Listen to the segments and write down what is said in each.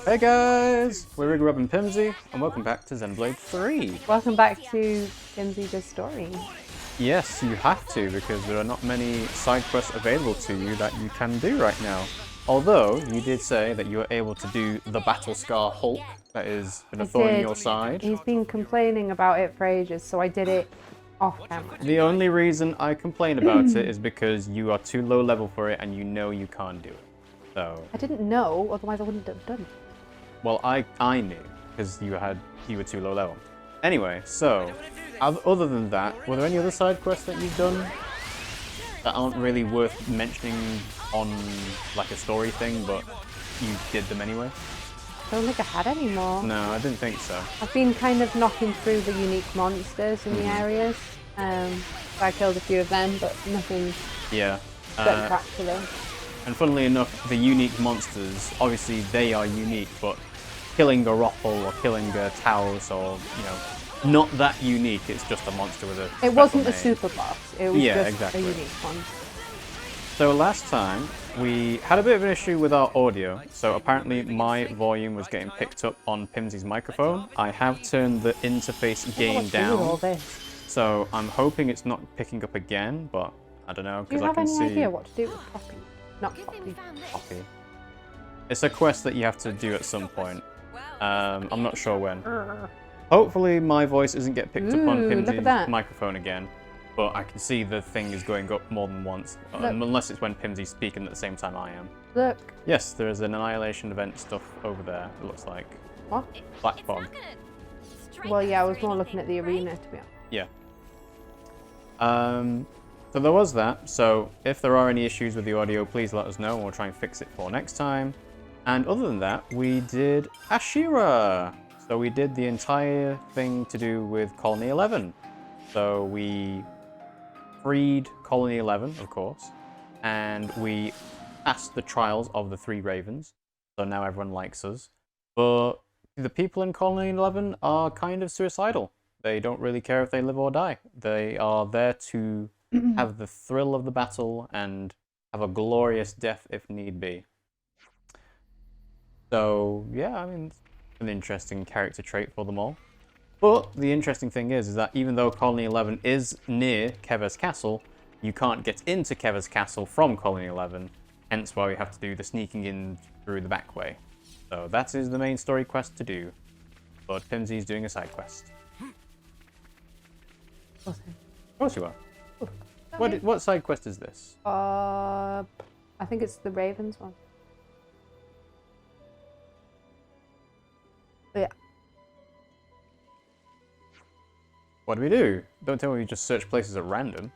Hey guys, we're RiggyRob and Pimmsy, and welcome back to Xenoblade 3. Welcome back to Pimmsy Does Story. Yes, you have to, because there are not many side quests available to you that you can do right now. Although, you did say that you were able to do the Battle Scar Hulk, that is been a thorn in your side. He's been complaining about it for ages, so I did it off camera. The only reason I complain about it is because you are too low level for it and you know you can't do it. So I didn't know, otherwise I wouldn't have done it. well, I knew, because you were too low level. Anyway, so other than that, were there any other side quests that you've done that aren't really worth mentioning on like a story thing, but you did them anyway? I don't think I had any more. No, I didn't think so. I've been kind of knocking through the unique monsters in the areas. So I killed a few of them, but nothing Yeah. spectacular. And funnily enough, the unique monsters, obviously they are unique, but killing a Roppel or killing a Taos or, not that unique, it's just a monster with a It wasn't name. a super boss, it was just exactly. a unique one. So last time, we had a bit of an issue with our audio, so apparently my volume was getting picked up on Pimmsy's microphone. I have turned the interface gain down, so I'm hoping it's not picking up again, but I don't know, Do you because I have can any see... idea what to do with Poppy? Not Poppy. Poppy. It's a quest that you have to do at some point. I'm not sure when. Hopefully my voice isn't get picked up on Pimmsy's microphone again, but I can see the thing is going up more than once, unless it's when Pimmsy's speaking at the same time I am. Look. Yes, there is an annihilation event stuff over there, it looks like. What? Black fog. Well, yeah, I was more looking at the arena, to be honest. Yeah. So there was that, so if there are any issues with the audio, please let us know and we'll try and fix it for next time. And other than that, we did Ashira! So we did the entire thing to do with Colony 11. So we freed Colony 11, of course, and we passed the trials of the 3 ravens. So now everyone likes us. But the people in Colony 11 are kind of suicidal. They don't really care if they live or die. They are there to have the thrill of the battle and have a glorious death if need be. So, yeah, I mean, it's an interesting character trait for them all. But the interesting thing is that even though Colony 11 is near Keves Castle, you can't get into Keves Castle from Colony 11, hence why we have to do the sneaking in through the back way. So that is the main story quest to do. But Pimmsy's doing a side quest. Of course you are. What side quest is this? I think it's the Ravens one. Yeah. What do we do? Don't tell me we just search places at random.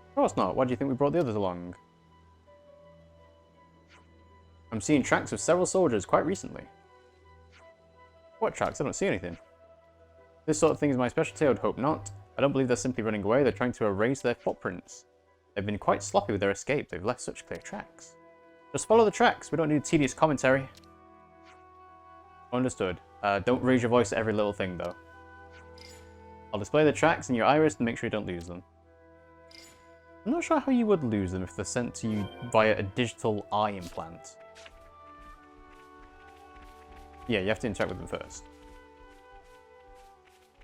Of course not. Why do you think we brought the others along? I'm seeing tracks of several soldiers quite recently. What tracks? I don't see anything. This sort of thing is my specialty, I would hope not. I don't believe they're simply running away, they're trying to erase their footprints. They've been quite sloppy with their escape, they've left such clear tracks. Just follow the tracks, we don't need tedious commentary. Understood. Don't raise your voice at every little thing though. I'll display the tracks in your iris and make sure you don't lose them. I'm not sure how you would lose them if they're sent to you via a digital eye implant. Yeah, you have to interact with them first.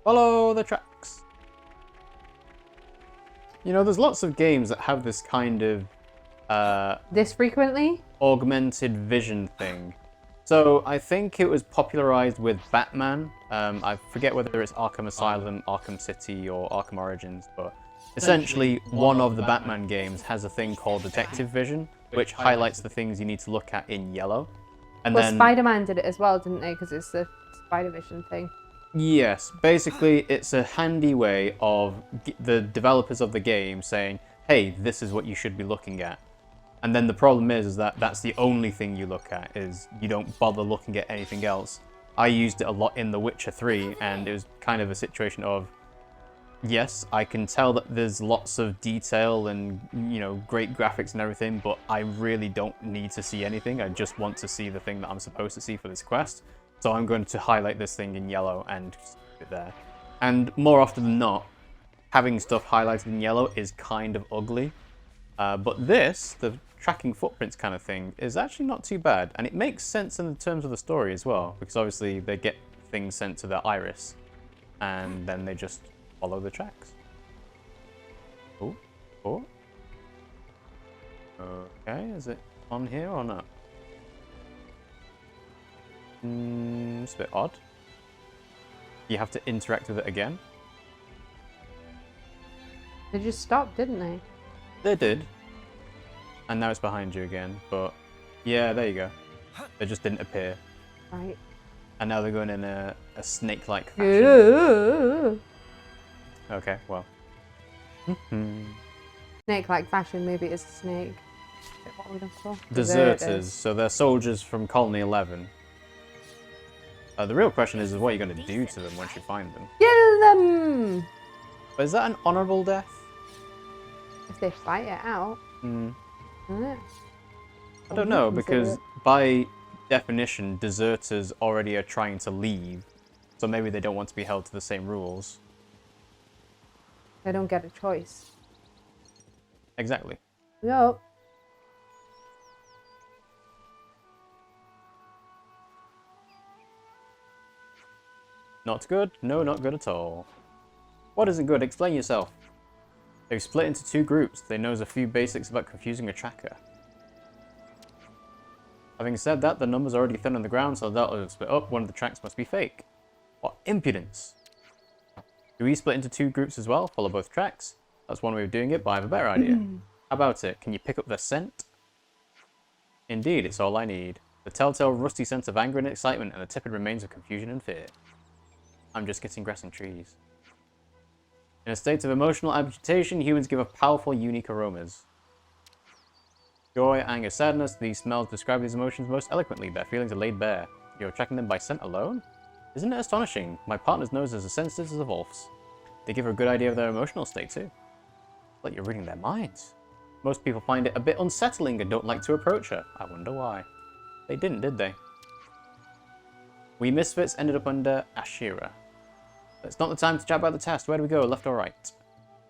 Follow the tracks. You know, there's lots of games that have this kind of... this frequently? Augmented vision thing. So, I think it was popularized with Batman. I forget whether it's Arkham Asylum, Arkham City, or Arkham Origins, but essentially one of the Batman games has a thing called Detective Vision, which highlights the things you need to look at in yellow. And well, then Spider-Man did it as well, didn't they? Because it's the Spider-Vision thing. Yes, basically it's a handy way of the developers of the game saying, hey, this is what you should be looking at. And then the problem is that that's the only thing you look at, is you don't bother looking at anything else. I used it a lot in The Witcher 3, and it was kind of a situation of, yes, I can tell that there's lots of detail and, great graphics and everything, but I really don't need to see anything. I just want to see the thing that I'm supposed to see for this quest. So I'm going to highlight this thing in yellow and just keep it there. And more often than not, having stuff highlighted in yellow is kind of ugly. But this, the tracking footprints kind of thing is actually not too bad. And it makes sense in terms of the story as well, because obviously they get things sent to their iris, and then they just follow the tracks. Oh, oh. Okay, is it on here or not? It's a bit odd. You have to interact with it again. They just stopped, didn't they? They did. And now it's behind you again, but yeah, there you go. They just didn't appear. Right. And now they're going in a snake-like fashion. Ooh. Okay, well. Snake-like fashion, maybe it's a snake. What were they called? Deserters, so they're soldiers from Colony 11. The real question is what are you going to do to them once you find them? Kill them! But is that an honourable death? If they fight it out. I don't know, because by definition, deserters already are trying to leave. So maybe they don't want to be held to the same rules. They don't get a choice. Exactly. Yup. Not good? No, not good at all. What isn't good? Explain yourself. They've split into two groups. They knows a few basics about confusing a tracker. Having said that, the numbers are already thin on the ground, so that'll split up. One of the tracks must be fake. What impudence! Do we split into two groups as well? Follow both tracks? That's one way of doing it, but I have a better idea. How about it? Can you pick up their scent? Indeed, it's all I need. The telltale rusty sense of anger and excitement, and the tepid remains of confusion and fear. I'm just getting grass and trees. In a state of emotional agitation, humans give off powerful, unique aromas. Joy, anger, sadness, these smells describe these emotions most eloquently. Their feelings are laid bare. You're tracking them by scent alone? Isn't it astonishing? My partner's nose is as sensitive as a wolf's. They give her a good idea of their emotional state too. It's like you're reading their minds. Most people find it a bit unsettling and don't like to approach her. I wonder why. They didn't, did they? We misfits ended up under Ashira. It's not the time to chat about the test. Where do we go, left or right?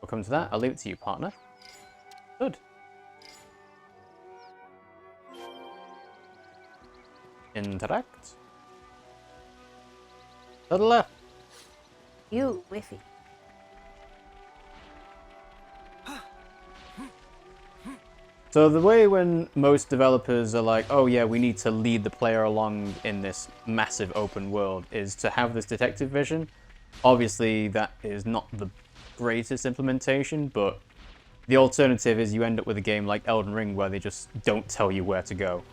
We'll come to that. I'll leave it to you, partner. Good. Interact. To the left. You, Whiffy. So the way when most developers are like, oh yeah, we need to lead the player along in this massive open world, is to have this detective vision. Obviously, that is not the greatest implementation, but the alternative is you end up with a game like Elden Ring where they just don't tell you where to go.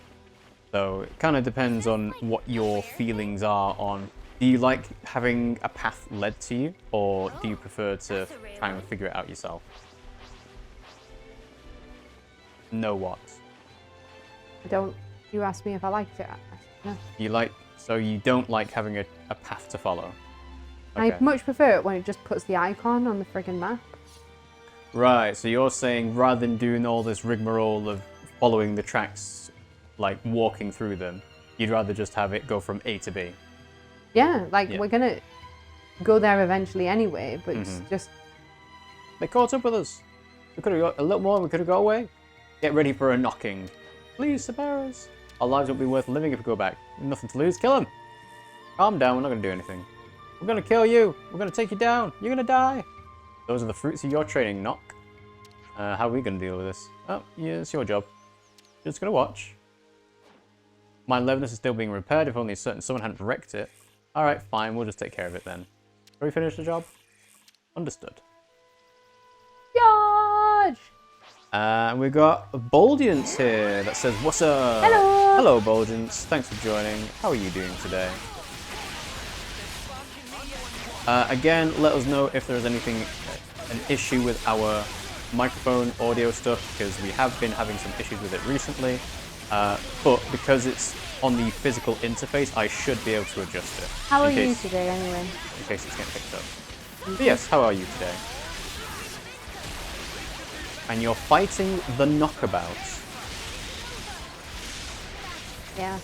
So it kind of depends on what your feelings are on, do you like having a path led to you, or do you prefer to try and figure it out yourself? Know what? You asked me if I liked it. No. So you don't like having a path to follow? Okay. I much prefer it when it just puts the icon on the friggin' map. Right, so you're saying rather than doing all this rigmarole of following the tracks, like walking through them, you'd rather just have it go from A to B? Yeah, we're gonna go there eventually anyway, but it's just... They caught up with us. We could have got a little more and we could have got away. Get ready for a knocking. Please, spare us. Our lives won't be worth living if we go back. Nothing to lose. Kill him. Calm down. We're not going to do anything. We're going to kill you. We're going to take you down. You're going to die. Those are the fruits of your training, Knock. How are we going to deal with this? Oh, yeah, it's your job. You're just going to watch. My levelness is still being repaired. If only someone hadn't wrecked it. Alright, fine. We'll just take care of it then. Shall we finish the job? Understood. Charge! We've got Boldiance here that says, what's up? Hello! Hello, Boldiance. Thanks for joining. How are you doing today? Again, let us know if there's an issue with our microphone audio stuff, because we have been having some issues with it recently. But because it's on the physical interface, I should be able to adjust it. How are you today, anyway? In case it's getting picked up. But yes, how are you today? And you're fighting the knockabouts. Yeah.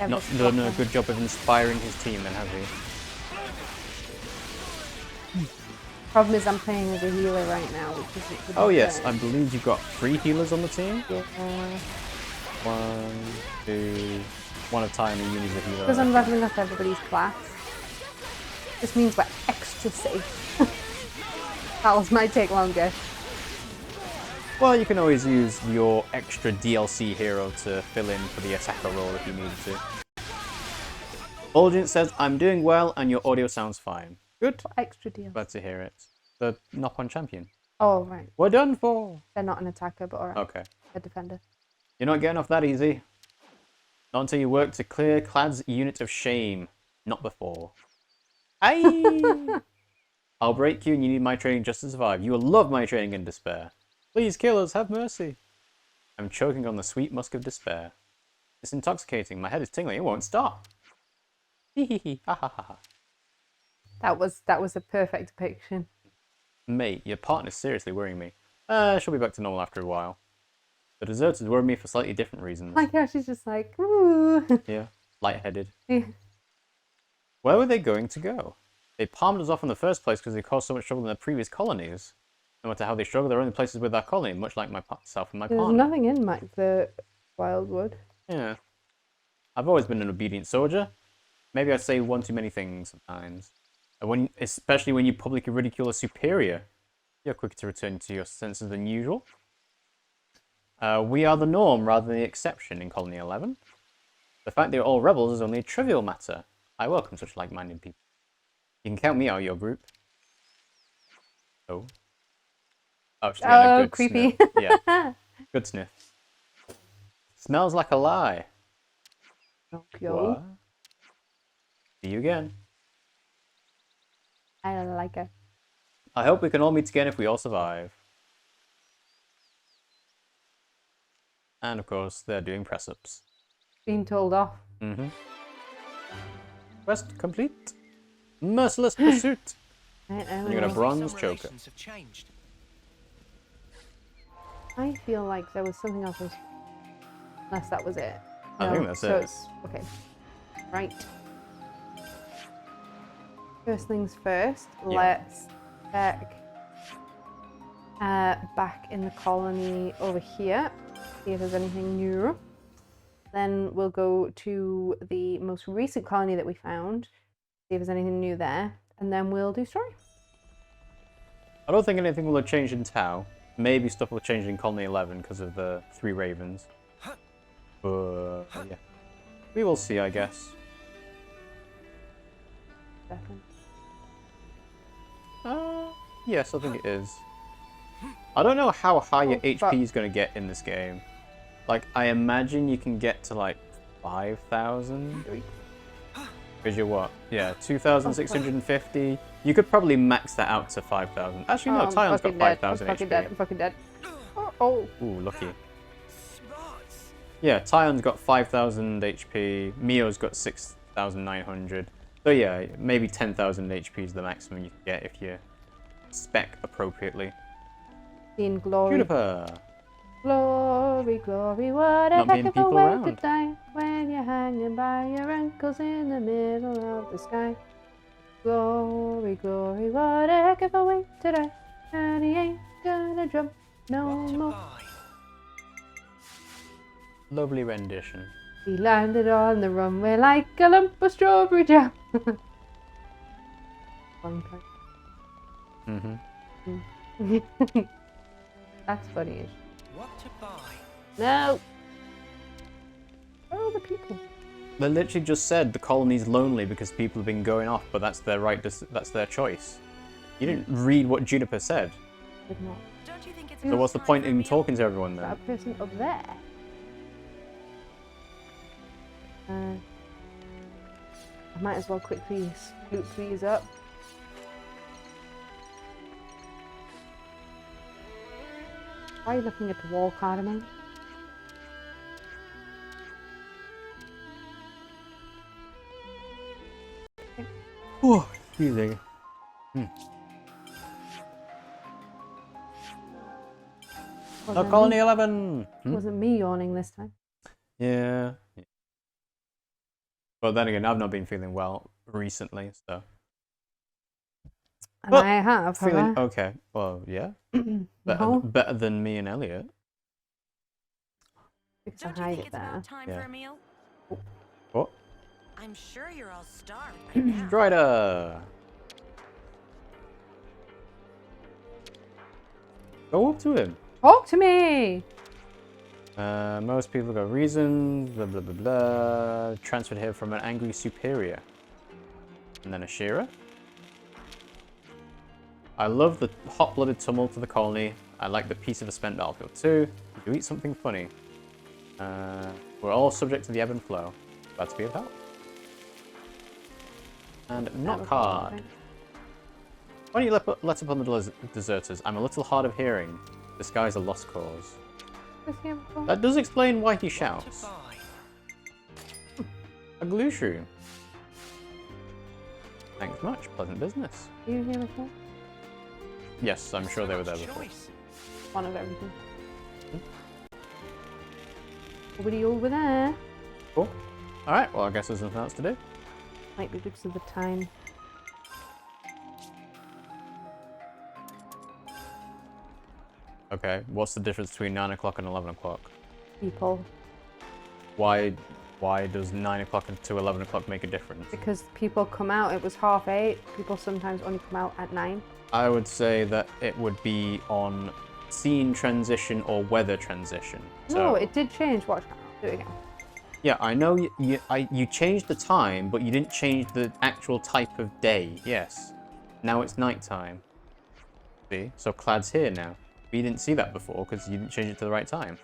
Not done a good job of inspiring his team then, has he? Problem is, I'm playing as a healer right now, which isn't the Oh yes, best. I believe you've got 3 healers on the team. Yeah. 1, 2, one of Taion and Eunie's a healer. Because I'm leveling up everybody's class. This means we're extra safe. Battles might take longer. Well, you can always use your extra DLC hero to fill in for the attacker role if you needed to. Fulgent says, I'm doing well and your audio sounds fine. Good. What extra deal? Glad to hear it. The knock-on champion. Oh, right. We're done for. They're not an attacker, but alright. Okay. A defender. You're not getting off that easy. Not until you work to clear Clad's unit of shame. Not before. Aye! I'll break you and you need my training just to survive. You will love my training in despair. Please kill us, have mercy. I'm choking on the sweet musk of despair. It's intoxicating. My head is tingling. It won't stop. Hee hee hee. Ha ha ha ha. That was a perfect depiction. Mate, your partner's seriously worrying me. She'll be back to normal after a while. The deserters worry me for slightly different reasons. My gosh, she's just like, ooh. Yeah, lightheaded. Yeah. Where were they going to go? They palmed us off in the first place because they caused so much trouble in their previous colonies. No matter how they struggle, they're only places with our colony, much like myself and my There's partner. nothing in the Wildwood. Yeah. I've always been an obedient soldier. Maybe I say one too many things sometimes. Especially when you publicly ridicule a superior. You're quicker to return to your senses than usual. We are the norm rather than the exception in Colony 11. The fact they're all rebels is only a trivial matter. I welcome such like-minded people. You can count me out of your group. Oh. Oh, she's getting a good creepy. sniff. Yeah, good sniff. Smells like a lie. Yo. What? See you again. I like her. I hope we can all meet again if we all survive. And of course, they're doing press-ups. Being told off. Mm-hmm. Quest complete. Merciless pursuit. Right, You got a bronze choker. I feel like there was something else. Unless that was it. I think that's it. It's, okay. Right. First things first, Yeah. let's check back in the colony over here, see if there's anything new. Then we'll go to the most recent colony that we found, see if there's anything new there, and then we'll do story. I don't think anything will have changed in Tau. Maybe stuff will change in Colony 11 because of the 3 ravens. But yeah. We will see, I guess. Definitely. Yes, I think it is. I don't know how high your Oh, fuck. HP is going to get in this game. Like, I imagine you can get to like 5,000? Because you're what? Yeah, 2,650. You could probably max that out to 5,000. Actually, no, I'm Tion's got fucking dead. 5,000 I'm fucking HP. dead. I'm fucking dead. Oh. Ooh, lucky. Yeah, Tion's got 5,000 HP. Mio's got 6,900. So yeah, maybe 10,000 HP is the maximum you can get if you spec appropriately. In glory. Juniper! Glory, glory, what a Not heck being of a people way around. to die when you're hanging by your ankles in the middle of the sky. Glory, glory, what a heck of a way to die, and he ain't gonna jump no more. Lovely rendition. He landed on the runway like a lump of strawberry jam. One time. Mm-hmm. That's funny. What to buy? No. Where are the people? They literally just said the colony's lonely because people have been going off, but that's their right. That's their choice. You didn't read what Juniper said. Did not. Don't you think it's So what's the point in talking to everyone then? That person up there. I might as well quickly scoop these up. Why are you looking at the wall, Cardamom? Oh, excuse me. Oh, Colony 11! Wasn't me yawning this time. Yeah. But then again, I've not been feeling well recently, so. And Well, I have feeling I? okay. Well, yeah. No, Better than me and Elliot. because Don't I you hide think it it's there. about time Yeah. for a meal? What? I'm sure you're all starved by now. Strider! Go up to him. Talk to me! Most people got reasons, blah blah blah blah. Transferred here from an angry superior. And then Ashira. I love the hot-blooded tumult of the colony. I like the peace of the spent battlefield too. You eat something funny. We're all subject to the ebb and flow. Glad to be of help. And not hard. Why don't you let up on the deserters? I'm a little hard of hearing. This guy's a lost cause. That does explain why he What to shouts. buy? A glue shroom. Thanks much. Pleasant business. Were you here before? Yes, I'm sure they were there So much before. choice. One of everything. Nobody over there. Cool. Alright, well I guess there's nothing else to do. Might be because of the time. Okay, what's the difference between 9 o'clock and 11 o'clock? People. Why does 9 o'clock to 11 o'clock make a difference? Because people come out, it was 8:30. People sometimes only come out at 9. I would say that it would be on scene transition or weather transition. No, it did change. Watch that. Do it again. Yeah, I know you changed the time, but you didn't change the actual type of day. Yes. Now it's nighttime. See? So Clad's here now. But you didn't see that before because you didn't change it to the right time.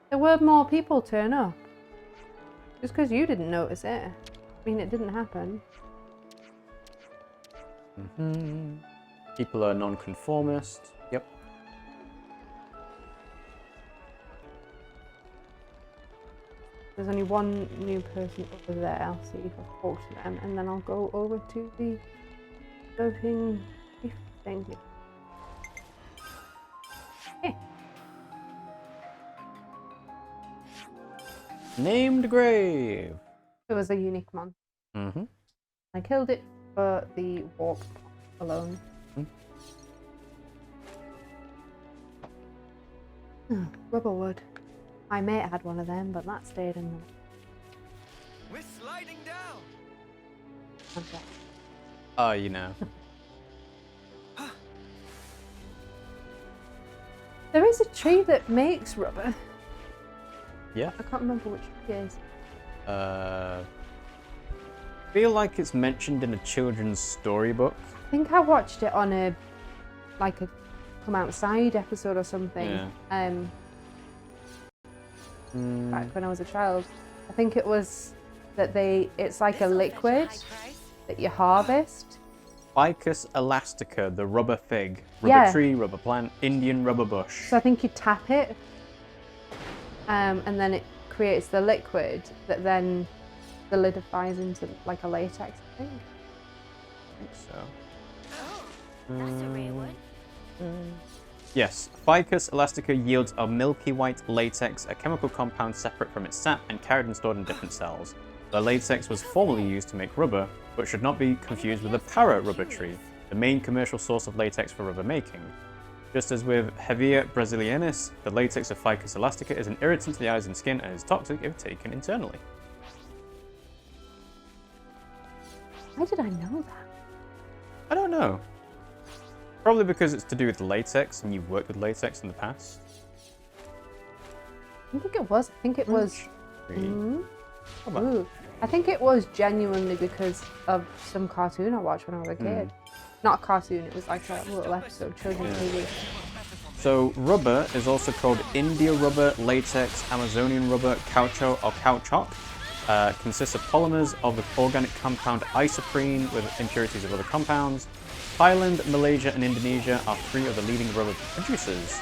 There were more people turn up. Just because you didn't notice it. I mean, it didn't happen. People are non-conformist. Yep. There's only one new person over there. I'll see if I talk to them, and then I'll go over to the voting thing. Hey. Named grave. It was a unique monster. Mm-hmm. I killed it for the warp alone. Rubber wood. My mate had one of them, but that stayed in the. We're sliding down. Okay. Oh, you know. There is a tree that makes rubber. Yeah. I can't remember which tree it is. Feel like it's mentioned in a children's storybook. I think I watched it on a come outside episode or something. Yeah. Back when I was a child. I think it was that it's like a This'll fetch liquid high price. that you harvest. Ficus elastica, the rubber fig. Rubber Yeah. tree, rubber plant, Indian rubber bush. So I think you tap it, and then it creates the liquid that then solidifies into like a latex, I think. I think so. Oh, that's a rare one. Yes, Ficus elastica yields a milky white latex, a chemical compound separate from its sap and carried and stored in different cells. The latex was formerly used to make rubber, but should not be confused with the para rubber tree, the main commercial source of latex for rubber making. Just as with Hevea brasiliensis, the latex of Ficus elastica is an irritant to the eyes and skin and is toxic if taken internally. Why did I know that? I don't know. Probably because it's to do with latex and you've worked with latex in the past. I don't think it was. I think it was. Really? How about- Ooh. I think it was genuinely because of some cartoon I watched when I was a kid. Not a cartoon, it was like a little episode, children's TV. So rubber is also called India rubber, latex, Amazonian rubber, caoutchouc or caoutchouc. Consists of polymers of the organic compound isoprene with impurities of other compounds. Thailand, Malaysia and Indonesia are three of the leading rubber producers.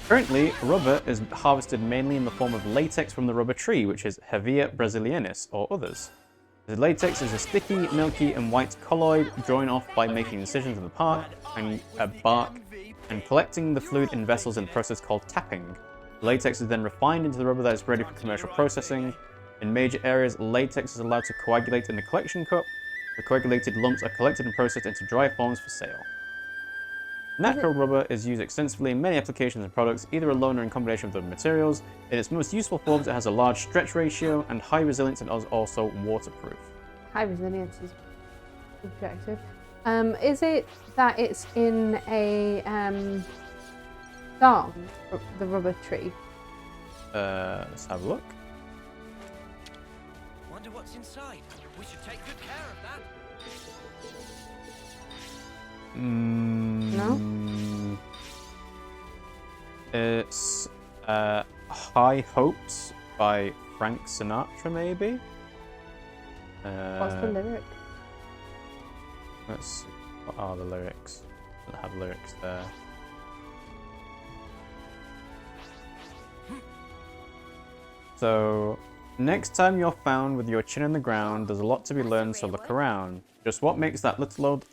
Currently, rubber is harvested mainly in the form of latex from the rubber tree, which is Hevea brasiliensis or others. The latex is a sticky, milky and white colloid drawn off by making incisions in the bark and collecting the fluid in vessels in a process called tapping. The latex is then refined into the rubber that is ready for commercial processing. In major areas, latex is allowed to coagulate in a collection cup. The coagulated lumps are collected and processed into dry forms for sale. Natural rubber is used extensively in many applications and products, either alone or in combination with other materials. In its most useful forms, it has a large stretch ratio and high resilience and is also waterproof. High resilience is subjective. Is it that it's in a song, the rubber tree? Let's have a look. Wonder what's inside. We should take good care of that. No? It's High Hopes by Frank Sinatra, maybe? What's the lyric? Let's see. What are the lyrics? Doesn't have lyrics there. So, next time you're found with your chin in the ground, there's a lot to be learned, so look around. Just what makes that little old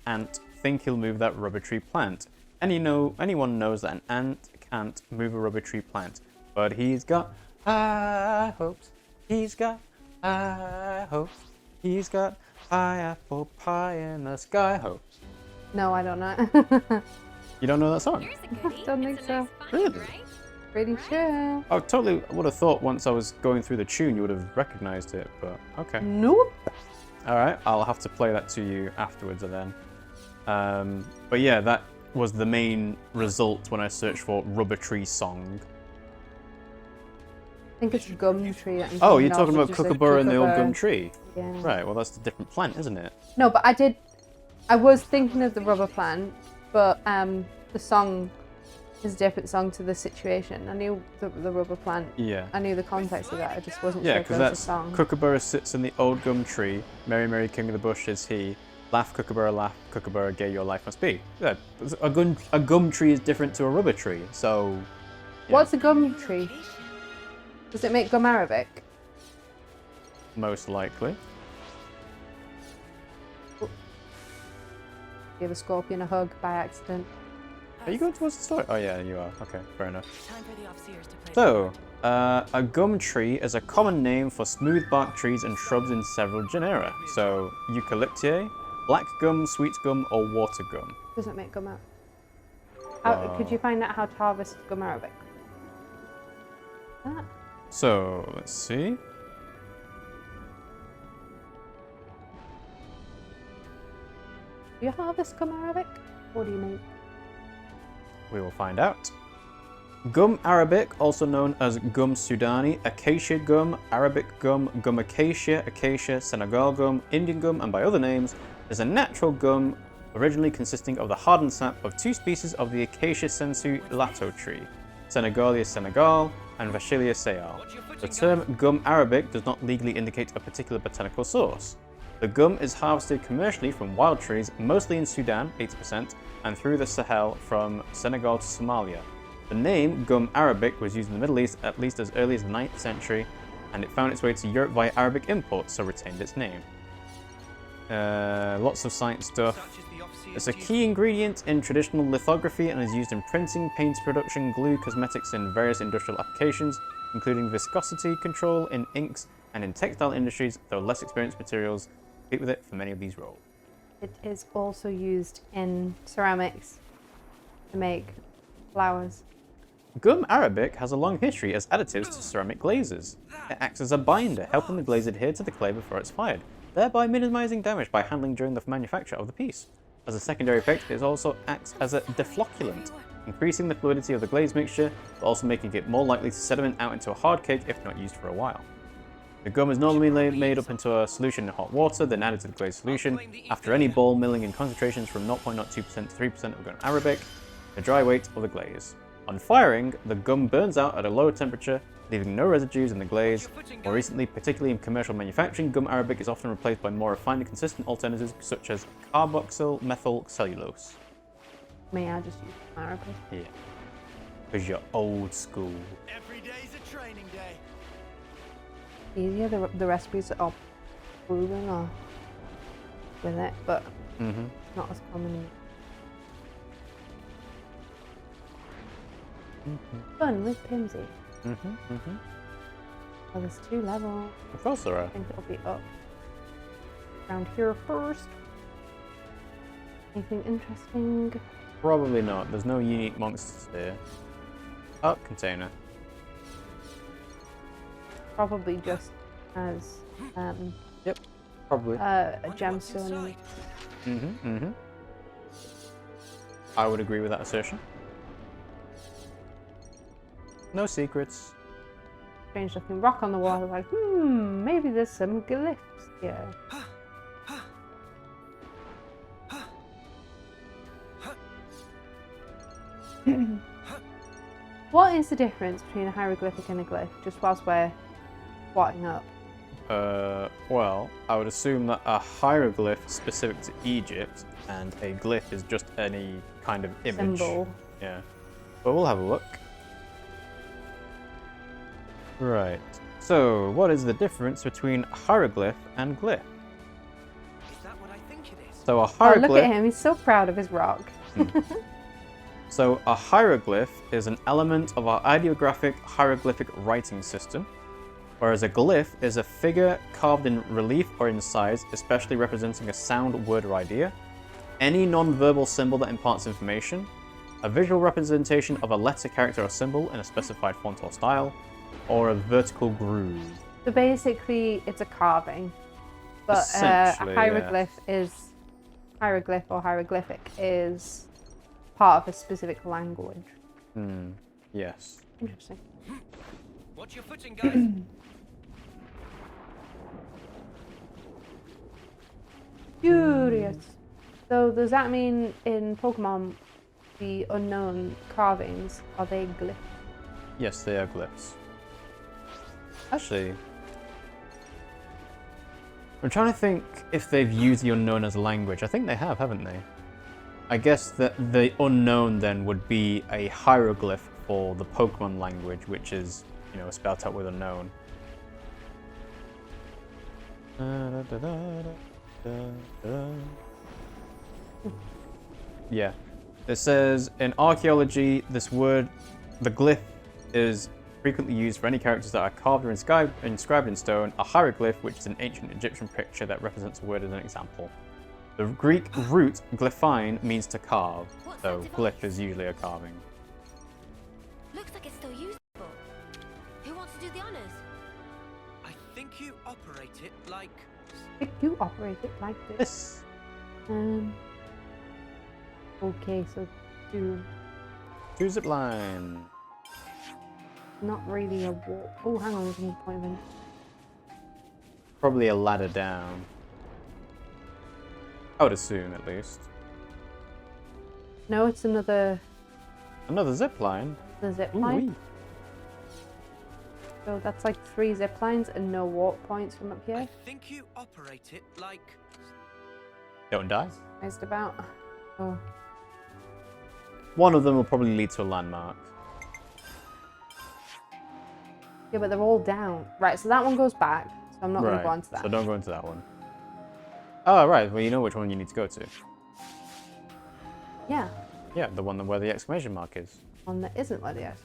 ant think he'll move that rubber tree plant? Anyone knows that an ant can't move a rubber tree plant. But he's got high hopes. He's got high hopes. He's got high apple pie in the sky hopes. No, I don't know. You don't know that song? Here's a goodie. Don't think It's a so. nice find, Really? right? Pretty sure. I totally would have thought once I was going through the tune you would have recognized it, but okay. Nope. Alright, I'll have to play that to you afterwards then. But yeah, that was the main result when I searched for rubber tree song. I think it's gum tree. That I'm Oh, thinking you're talking of, about which is a kookaburra and the old kookaburra. gum tree? Yeah. Right, well that's a different plant, isn't it? No, but I was thinking of the rubber plant, but the song is a different song to the situation. I knew the rubber plant. Yeah. I knew the context of that. I just wasn't Yeah, sure if because it was a that's song. kookaburra sits in the old gum tree. Merry, merry king of the bush is he. Laugh, kookaburra, gay your life must be. Yeah, a gum tree is different to a rubber tree, so... yeah, What's a gum tree? Does it make gum Arabic? most likely. Give a scorpion a hug by accident. Are you going towards the story? Oh yeah, you are. Okay, fair enough. Time for the officers to play. So, a gum tree is a common name for smooth bark trees and shrubs in several genera. So, eucalyptiae, black gum, sweet gum, or water gum. Does it make gum Arabic? Could you find out how to harvest gum Arabic? Ah, So, let's see. do you harvest gum Arabic? What do you make? We will find out. Gum Arabic, also known as gum Sudani, acacia gum, Arabic gum, gum acacia, Senegal gum, Indian gum, and by other names, is a natural gum originally consisting of the hardened sap of two species of the Acacia sensu lato tree, Senegalia senegal and Vachellia seal. The term gum Arabic does not legally indicate a particular botanical source. The gum is harvested commercially from wild trees, mostly in Sudan, 80%, and through the Sahel from Senegal to Somalia. The name gum Arabic was used in the Middle East at least as early as the 9th century, and it found its way to Europe via Arabic imports, so retained its name. Lots of science stuff. It's a key ingredient in traditional lithography and is used in printing, paint production, glue, cosmetics, and various industrial applications, including viscosity control in inks and in textile industries, though less experienced materials compete with it for many of these roles. It is also used in ceramics to make flowers. Gum Arabic has a long history as additives to ceramic glazes. It acts as a binder, helping the glaze adhere to the clay before it's fired, thereby minimizing damage by handling during the manufacture of the piece. As a secondary effect, it also acts as a deflocculant, increasing the fluidity of the glaze mixture, but also making it more likely to sediment out into a hard cake if not used for a while. The gum is normally made up into a solution in hot water, then added to the glaze solution. After any ball milling in concentrations from 0.02% to 3% of gum Arabic, the dry weight of the glaze. On firing, the gum burns out at a lower temperature, leaving no residues in the glaze. More recently, particularly in commercial manufacturing, gum Arabic is often replaced by more refined and consistent alternatives such as carboxyl methyl cellulose. Me, I just use Arabic. Yeah, because you're old school. Every day's a training day. Easier, the recipes are proven or with it, but not as common. Fun with Pimmsy. Oh, there's 2 levels. Of course there are. I think it'll be up. around here first. Anything interesting? Probably not. There's no unique monsters here. Oh, container. Probably just as Yep, probably. a Wonder what's gemstone. inside. I would agree with that assertion. No secrets. Strange looking rock on the wall. I was like, maybe there's some glyphs here. What is the difference between a hieroglyphic and a glyph, just whilst we're plotting up? Well, I would assume that a hieroglyph specific to Egypt and a glyph is just any kind of image. Symbol. Yeah. But we'll have a look. Right. So, what is the difference between hieroglyph and glyph? Is that what I think it is? So a Oh, hieroglyph. look at him. He's so proud of his rock. So a hieroglyph is an element of our ideographic hieroglyphic writing system, whereas a glyph is a figure carved in relief or in size, especially representing a sound, word, or idea, any non-verbal symbol that imparts information, a visual representation of a letter, character, or symbol in a specified font or style, or a vertical groove. So basically, it's a carving. But a Essentially, hieroglyph is hieroglyph or hieroglyphic is part of a specific language. Yes. Interesting. Watch your footing, guys. Curious. So does that mean in Pokemon the unknown carvings are they glyphs? Yes, they are glyphs. Actually, I'm trying to think if they've used the unknown as a language. I think they have, haven't they? I guess that the unknown then would be a hieroglyph for the Pokemon language, which is, you know, spelled out with unknown. Yeah. It says, in archaeology, this word, the glyph, is frequently used for any characters that are carved or inscribed in stone. A hieroglyph, which is an ancient Egyptian picture that represents a word as an example. The Greek root glyphine means to carve, so glyph is usually a carving. Looks like it's still usable. Who wants to do the honors? I think you operate it like. If you operate it like this. This. Okay, so two. Two zip line. Not really a wall. Oh, hang on, there's an appointment. Probably a ladder down. I would assume, at least. No, it's another Another zip line. zip line. Ooh-wee. So that's like 3 zip lines and no warp points from up I here. think you operate it like. Don't die. Raised about. Oh, One of them will probably lead to a landmark. yeah, but they're all down. Right, so that one goes back. So I'm not going to go on to that. So don't go into that one. Oh, right. Well, you know which one you need to go to. Yeah, Yeah, the one where the exclamation mark is. one that isn't where the ice.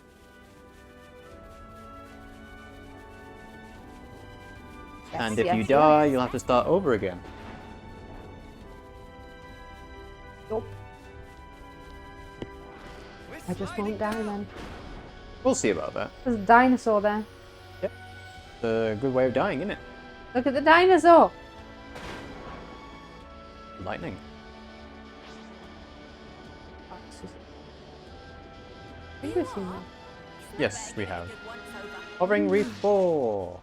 Yes, And if yes, you yes. die, you'll have to start over again. Nope, We're I just sliding won't die down. then. We'll see about that. There's a dinosaur there. It's a good way of dying, isn't it? Look at the dinosaur! Lightning. Oh, it's just... I think we've seen that. Yes, we have. Hovering Reef 4.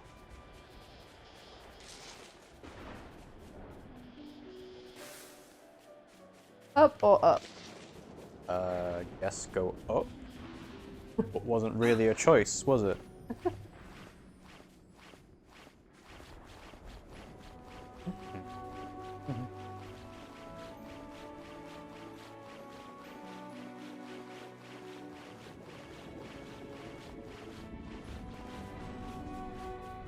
Up or up? Guess go up. But wasn't really a choice, was it?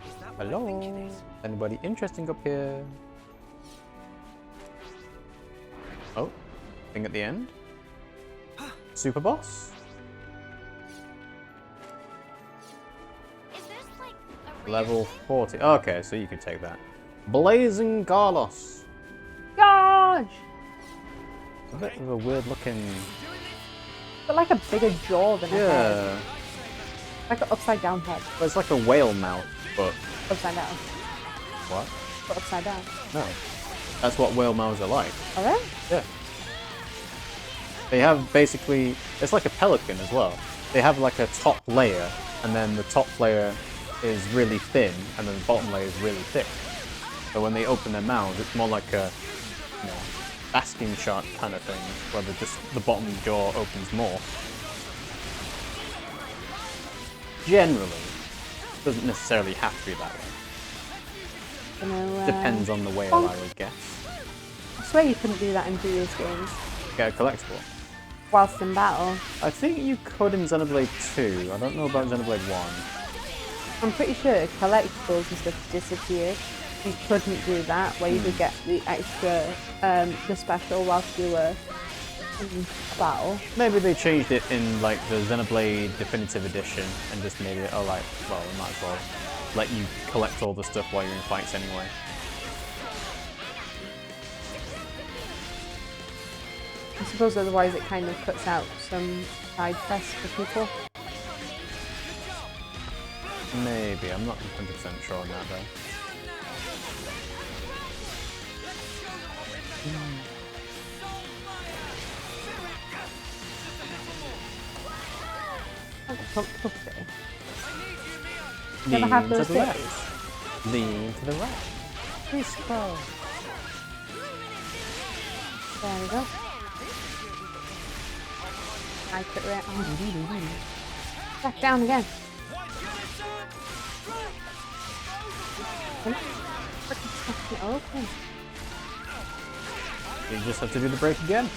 Is that what I think it Hello? is? Anybody interesting up here? Oh, thing at the end? Super boss? Is this like a real Level thing? 40. Okay, so you could take that. Blazing Carlos. Gosh! A bit of a weird looking. But like a bigger jaw than a head. Yeah. Like an upside down head. Well, it's like a whale mouth, but. Upside down. What? But upside down. No. That's what whale mouths are like. Are they? Yeah. They have basically. It's like a pelican as well. They have like a top layer, and then the top layer is really thin, and then the bottom layer is really thick. So when they open their mouths, it's more like a, you know, basking shark kind of thing, where the bottom jaw opens more. Generally, doesn't necessarily have to be that way. You know, Depends on the whale, I would guess. I swear you couldn't do that in previous games. Get a collectible. Whilst in battle. I think you could in Xenoblade 2. I don't know about Xenoblade 1. I'm pretty sure collectibles and stuff disappeared. You couldn't do that, where you could get the extra, the special whilst you were in battle. Maybe they changed it in like the Xenoblade Definitive Edition and just made it, oh like, well, we might as well let you collect all the stuff while you're in fights anyway. I suppose otherwise it kind of cuts out some side quests for people. Maybe, I'm not 100% sure on that though. Okay. Lean Never have to those the days. left. Lean to the right. Twist scroll. There we go. I put it on. Back down again. Okay. You just have to do the break again.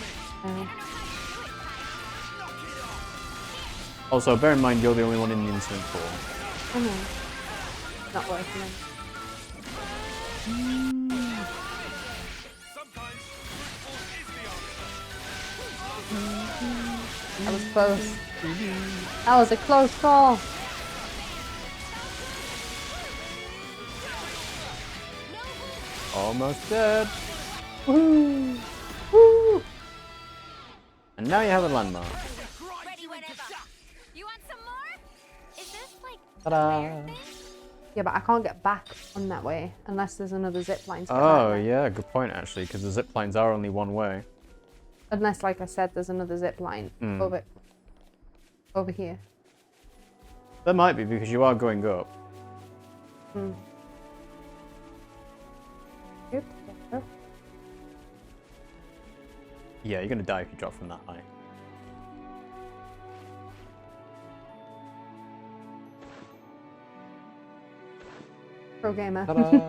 Also, bear in mind you're the only one in the incident pool. I know. Not working. That was close. That was a close call. Almost dead. Woo! Woo! And now you have a landmark. Ready whenever. You want some more? Is this like Ta-da! weird thing? Yeah, but I can't get back on that way unless there's another zip line. To get Oh, back there. yeah, good point actually, because the zip lines are only one way. Unless, like I said, there's another zip line over here. There might be, because you are going up. Hmm. Good. Oh. Yeah, you're gonna die if you drop from that high. Pro gamer. Ta-da!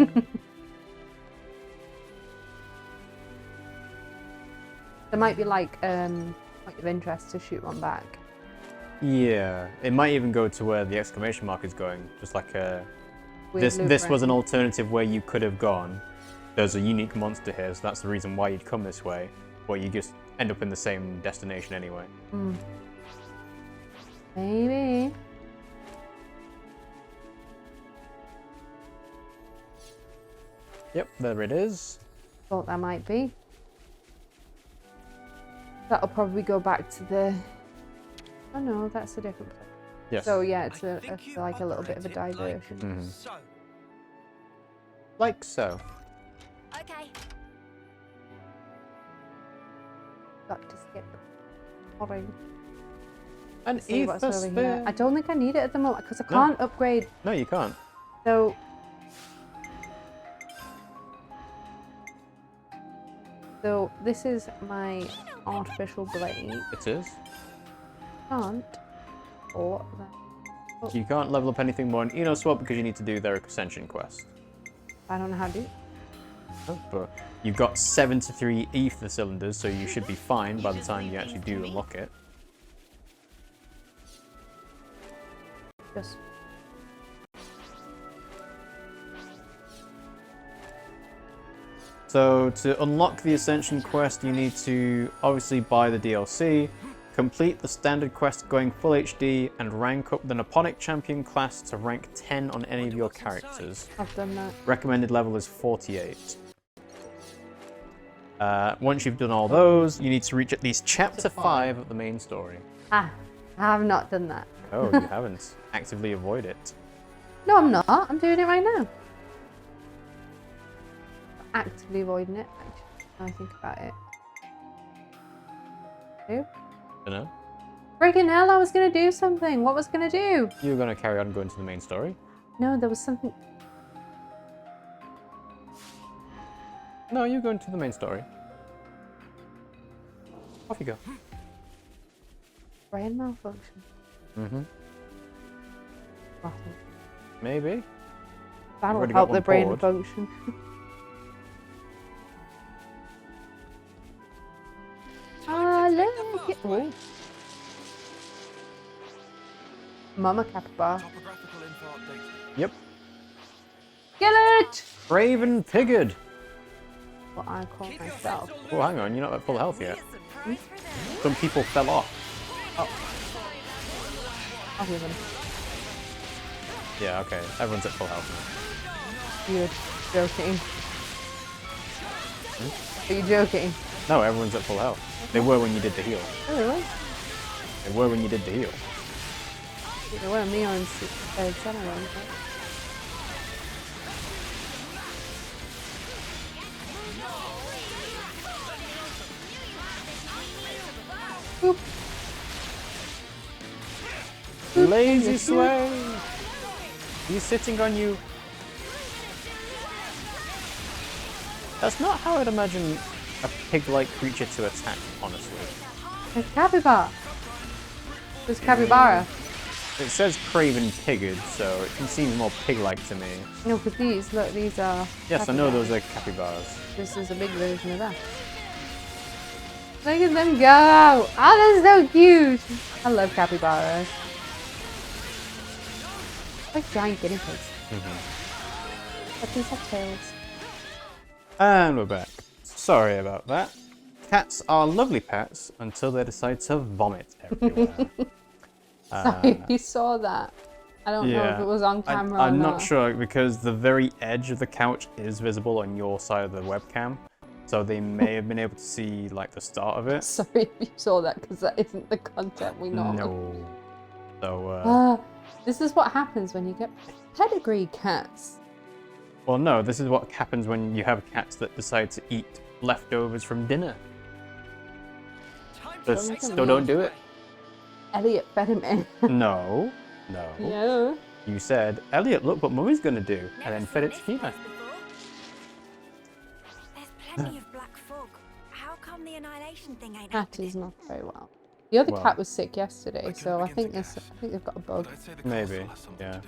There might be like point of interest to shoot one back. Yeah, it might even go to where the exclamation mark is going, just like a... Weird This was an blueprint. alternative where you could have gone. There's a unique monster here, so that's the reason why you'd come this way, but you just end up in the same destination anyway. Maybe. Yep, there it is. Thought that might be. That'll probably go back to the... Oh no, that's a different place. Yes. So yeah, it's I think you like a little bit of a operate it like diversion. so. Like so. Okay. Got to skip. Alright. An See what's ether over here. sphere. I don't think I need it at the moment because I No. can't upgrade. No, you can't. So this is my artificial blade. It is. Can't. Or that. You can't level up anything more in Eno Swap because you need to do their Ascension quest. I don't know how to do it. Oh, but you've got 73 ether cylinders, so you should be fine by the time you actually do unlock it. Just So to unlock the Ascension quest, you need to obviously buy the DLC, Complete the standard quest going full HD and rank up the Nipponic champion class to rank 10 on any of your characters. I've done that. Recommended level is 48. Once you've done all those, you need to reach at least chapter 5 of the main story. Ah, I have not done that. Oh, you haven't. Actively avoid it. No, I'm not. I'm doing it right now. Actively avoiding it. Actually, now I think about it. Who? Dunno. Friggin' hell, I was gonna do something. What was I gonna do? You were going to carry on going to the main story? No, there was something. No, you're going to the main story. Off you go. Brain malfunction. Mm-hmm. Rotten. Maybe. That'll already help got the one brain board. function. Ah, look it. Oh. Mama capybara. Topographical info updated. Yep. Get it! Raven Pigard. What I call myself. Oh, hang on, you're not at full health yet. Surprise for them. Some people fell off. I'll hear them. Yeah, okay. Everyone's at full health You're joking. Are you joking? now. No, everyone's at full health. They were when you did the heal. Oh, really? They were when you did the heal. There were me on Xeno ones, right? Boop. Lazy slave! He's sitting on you. That's not how I'd imagine a pig-like creature to attack, honestly. It's capybara. It's capybara. It says Craven Pigard, so it seems more pig-like to me. No, because these, look, these are. Yes, I know capybaras. those are capybaras. This is a big version of that. Look at them go! Oh, they're so cute! I love capybaras. Like giant guinea pigs. But these have tails. And we're back. Sorry about that. Cats are lovely pets until they decide to vomit everywhere. Sorry, you saw that. I don't know if it was on camera or I'm not. not sure because the very edge of the couch is visible on your side of the webcam. So they may have been able to see like the start of it. Sorry if you saw that because that isn't the content we know. No. So, This is what happens when you get pedigree cats. well, no, this is what happens when you have cats that decide to eat leftovers from dinner. Just look at still me. don't do it. Elliot fed him in. No. Yeah. You said, Elliot, look what Mummy's gonna do, and then fed it to Tina. There's plenty of black fog. How come the annihilation thing ain't Cat happening? is not very well. The other Well. cat was sick yesterday, so I think they've got a bug. Maybe, yeah.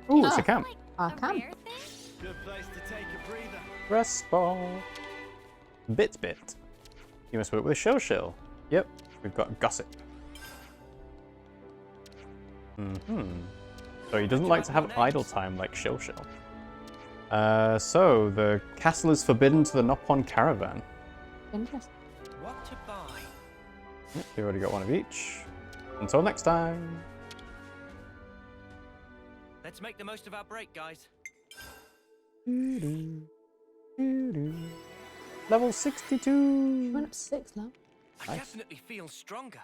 Oh, Ooh, it's a camp. I A can. rare thing? Good place to take a breather. Respawn. Bit. You must work with Shell. Yep, we've got Gossip. So he doesn't like to have idle time like Shell. So the castle is forbidden to the Noppon caravan. Interesting. What to buy? Yep, we already got one of each. Until next time. Let's make the most of our break, guys. Level 62. Went up 6 now. I Nice. definitely feel stronger.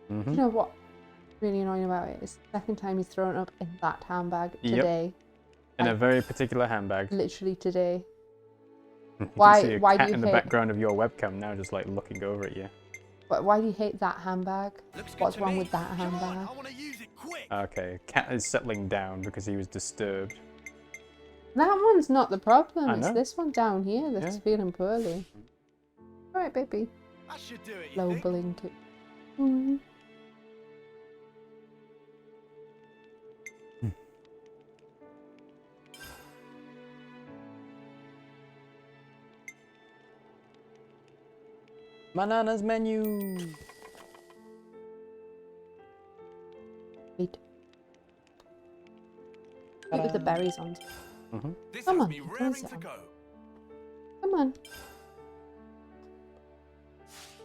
You know what? Really annoying about it is the second time he's thrown up in that handbag Yep. today. In a very particular handbag. Literally today. You Why- can see a why do cat you in the hate- background of your webcam now, just like looking over at you. But why do you hate that handbag? Looks good What's to wrong me. with that Come on, handbag? I want to use it quick. Okay, cat is settling down because he was disturbed. That one's not the problem. I It's know. this one down here that's Yeah. feeling poorly. Alright, baby. That should do it, you Low think? bullying too. Mm. Banana's menu. Wait. Eat with the berries on. This Come has on, me it raring does to sound. go. Come on.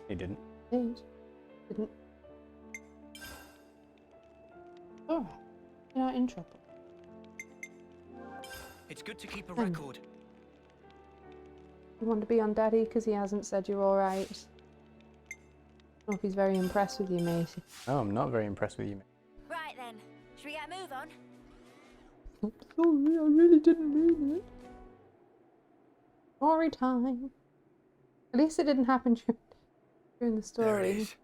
He didn't. Didn't. Alright. You're not in trouble. It's good to keep a Hang on. record. You want to be on Daddy because he hasn't said you're alright? I don't know if he's very impressed with you, mate. Oh, I'm not very impressed with you, mate. Right then, should we get a move on? Sorry, I really didn't mean it. Story time. At least it didn't happen during the There it story. is.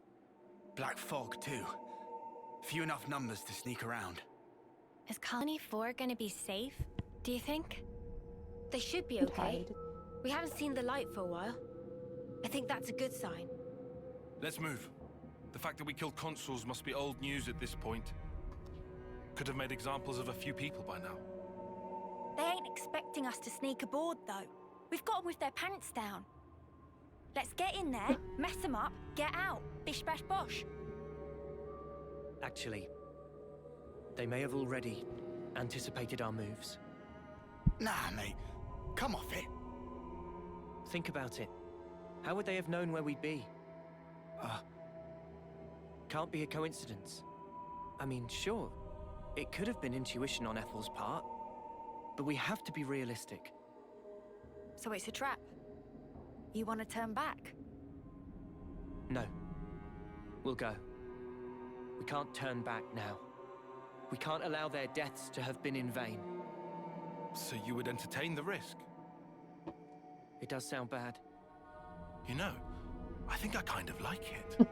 Black fog too. Few enough numbers to sneak around. Is Colony 4 gonna be safe, do you think? They should be I'm okay. tired. We haven't seen the light for a while. I think that's a good sign. Let's move. The fact that we killed Consuls must be old news at this point. Could have made examples of a few people by now. They ain't expecting us to sneak aboard, though. We've got them with their pants down. Let's get in there, mess them up, get out. Bish bash bosh. Actually, they may have already anticipated our moves. Nah, mate. Come off it. Think about it. How would they have known where we'd be? Can't be a coincidence. I mean, sure, it could have been intuition on Ethel's part, but we have to be realistic. So it's a trap. You want to turn back? No. We'll go. We can't turn back now. We can't allow their deaths to have been in vain. So you would entertain the risk? It does sound bad. You know, I think I kind of like it.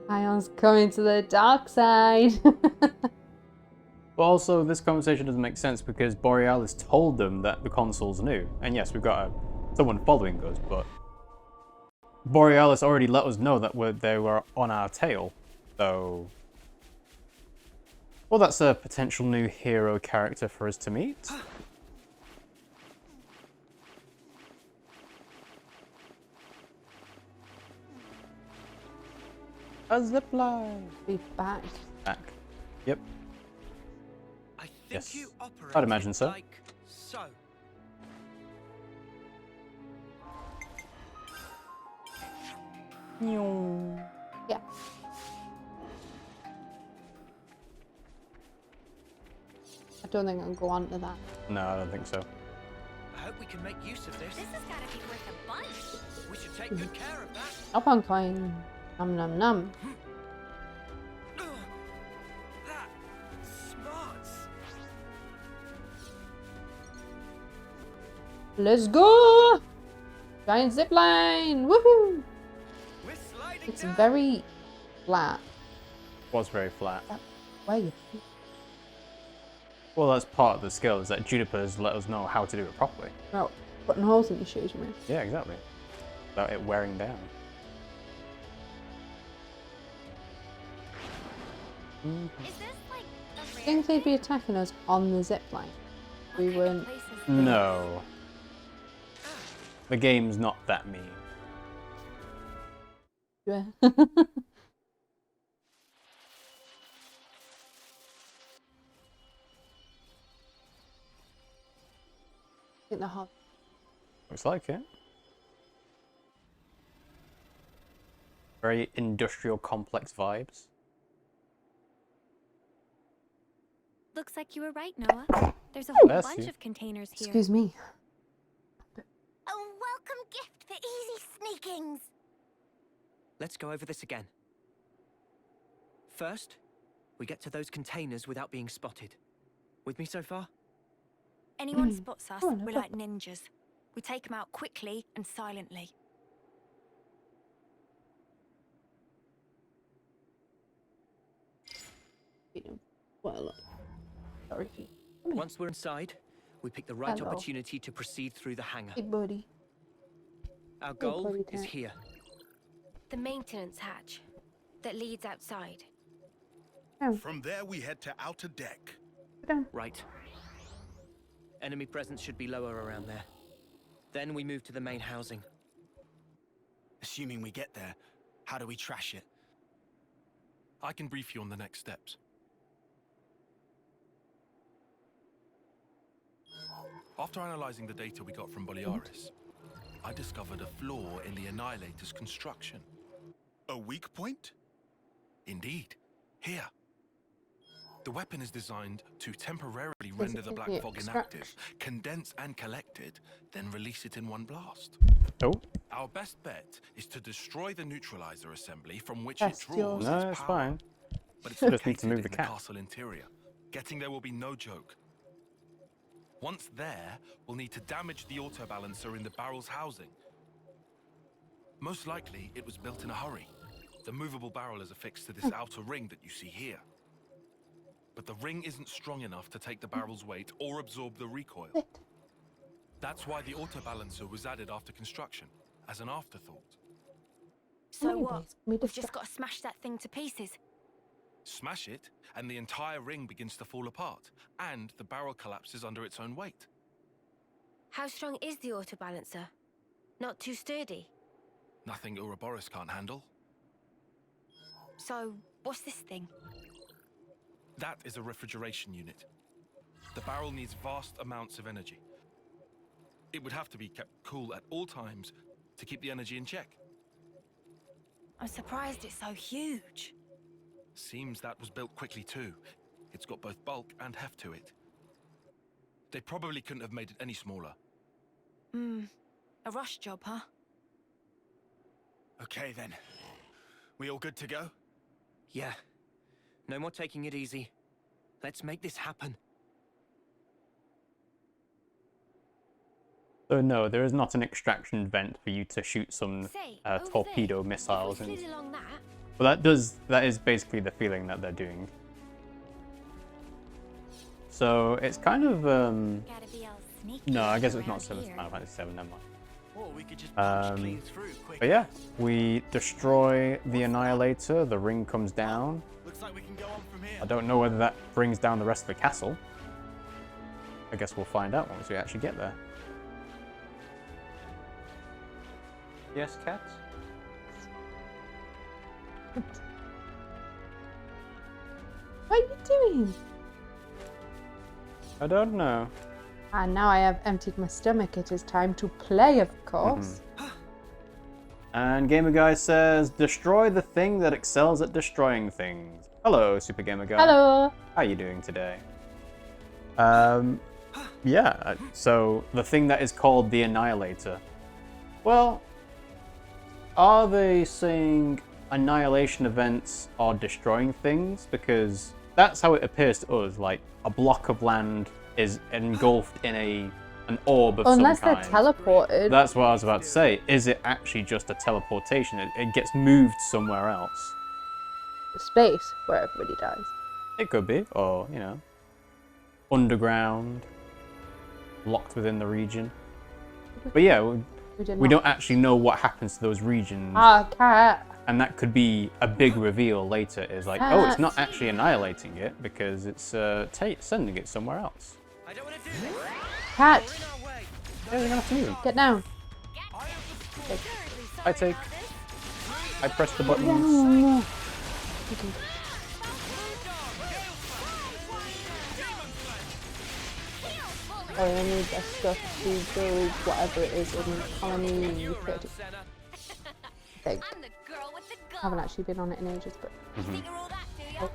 Ion's coming to the dark side. But also, this conversation doesn't make sense because Borealis told them that the Consuls knew. And yes, we've got someone following us, but Borealis already let us know that they were on our tail. So, well, that's a potential new hero character for us to meet. A zipline. Be back. Back. Yep. I think Yes. you operate I'd imagine so. like so. Yeah. I don't think I'll go on to that. No, I don't think so. I hope we can make use of this. This has got to be worth a bunch. We should take good care of that. Up on coin. Num num num. Ugh, that smarts. Let's go! Giant zipline! Woohoo! We're sliding It's down. very flat. Was very flat. Where you? Well, that's part of the skill, is that Juniper's let us know how to do it properly. Well, putting holes in your shoes, you mean? Yeah, exactly. Without it wearing down. Is this like a I rare think they'd be thing? attacking us on the zipline. What We kind of weren't. place is this? No. The game's not that mean. Yeah. I think they're hot. Looks like it. Very industrial complex vibes. Looks like you were right, Noah. There's a whole Bless bunch you. of containers here. Excuse me. A welcome gift for easy sneakings. Let's go over this again. First, we get to those containers without being spotted. With me so far? Anyone spots us, Oh, no we're like problem. ninjas. We take them out quickly and silently. Well, sorry. Come here. Once we're inside, we pick the right Hello. opportunity to proceed through the hangar. Hey, buddy. Our goal buddy is cat. here. The maintenance hatch that leads outside. From there, we head to outer deck. Sit down. Right. Enemy presence should be lower around there. Then we move to the main housing. Assuming we get there, how do we trash it? I can brief you on the next steps. After analyzing the data we got from Boliaris, I discovered a flaw in the Annihilator's construction. A weak point? Indeed. Here. The weapon is designed to temporarily render the black fog inactive, condense and collect it, then release it in one blast. Oh. Our best bet is to destroy the neutralizer assembly from which That's it draws No, its it's power. fine. But it's Just need to located move in the the cat. castle interior. Getting there will be no joke. Once there, we'll need to damage the auto-balancer in the barrel's housing. Most likely, it was built in a hurry. The movable barrel is affixed to this outer ring that you see here. But the ring isn't strong enough to take the barrel's weight or absorb the recoil. That's why the auto-balancer was added after construction, as an afterthought. So what? Anyways, We've just got to smash that thing to pieces. Smash it, and the entire ring begins to fall apart, and the barrel collapses under its own weight. How strong is the autobalancer? Not too sturdy. Nothing Ouroboros can't handle. So, what's this thing? That is a refrigeration unit. The barrel needs vast amounts of energy. It would have to be kept cool at all times to keep the energy in check. I'm surprised it's so huge. Seems that was built quickly too. It's got both bulk and heft to it. They probably couldn't have made it any smaller. A rush job, huh? Okay then. We all good to go? Yeah. No more taking it easy. Let's make this happen. So no, there is not an extraction vent for you to shoot some Say, over torpedo there, missiles. if we And slid along that, well, that is basically the feeling that they're doing. So it's kind of Gotta be all sneaky. no, I guess it's not around 7 here. Final Fantasy 7. Never mind. Or we could just punch clean through quick. But yeah, we destroy the Annihilator. The ring comes down. Looks like we can go on from here. I don't know whether that brings down the rest of the castle. I guess we'll find out once we actually get there. Yes, cat? What are you doing? I don't know. And now I have emptied my stomach. It is time to play, of course. And Gamer Guy says, destroy the thing that excels at destroying things. Hello, Super Gamer Guy. Hello. How are you doing today? Yeah, so the thing that is called the Annihilator. Well, are they saying annihilation events are destroying things? Because that's how it appears to us, like a block of land is engulfed in an orb of Unless some they're kind. teleported. That's what I was about to say. Is it actually just a teleportation? It gets moved somewhere else. Space, where everybody dies. It could be, or, you know, underground, locked within the region. But yeah, we don't actually know what happens to those regions. Ah, cat. And that could be a big reveal later, is like, oh, it's not actually annihilating it, because it's sending it somewhere else. I don't want to do this. Cat, We're in our way. Yeah, they're gonna have to move. get down. I take. I press the buttons. No. Oh, I need that stuff to build whatever it is in colony 30. Sena. I think. I'm the girl with the gun. I haven't actually been on it in ages, but Figure all that, do ya?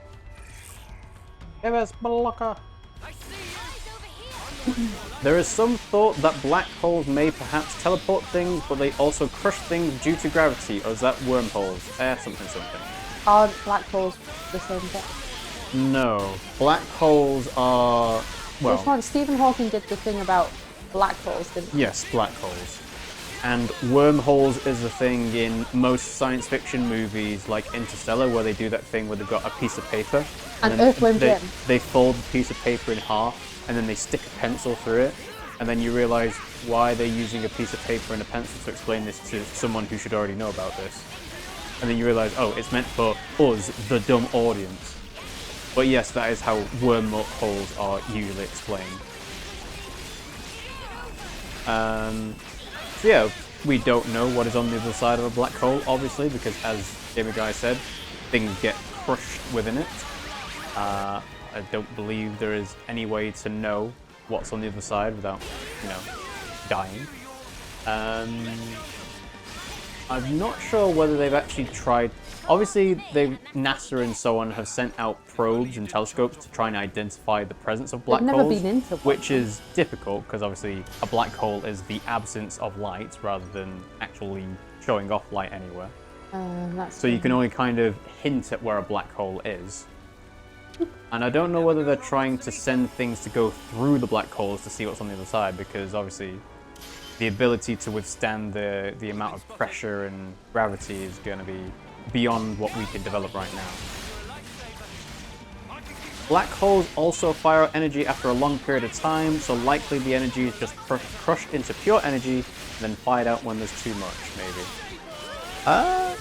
Give us blocker. I see you. Eyes over here. There is some thought that black holes may perhaps teleport things, but they also crush things due to gravity, or is that wormholes? Something. are black holes the same thing? No. Black holes are... well... Which one? Stephen Hawking did the thing about black holes, didn't he? Yes, black holes. And wormholes is a thing in most science fiction movies, like Interstellar, where they do that thing where they've got a piece of paper. And then Earthworm Jim. they fold the piece of paper in half, and then they stick a pencil through it. And then you realise why they're using a piece of paper and a pencil to explain this to someone who should already know about this. And then you realise, oh, it's meant for us, the dumb audience. But yes, that is how wormholes are usually explained. So yeah, we don't know what is on the other side of a black hole, obviously, because as Gamer Guy said, things get crushed within it. I don't believe there is any way to know what's on the other side without, you know, dying. I'm not sure whether they've actually tried. Obviously, NASA and so on have sent out probes and telescopes to try and identify the presence of black They've holes, never been into one. which is difficult because obviously a black hole is the absence of light rather than actually showing off light anywhere. So you can only kind of hint at where a black hole is. And I don't know whether they're trying to send things to go through the black holes to see what's on the other side, because obviously the ability to withstand the amount of pressure and gravity is going to be beyond what we can develop right now. Black holes also fire out energy after a long period of time, so likely the energy is just crushed into pure energy, then fired out when there's too much, maybe. I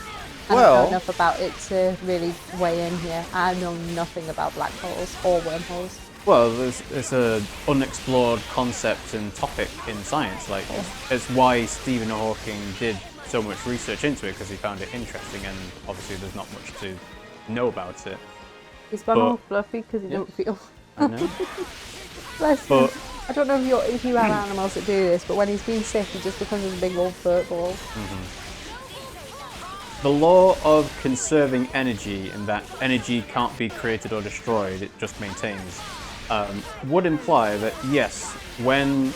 don't know enough about it to really weigh in here. I know nothing about black holes or wormholes. Well, it's an unexplored concept and topic in science. Like, it's why Stephen Hawking did so much research into it, because he found it interesting, and obviously there's not much to know about it. He's gone all fluffy because he don't feel. I know. Bless him. I don't know if you have animals that do this, but when he's been sick, he just becomes a big old fur ball. The law of conserving energy, and that energy can't be created or destroyed, it just maintains, would imply that yes, when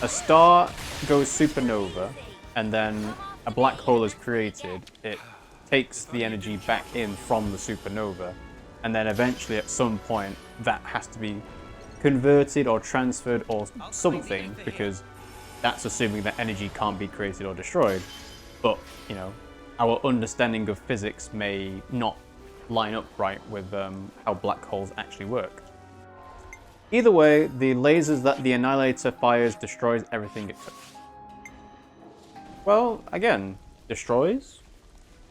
a star goes supernova and then a black hole is created, it takes the energy back in from the supernova, and then eventually at some point that has to be converted or transferred or something, because that's assuming that energy can't be created or destroyed. But, you know, our understanding of physics may not line up right with how black holes actually work. Either way, the lasers that the Annihilator fires destroys everything it touches. Well, again, destroys?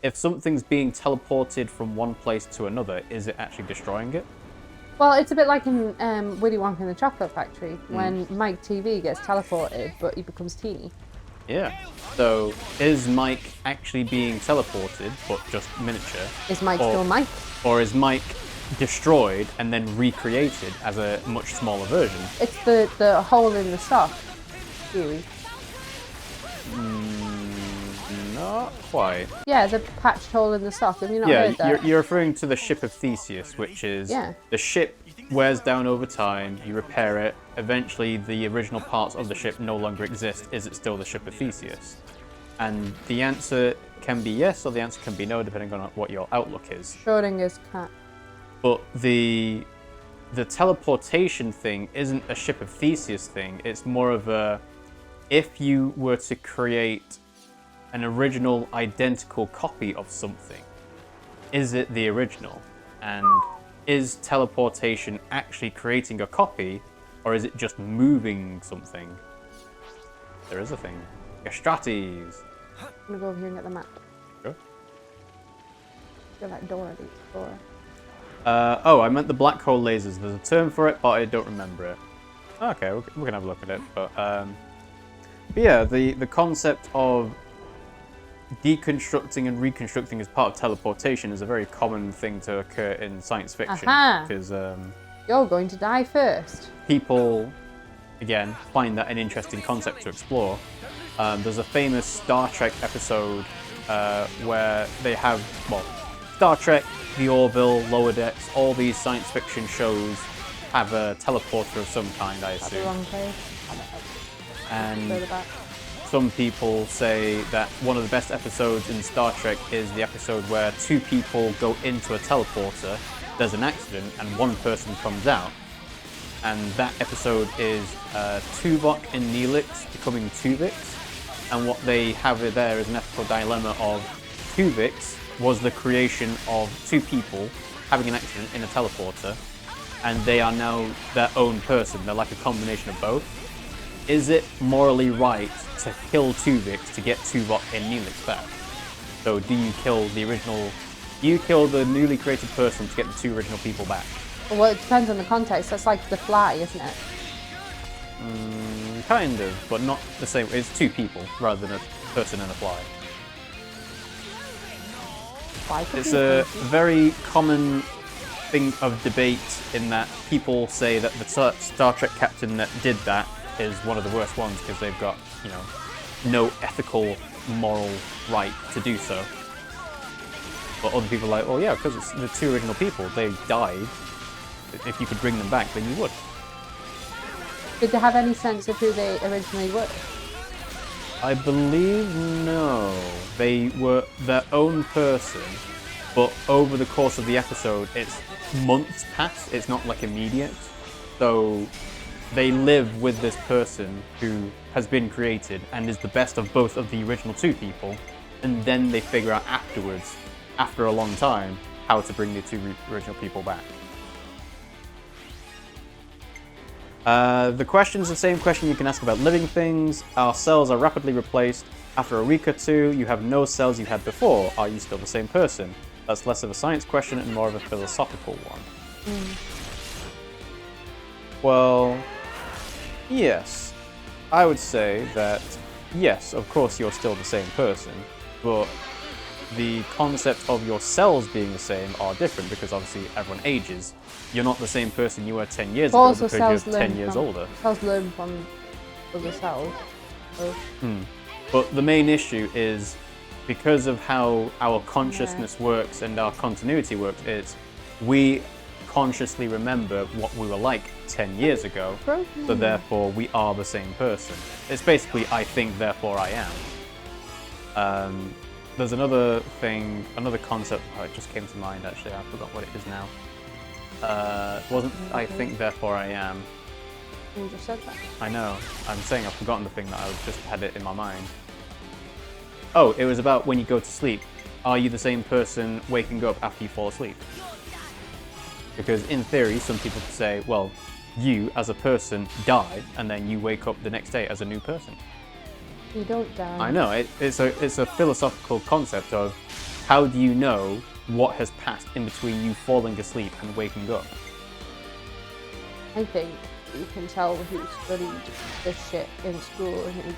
If something's being teleported from one place to another, is it actually destroying it? Well, it's a bit like in Willy Wonka and the Chocolate Factory, when Mike TV gets teleported, but he becomes teeny. Yeah. So, is Mike actually being teleported, but just miniature? Is Mike still Mike? Or is Mike destroyed and then recreated as a much smaller version? It's the hole in the sock theory. Not quite. Yeah, the patched hole in the sock. Have you not heard that? You're referring to the ship of Theseus, which is the ship wears down over time, you repair it, eventually the original parts of the ship no longer exist. Is it still the ship of Theseus? And the answer can be yes, or the answer can be no, depending on what your outlook is. Schrodinger's cat. But the teleportation thing isn't a ship of Theseus thing, it's more of a, if you were to create an original identical copy of something, is it the original? And is teleportation actually creating a copy, or is it just moving something? There is a thing. Gastrates. I'm gonna go over here and get the map. Sure. Feel like Dora the Explorer. Oh, I meant the black hole lasers. There's a term for it, but I don't remember it. Okay, we can have a look at it. But yeah, the concept of deconstructing and reconstructing as part of teleportation is a very common thing to occur in science fiction. Because you're going to die first. People, again, find that an interesting concept to explore. There's a famous Star Trek episode where they have, well, Star Trek, the Orville, Lower Decks, all these science fiction shows have a teleporter of some kind, I assume. The wrong place. And some people say that one of the best episodes in Star Trek is the episode where two people go into a teleporter, there's an accident, and one person comes out. And that episode is Tuvok and Neelix becoming Tuvix. And what they have there is an ethical dilemma of Tuvix was the creation of two people having an accident in a teleporter, and they are now their own person. They're like a combination of both. Is it morally right to kill Tuvix to get Tuvok and Neelix back? So do you kill the original, do you kill the newly created person to get the two original people back? Well, it depends on the context. That's like The Fly, isn't it? Kind of, but not the same. It's two people rather than a person and a fly. It's a very common thing of debate in that people say that the Star Trek captain that did that is one of the worst ones because they've got, you know, no ethical, moral right to do so. But other people are like, oh yeah, because it's the two original people, they died. If you could bring them back, then you would. Did they have any sense of who they originally were? I believe no. They were their own person, but over the course of the episode, it's months past. It's not like immediate. So they live with this person who has been created and is the best of both of the original two people, and then they figure out afterwards, after a long time, how to bring the two original people back. The question's the same question you can ask about living things. Our cells are rapidly replaced. After a week or two, you have no cells you had before. Are you still the same person? That's less of a science question and more of a philosophical one. Well, yes. I would say that, yes, of course you're still the same person, but the concept of your cells being the same are different because obviously everyone ages. You're not the same person you were 10 years ago because you're 10 years older. Cells learn from other cells. So. But the main issue is because of how our consciousness works and our continuity works, is we consciously remember what we were like 10 years ago, so therefore we are the same person. It's basically I think, therefore I am. There's another thing, another concept, oh, it just came to mind actually, I forgot what it is now. It wasn't I think, therefore I am. You just said that. I know, I'm saying I've forgotten the thing that I just had it in my mind. Oh, it was about when you go to sleep. Are you the same person waking up after you fall asleep? Because in theory, some people could say, well, you as a person die, and then you wake up the next day as a new person. You don't die. I know, it's a philosophical concept of how do you know what has passed in between you falling asleep and waking up? I think you can tell who studied this shit in school and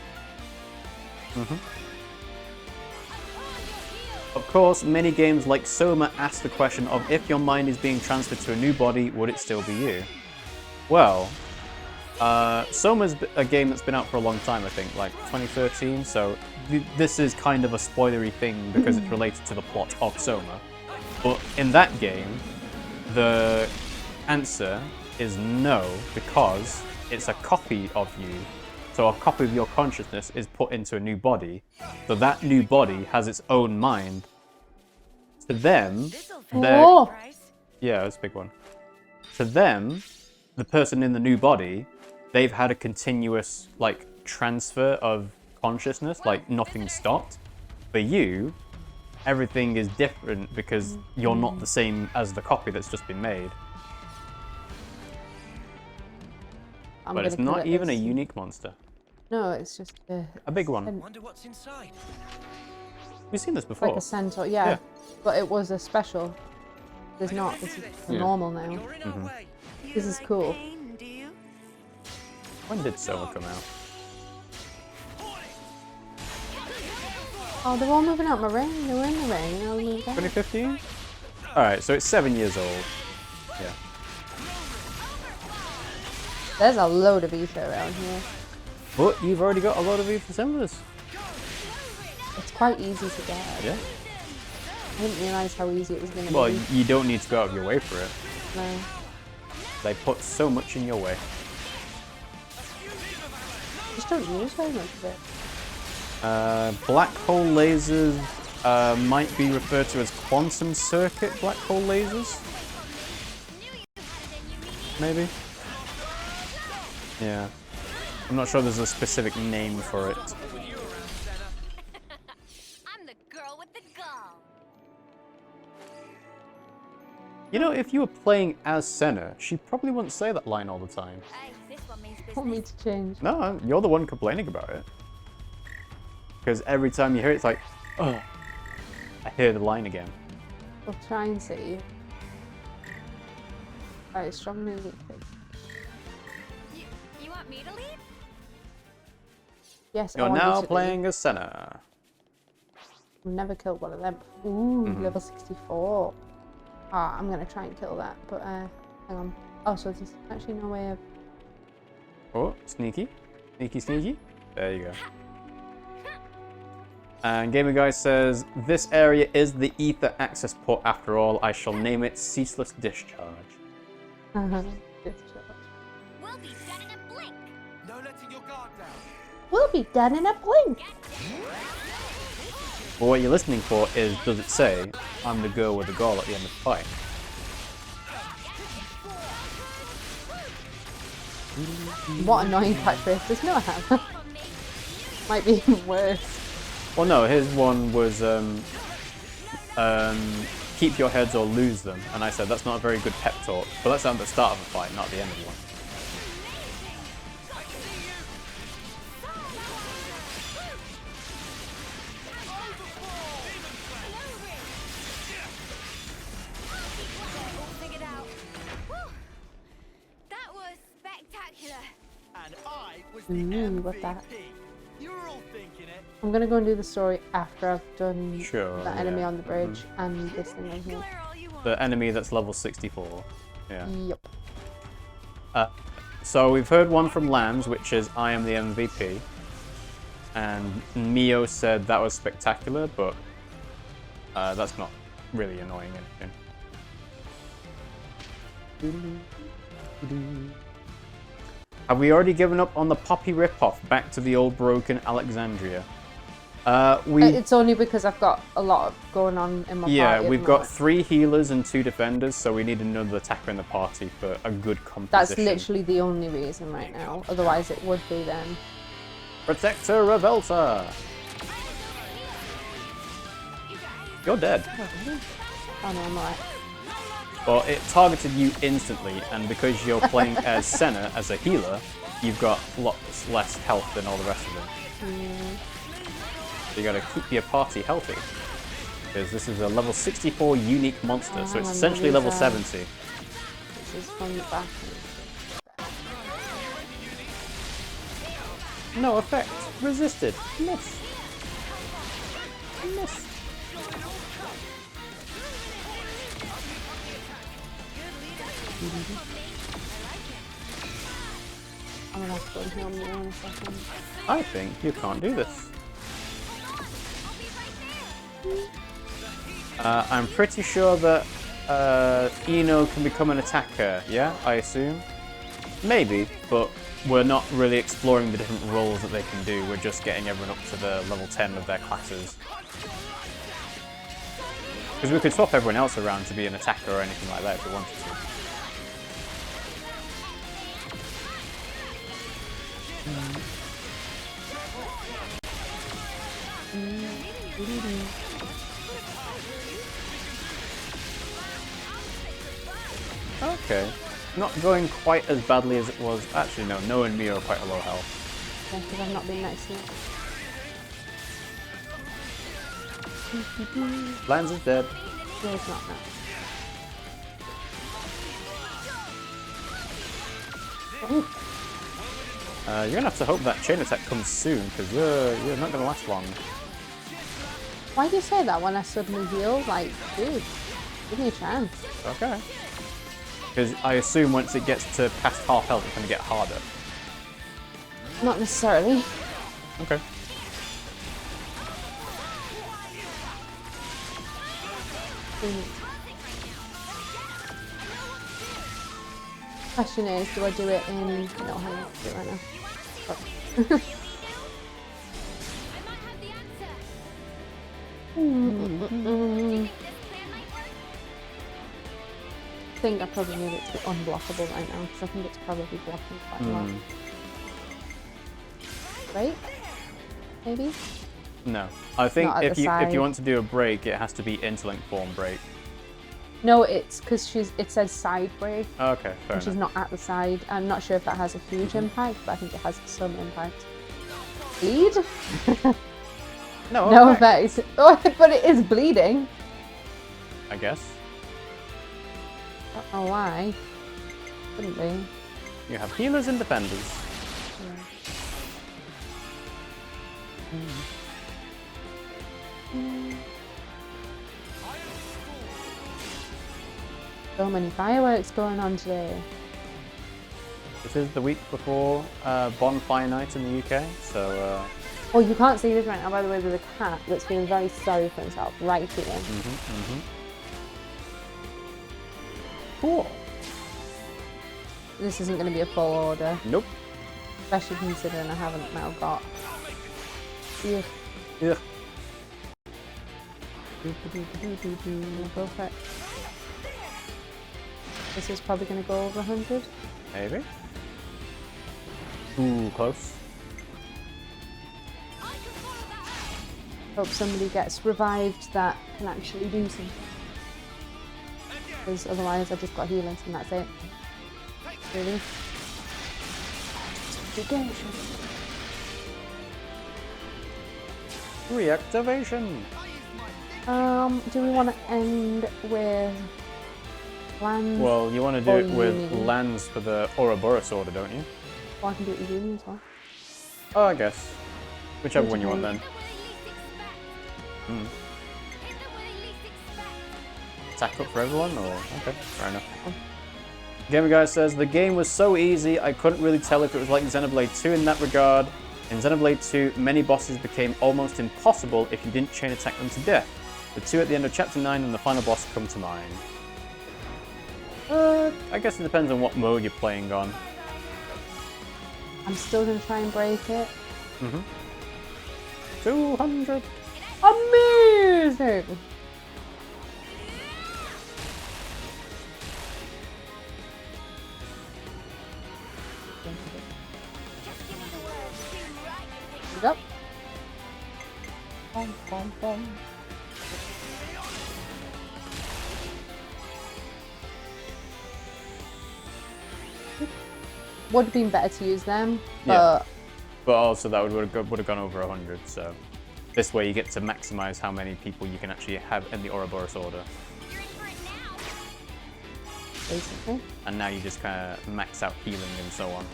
who... Of course, many games like Soma ask the question of if your mind is being transferred to a new body, would it still be you? Well, Soma's a game that's been out for a long time, I think, like 2013, so this is kind of a spoilery thing because it's related to the plot of Soma. But in that game, the answer is no, because it's a copy of you. So a copy of your consciousness is put into a new body, so that new body has its own mind. To them, yeah, it's a big one. To them, the person in the new body, they've had a continuous like transfer of consciousness, like nothing stopped. For you, everything is different because you're not the same as the copy that's just been made. But it's not even a unique monster. No, it's just a big one. I wonder what's inside. We've seen this before. Like a centaur, yeah. But it was a special. There's not. This is normal now. This is cool. When did Soma come out? Oh, they're all moving out my ring. They were in the ring. Now we moved out. 2015? Alright, so it's 7 years old. Yeah. There's a load of ether around here. But you've already got a lot of ether symbols. It's quite easy to get. Yeah. I didn't realise how easy it was going to be. Well, you don't need to go out of your way for it. No. They put so much in your way. Just don't use very much of it. Black hole lasers might be referred to as quantum circuit black hole lasers. Maybe? Yeah. I'm not sure there's a specific name for it. I'm the girl with the gall. You know, if you were playing as Sena, she probably wouldn't say that line all the time. Hey, this one means business. Want me to change? No, you're the one complaining about it. Because every time you hear it, it's like, oh, I hear the line again. We'll try and see. Alright, strong music. You want me to lead? Yes, You're now playing as Sena. I've never killed one of them. Ooh, level 64. Ah, I'm gonna try and kill that, but hang on. Oh, so there's actually no way of... Oh, sneaky. Sneaky, sneaky. There you go. And Gamer Guy says, this area is the ether access port after all. I shall name it Ceaseless Discharge. Discharge. We'll be done in a blink. No letting your guard down. We'll be done in a blink. But what you're listening for is, does it say, I'm the girl with the goal at the end of the fight? What annoying catchphrase does Noah have? Might be even worse. Well, no, his one was keep your heads or lose them, and I said that's not a very good pep talk. But that's at the start of a fight, not the end of one. Figured out. Whew. That was spectacular. And I was the Ooh, what that? MVP. You were all thinking it. I'm gonna go and do the story after I've done Sure, the enemy yeah. on the bridge and this thing over here. Where all you want. The enemy that's level 64. Yeah. Yup. So we've heard one from Lanz, which is I am the MVP. And Mio said that was spectacular, but that's not really annoying anything. Have we already given up on the Poppy ripoff? Back to the old broken Alexandria. It's only because I've got a lot going on in my party. Yeah, at the we've got moment. 3 healers and 2 defenders, so we need another attacker in the party for a good composition. That's literally the only reason right now. Otherwise, it would be then. Protector Revolta! You're dead. Oh no, I'm alright. Well, it targeted you instantly, and because you're playing as Sena, as a healer, you've got lots less health than all the rest of them. So you gotta keep your party healthy. Because this is a level 64 unique monster, so it's essentially level 70. This is from the back. No effect. Resisted. Miss. Miss. I'm gonna have to go and heal me in a second. I think you can't do this. I'm pretty sure that Eno can become an attacker, yeah? I assume? Maybe, but we're not really exploring the different roles that they can do. We're just getting everyone up to the level 10 of their classes. Because we could swap everyone else around to be an attacker or anything like that if we wanted to. Okay. Not going quite as badly as it was. Actually, no. Noah and me are quite a low health. Yeah, because I've not been next to you. Lanz is dead. No, it's not now. You're gonna have to hope that chain attack comes soon, because you're not gonna last long. Why do you say that when I suddenly heal? Like, dude, give me a chance. Okay. Because I assume once it gets to past half health, it's gonna get harder. Not necessarily. Okay. Question is, do I do it in... No, hang on, I'll do it right now. Oh. I think I probably need it to be unblockable right now, because I think it's probably blocking quite a lot. Right? Maybe? No. I think Not at if the you side. want to do a break, it has to be interlink form break. No, it's because it says side break, Okay, fair and she's enough. not at the side. I'm not sure if that has a huge impact, but I think it has some impact. Bleed? No, No okay. effect. Oh, but it is bleeding. I guess. I don't know why. Couldn't be. You have healers and defenders. So many fireworks going on today. This is the week before Bonfire Night in the UK, so... Oh, you can't see this right now, by the way, there's a cat that's feeling very sorry for himself right here. Cool. This isn't going to be a full order. Nope. Especially considering I haven't now got... Yeah. Yeah. Go for it. This is probably going to go over 100. Maybe. Ooh, close. Hope somebody gets revived that can actually do something. Because otherwise I've just got healers and that's it. Really? Reactivation. Do we want to end with Lanz? Well, you want to do or it with Eunie? Lanz for the Ouroboros order, don't you? Or I can do it with Eunie as well. Oh, I guess. Whichever one you want then. Attack up for everyone, or okay, fair enough. Gamer Guy says the game was so easy I couldn't really tell if it was like Xenoblade 2 in that regard. In Xenoblade 2, many bosses became almost impossible if you didn't chain attack them to death. The two at the end of chapter 9 and the final boss come to mind. I guess it depends on what mode you're playing on. I'm still going to try and break it. 200. Amazing! Yep. Bom, bom, bom. Would have been better to use them, but also that would have gone over 100. So this way you get to maximize how many people you can actually have in the Ouroboros order. basically. And now you just kind of max out healing and so on.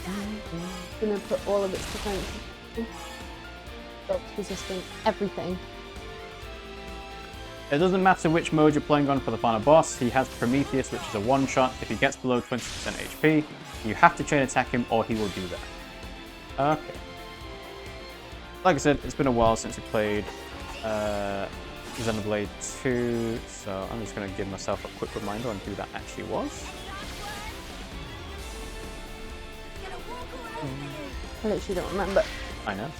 I'm gonna put all of its defense, resistant, everything. It doesn't matter which mode you're playing on for the final boss, he has Prometheus, which is a one-shot. If he gets below 20% HP, you have to chain attack him or he will do that. Okay. Like I said, it's been a while since we played Xenoblade 2, so I'm just going to give myself a quick reminder on who that actually was. I literally don't remember. I know.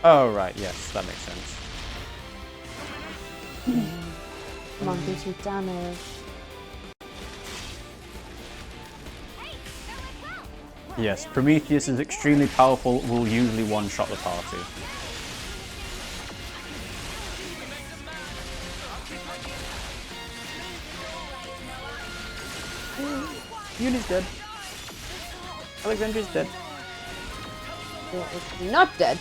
Oh, right, yes, that makes sense. Come on, do some damage. Yes, Prometheus is extremely powerful, will usually one-shot the party. Eunie's dead. Alexandria's dead. It's not dead.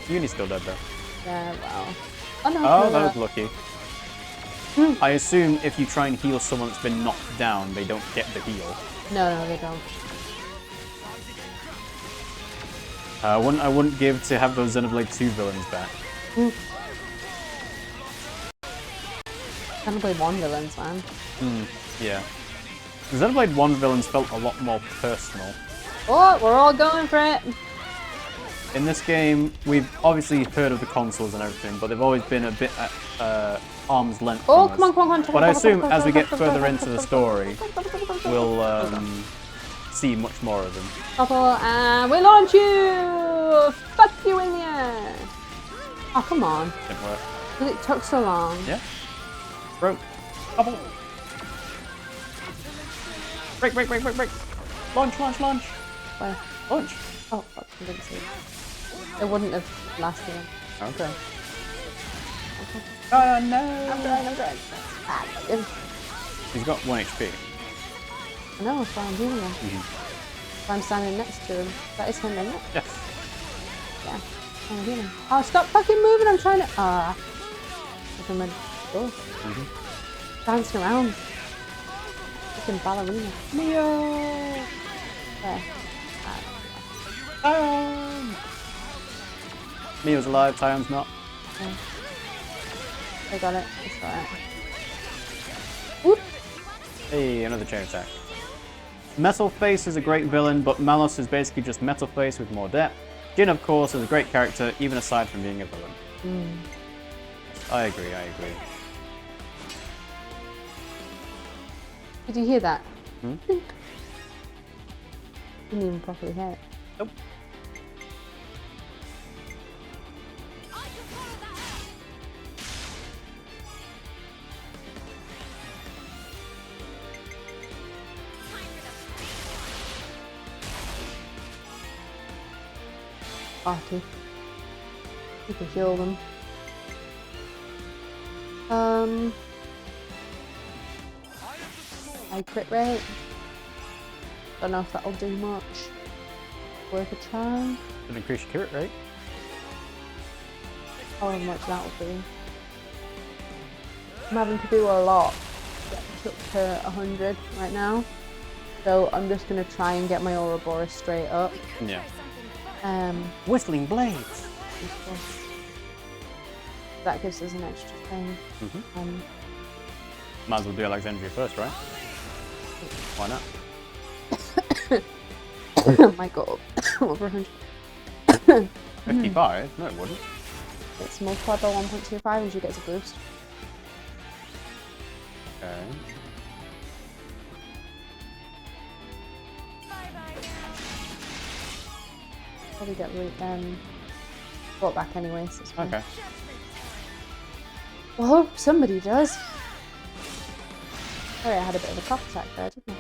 Eunie's still dead though. Yeah, well. Oh no. Oh, that was lucky. I assume if you try and heal someone that's been knocked down, they don't get the heal. No, they don't. I wouldn't give to have those Xenoblade 2 villains back. Xenoblade 1 villains, man. Yeah. The Xenoblade 1 villains felt a lot more personal. Oh, we're all going for it. In this game, we've obviously heard of the Consuls and everything, but they've always been a bit at arm's length Oh, from us. come on. But I assume as we get further into the story, we'll see much more of them. And we launch you! Fuck you in the air! Oh, come on. Didn't work. Because it took so long. Yeah. Bro. Couple. Break. Launch. Where? Launch. Oh, fuck, I didn't see it. It wouldn't have lasted. Okay. Oh no! I'm trying. He's got 1 HP. I know, that's why I'm healing him. I'm standing next to him. That is him, isn't it? Yes. Yeah. I'm healing. Oh, stop fucking moving, I'm trying to... Ah. I'm ready to go. Dancing around. Freaking ballerina. Neo! There. Taion! Neo's alive, Taion's not. Yeah. I got it. It's alright. Whoop! Hey, another chain attack. Metal Face is a great villain, but Malos is basically just Metal Face with more depth. Jin, of course, is a great character, even aside from being a villain. I agree. Did you hear that? Hmm? Didn't even properly hear it. Nope. Party. You can heal them. High crit rate. Don't know if that'll do much. Worth a try. Should increase your crit rate. How much that will be. I'm having to do a lot to get this up to 100 right now. So I'm just going to try and get my Ouroboros straight up. Yeah. Whistling blades. That gives us an extra thing. Might as well do Alexandria first, right? Why not? Oh my god. Over 100. 55? No, it wouldn't. It's multiplied by 1.25 and she gets a boost. Okay. Probably get brought back anyway, so it's fine. Okay. Well, hope somebody does. Sorry, I had a bit of a cough attack there, didn't I?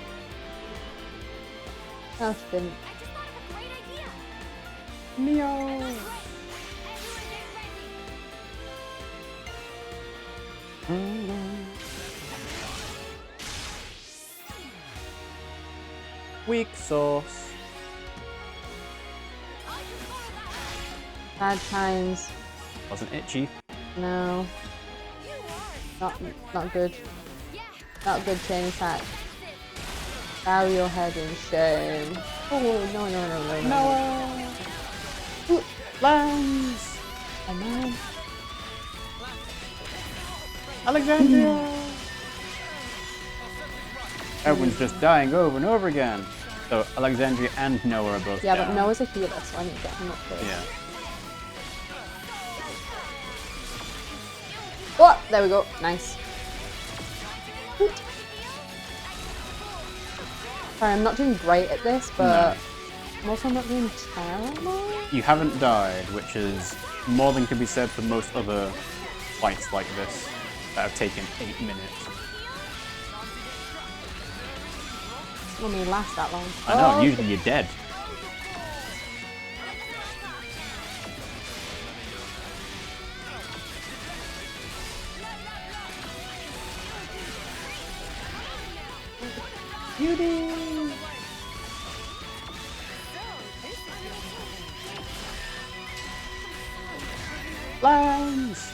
No, she didn't. Neo! Weak sauce. Bad times. Wasn't itchy. No. Not good. Not good chain attack. Bow your head in shame. Oh no. Lanz! Oh no. Alexandria! Everyone's just dying over and over again. So Alexandria and Noah are both Yeah, down. but Noah's a healer, so I need to get him up first. Yeah. Oh, there we go. Nice. Sorry, I'm not doing great at this, but I'm also not doing terrible. You haven't died, which is more than can be said for most other fights like this that have taken 8 minutes. It won't even last that long. I know, Oh, usually you're dead. Beauty! Lanz!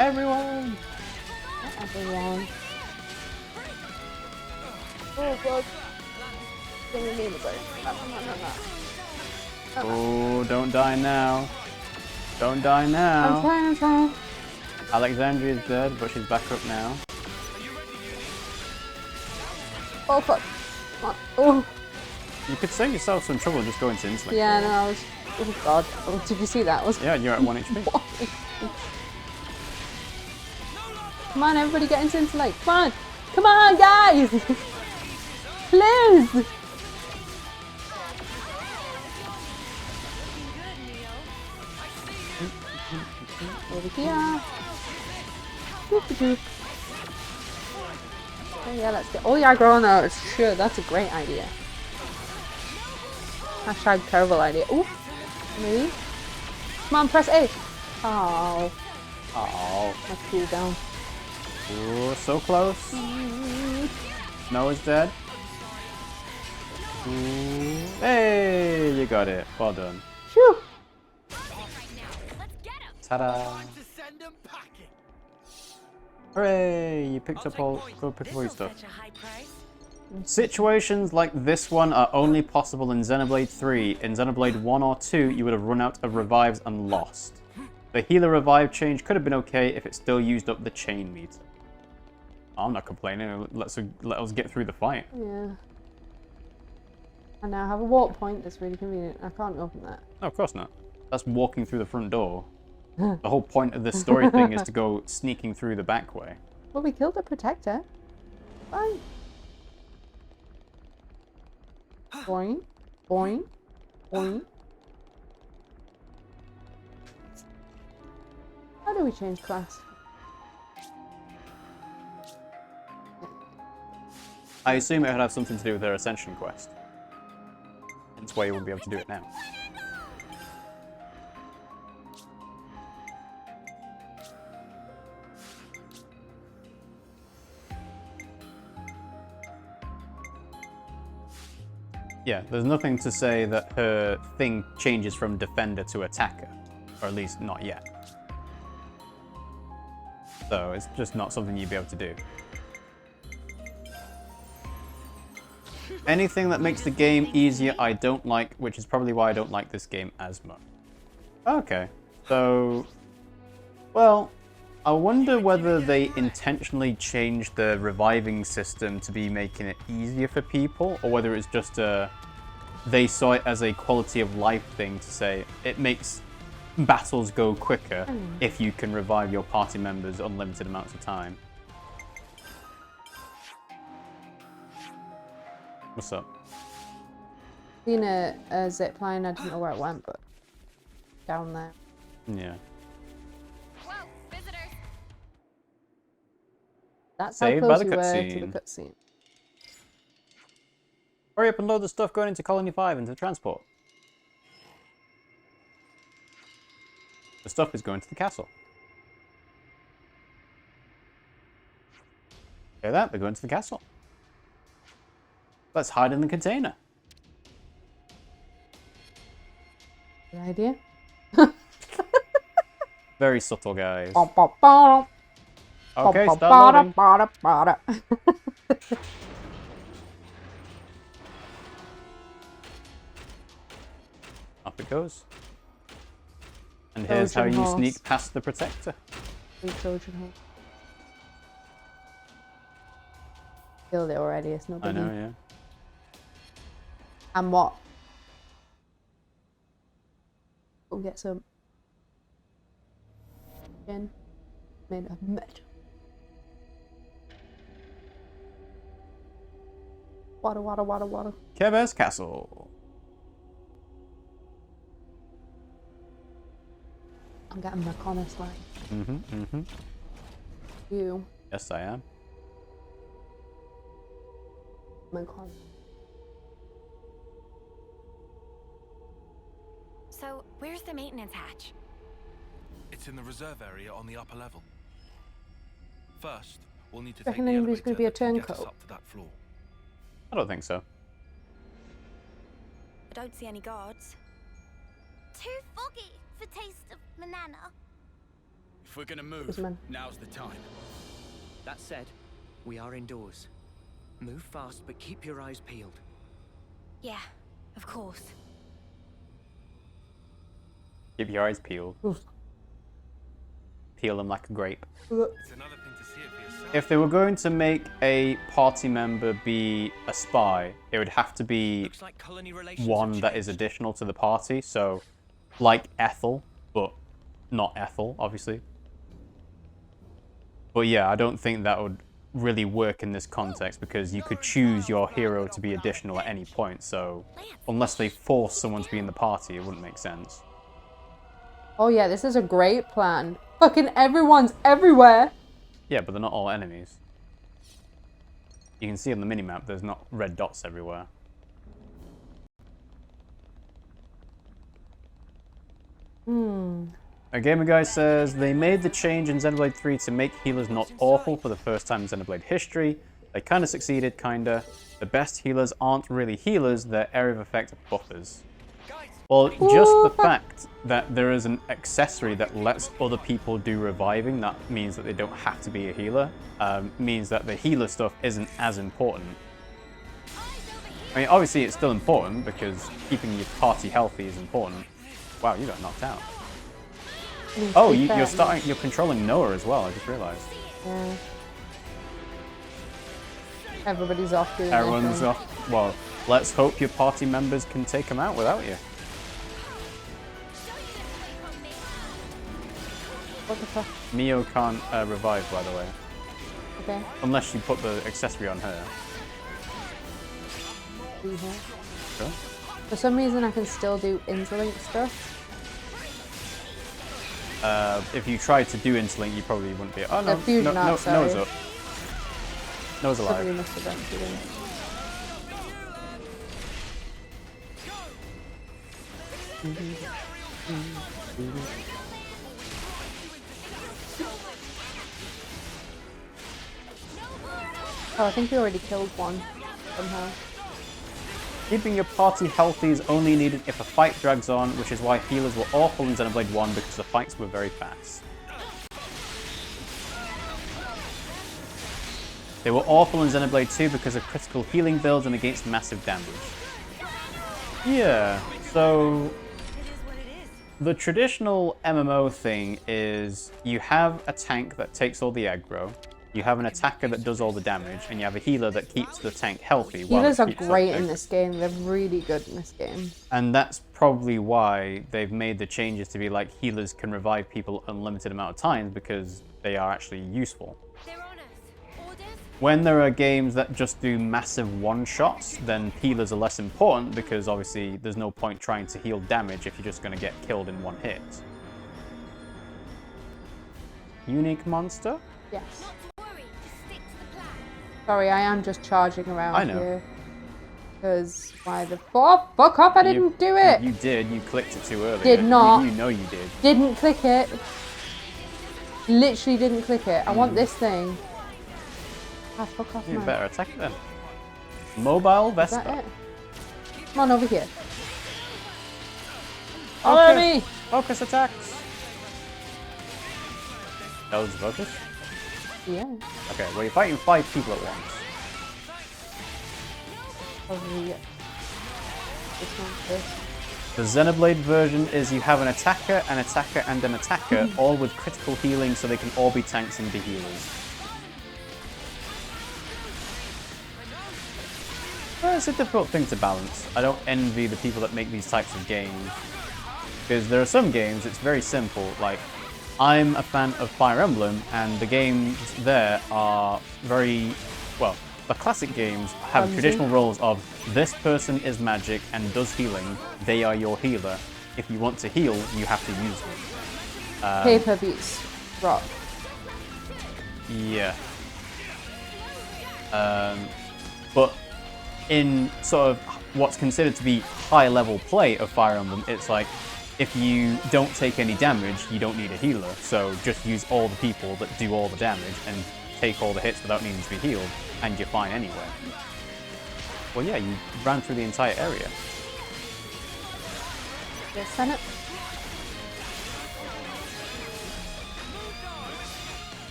Everyone! Everyone. Oh god. Don't leave me alone. No. Oh, don't die now. Don't die now. I'm trying. Alexandria's dead, but she's back up now. Oh fuck. Come on. Oh. You could save yourself some trouble just going to Instinct. Yeah, no, I was. Oh god. Oh, did you see that? Yeah, you're at 1 HP. Come on, everybody get into Intellect. Come on! Come on, guys! Please! Over here. Doop-a-doop. Oh yeah, let's get all your aggro on those. Sure, that's a great idea. Hashtag terrible idea. Ooh. Me? Come on, press A. Oh. Oh. My cooldown. Ooh, so close. Noah's dead. Ooh. Hey, you got it. Well done. Phew. Ta-da. Hooray! You picked up all. Go pick up all your stuff. Situations like this one are only possible in Xenoblade 3. In Xenoblade 1 or 2, you would have run out of revives and lost. The healer revive change could have been okay if it still used up the chain meter. I'm not complaining. Let us get through the fight. Yeah. I now have a walk point that's really convenient. I can't open that. No, of course not. That's walking through the front door. The whole point of this story thing is to go sneaking through the back way. Well, we killed the protector. Fine. Boing. Boing. Boing. How do we change class? I assume it would have something to do with her Ascension quest. That's why you won't be able to do it now. Yeah, there's nothing to say that her thing changes from defender to attacker. Or at least not yet. So it's just not something you'd be able to do. Anything that makes the game easier I don't like, which is probably why I don't like this game as much. Okay, so... Well, I wonder whether they intentionally changed the reviving system to be making it easier for people, or whether it's just they saw it as a quality of life thing to say it makes battles go quicker if you can revive your party members unlimited amounts of time. What's up? Seen a zip line, I didn't know where it went, but down there. Yeah. Whoa, visitors! That's Saved how by close the we were to cutscene. the cutscene. Hurry up and load the stuff going into Colony 5 into the transport. The stuff is going to the castle. Hear that? They're going to the castle. Let's hide in the container. Good idea. Very subtle, guys. Okay, Okay, start loading. Up it goes. And here's how Trojan you horse. sneak past the protector. Trojan horse. Killed it already, it's no biggie. I know, yeah. And what? Go get some gin made of metal. Water, water, water, water. Keves Castle. I'm getting the honest line. Mm-hmm. You, Yes, I am. my con. So, where's the maintenance hatch? It's in the reserve area on the upper level. First, we'll need to Reckon take the anybody's elevator gonna be a that can get us turncoat? up to that floor. I don't think so. I don't see any guards. Too foggy for taste of banana. If we're gonna move, Guzman. now's the time. That said, we are indoors. Move fast, but keep your eyes peeled. Yeah, of course. Keep your eyes peeled. Peel them like a grape. It's another thing to see it for yourself. If they were going to make a party member be a spy, it would have to be Looks like colony relations one have that is changed. additional to the party. So, like Ethel, but not Ethel, obviously. But yeah, I don't think that would really work in this context because you could choose your hero to be additional at any point. So, unless they force someone to be in the party, it wouldn't make sense. Oh yeah, this is a great plan. Fucking everyone's everywhere. Yeah, but they're not all enemies. You can see on the minimap there's not red dots everywhere. A Gamer Guy says, they made the change in Xenoblade 3 to make healers not awful for the first time in Xenoblade history. They kinda succeeded, kinda. The best healers aren't really healers, they're area of effect buffers. Well, just the fact that there is an accessory that lets other people do reviving, that means that they don't have to be a healer, means that the healer stuff isn't as important. I mean, obviously it's still important because keeping your party healthy is important. Wow, you got knocked out. Oh, you're controlling Noah as well. I just realized. Yeah. Everybody's off doing Everyone's their off. Well, let's hope your party members can take him out without you. What the fuck? Mio can't revive, by the way. Okay. Unless you put the accessory on her. Sure. For some reason, I can still do interlink stuff. If you tried to do interlink, you probably wouldn't be. Oh no, fusion arc, sorry. Noah's up. Noah's alive. Somebody must have done fusion. Oh, I think we already killed one somehow. Keeping your party healthy is only needed if a fight drags on, which is why healers were awful in Xenoblade 1 because the fights were very fast. They were awful in Xenoblade 2 because of critical healing builds and against massive damage. Yeah, so the traditional MMO thing is you have a tank that takes all the aggro, you have an attacker that does all the damage, and you have a healer that keeps the tank healthy. Healers are great in this game. They're really good in this game. And that's probably why they've made the changes to be like healers can revive people unlimited amount of times because they are actually useful. When there are games that just do massive one-shots, then healers are less important because obviously there's no point trying to heal damage if you're just going to get killed in one hit. Unique monster? Yes. Sorry, I am just charging around here. Because why the fuck up, I didn't do it! You did, you clicked it too early. Did not. You know you did. Didn't click it. Literally didn't click it. I want this thing. Ah, fuck off, You man. better attack it then. Mobile Vespa. Is that it? Come on over here. Follow me! Focus attacks! That was the focus? Yeah. Okay, well you're fighting 5 people at once. Probably this one's this. The Xenoblade version is you have an attacker, and an attacker, all with critical healing so they can all be tanks and be healers. Well, it's a difficult thing to balance. I don't envy the people that make these types of games. Because there are some games, it's very simple, like I'm a fan of Fire Emblem, and the games there are very, well, the classic games have traditional roles of this person is magic and does healing, they are your healer. If you want to heal, you have to use them. Paper beats rock. Yeah. But in sort of what's considered to be high-level play of Fire Emblem, it's like, if you don't take any damage, you don't need a healer, so just use all the people that do all the damage and take all the hits without needing to be healed, and you're fine anyway. Well, yeah, you ran through the entire area. Yes, Senate.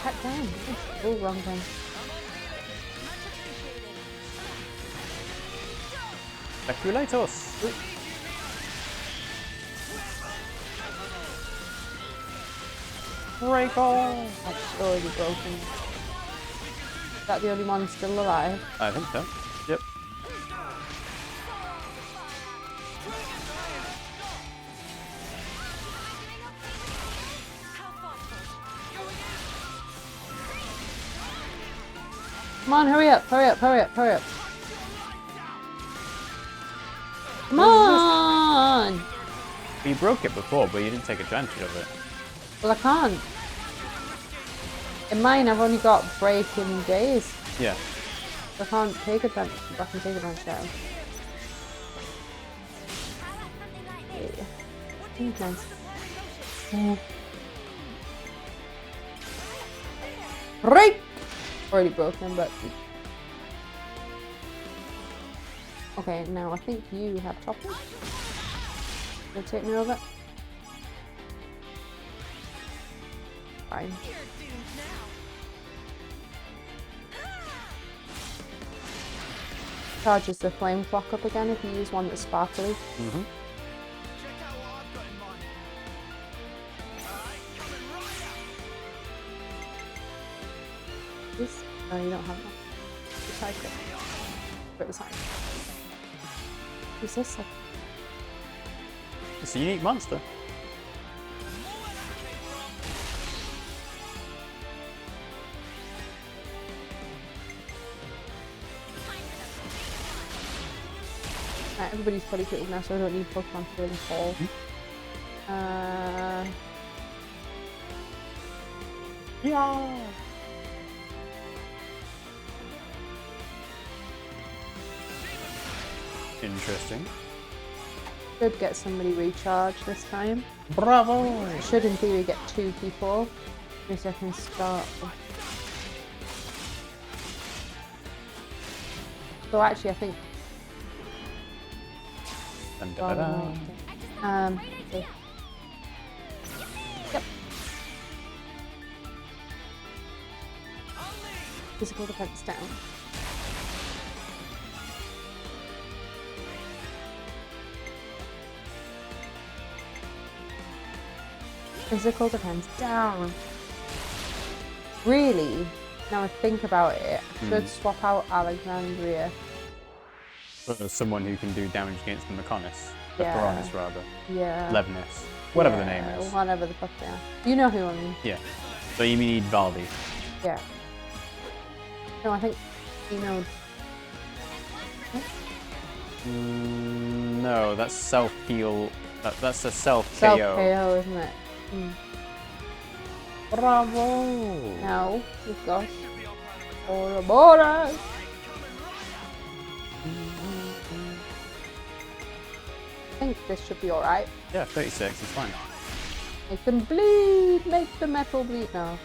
Cut down. Oh, wrong thing. Speculatos! Break all! That's already broken. Is that the only one still alive? I think so. Yep. Come on, hurry up, hurry up, hurry up, hurry up. Come on! You broke it before, but you didn't take advantage of it. Well, I can't. In mine, I've only got break in days. Yeah. I can't take advantage. I can take advantage now. Yeah. Break! Already broken, but... Okay, now I think you have choppers. You'll take me over? Fine. charges the flame clock up again if you use one that's sparkly. Mm-hmm. Check out what I've got in mind. Alright, coming right up. This? No, you don't have that. You tried it. But it's fine. Who's this? It's a unique monster. Right, everybody's fully critical now, so I don't need Pokemon to really fall. Yeah. Interesting. Should get somebody recharged this time. Bravo! Should in theory get 2 people. At least I can start. So actually I think Dun, dun, dun, dun. okay. Yep. Physical defense down. Physical defense down. Really? Now I think about it, I should swap out Alexandria. Someone who can do damage against the Mechonis. The Yeah. Piranus, rather. Yeah. Levnis. Whatever the name is. Whatever the fuck they are. You know who I mean. Yeah. So you need Valdi. Yeah. No, I think you know. No, that's self-heal. That's a self-KO. Self-KO, isn't it? Bravo! Now we've got Ouroboros. I think this should be alright. Yeah, 36, it's fine. Make them bleed! Make the metal bleed! No.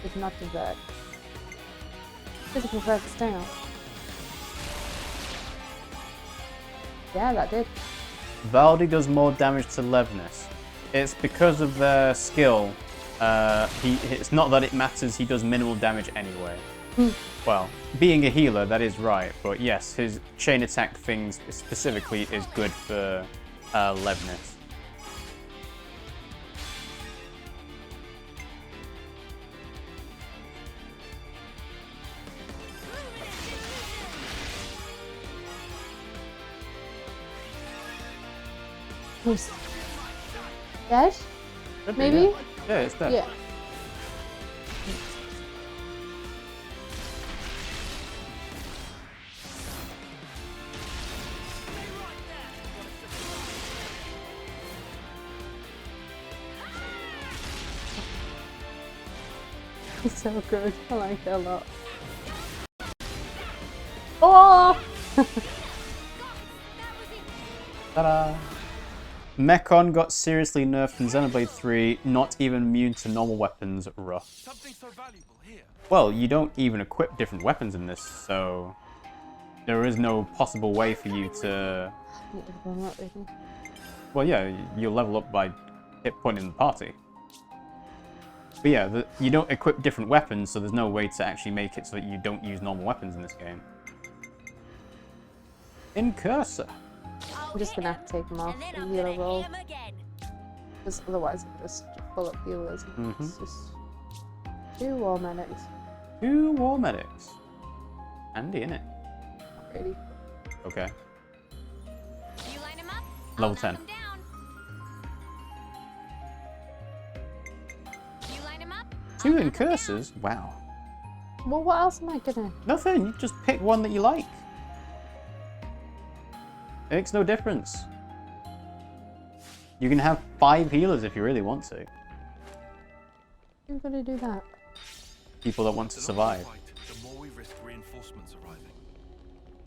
It's not dessert. Physical effects down. Yeah, that did. Valdi does more damage to Levnis. It's because of their skill. It's not that it matters, he does minimal damage anyway. Well, being a healer, that is right, but yes, his chain attack thing specifically is good for Levnis. Who's dead? Could be, Maybe? Yeah, yeah, it's dead. Yeah. It's so good. I like it a lot. Oh! Ta-da! Mechon got seriously nerfed in Xenoblade 3, not even immune to normal weapons. Rough. Something so valuable here. Well, you don't even equip different weapons in this, so there is no possible way for you to... Well, yeah, you'll level up by hit point in the party. But yeah, you don't equip different weapons, so there's no way to actually make it so that you don't use normal weapons in this game. Incursor. I'm just gonna have to take them off the healer roll. Because otherwise I'm just full of healers. It's just 2 war medics. 2 war medics. Handy, innit? Not really. Okay. You line 'em up, Level 10. knock 'em down. You line 'em up, 2 incursors? Wow. Well, what else am I gonna... Nothing, you just pick one that you like. It makes no difference. You can have 5 healers if you really want to. Who's gonna do that? People that want to The longer we survive. fight, the more we risk reinforcements arriving.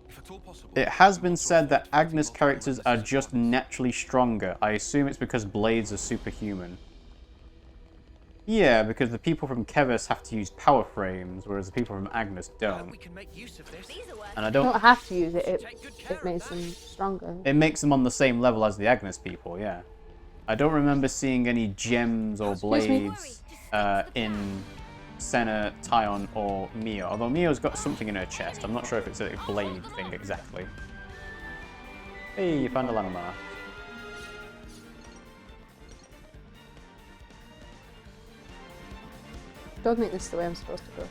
If at all possible, It has been said that Agnus characters are just naturally stronger. I assume it's because blades are superhuman. Yeah, because the people from Keves have to use power frames, whereas the people from Agnus don't. We can make use of this. And I You don't... don't have to use it, it makes them stronger. It makes them on the same level as the Agnus people, yeah. I don't remember seeing any gems or Excuse me? blades in Sena, Taion, or Mio. Although Mio's got something in her chest. I'm not sure if it's a blade thing exactly. Hey, you found a landmark. Don't think this is the way I'm supposed to go.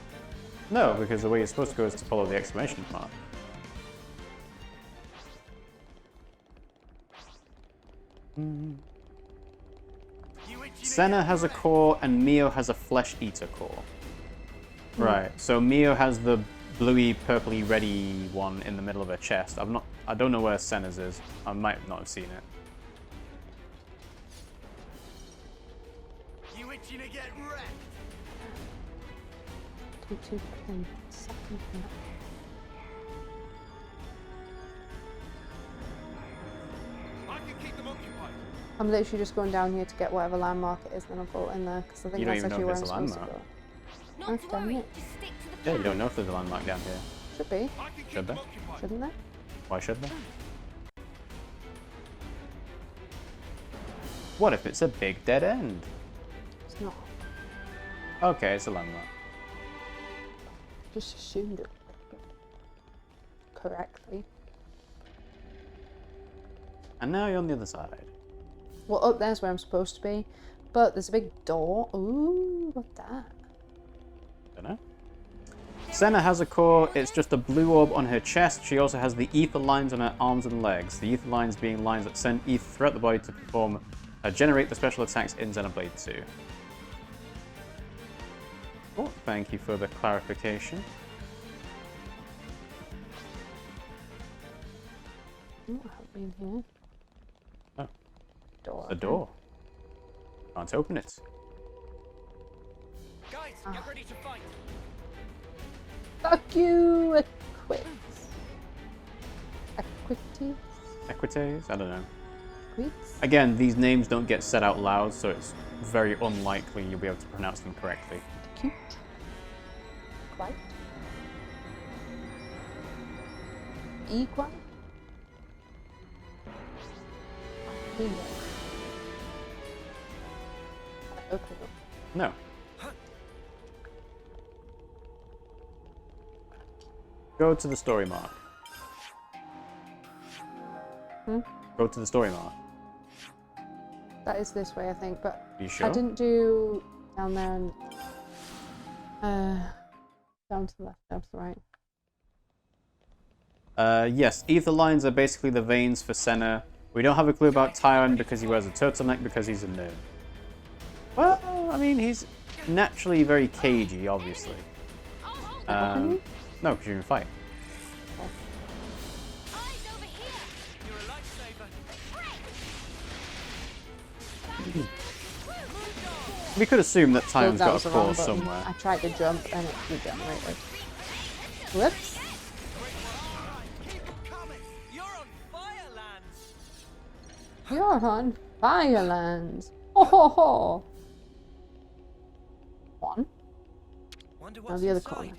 No, because the way you're supposed to go is to follow the exclamation mark. Sena has a core and Mio has a flesh eater core. Right, so Mio has the bluey, purpley, reddy one in the middle of her chest. I don't know where Sena's is. I might not have seen it. You itching to get wrecked? I can keep them occupied. I'm literally just going down here to get whatever landmark it is, then I'll go in there because I think You don't that's even know actually if where I'm there's a supposed to landmark. go. Not to Damn worry, it. just stick to the Yeah, plan. you don't know if there's a landmark down here. Should be, I can keep Should them there? occupied. shouldn't there? Why should there? What if it's a big dead end? It's not. Okay, it's a landmark. Just assumed it correctly. And now you're on the other side. Well, up there's where I'm supposed to be, but there's a big door. Ooh, what's that? Dunno. Sena has a core, it's just a blue orb on her chest. She also has the ether lines on her arms and legs. The ether lines being lines that send ether throughout the body to perform generate the special attacks in Xenoblade 2. Oh, thank you for the clarification. Ooh, I haven't been here. Oh. Door. The door. Can't open it. Guys, get ready to fight. Fuck you, Equites. Equites? Equites? I don't know. Equites? Again, these names don't get said out loud, so it's very unlikely you'll be able to pronounce them correctly. Cute. Quite. Equine? Bingo. Open up. No. Go to the story mark. Go to the story mark. That is this way, I think, but Are you sure? I didn't do down there and down to the left, down to the right. Yes, ether lines are basically the veins for Sena. We don't have a clue about Taion because he wears a turtleneck because he's a nerd. Well, I mean, he's naturally very cagey, obviously. No, because you can fight. Eyes over here. You're a lifesaver. We could assume that Taion's That got was a the wrong core button. somewhere. I tried to jump and it regenerated. Whoops. Keep them coming. You're on fire, Lanz. You're on Firelands. Ho ho ho. One. Wonder Now what's the other inside. corner.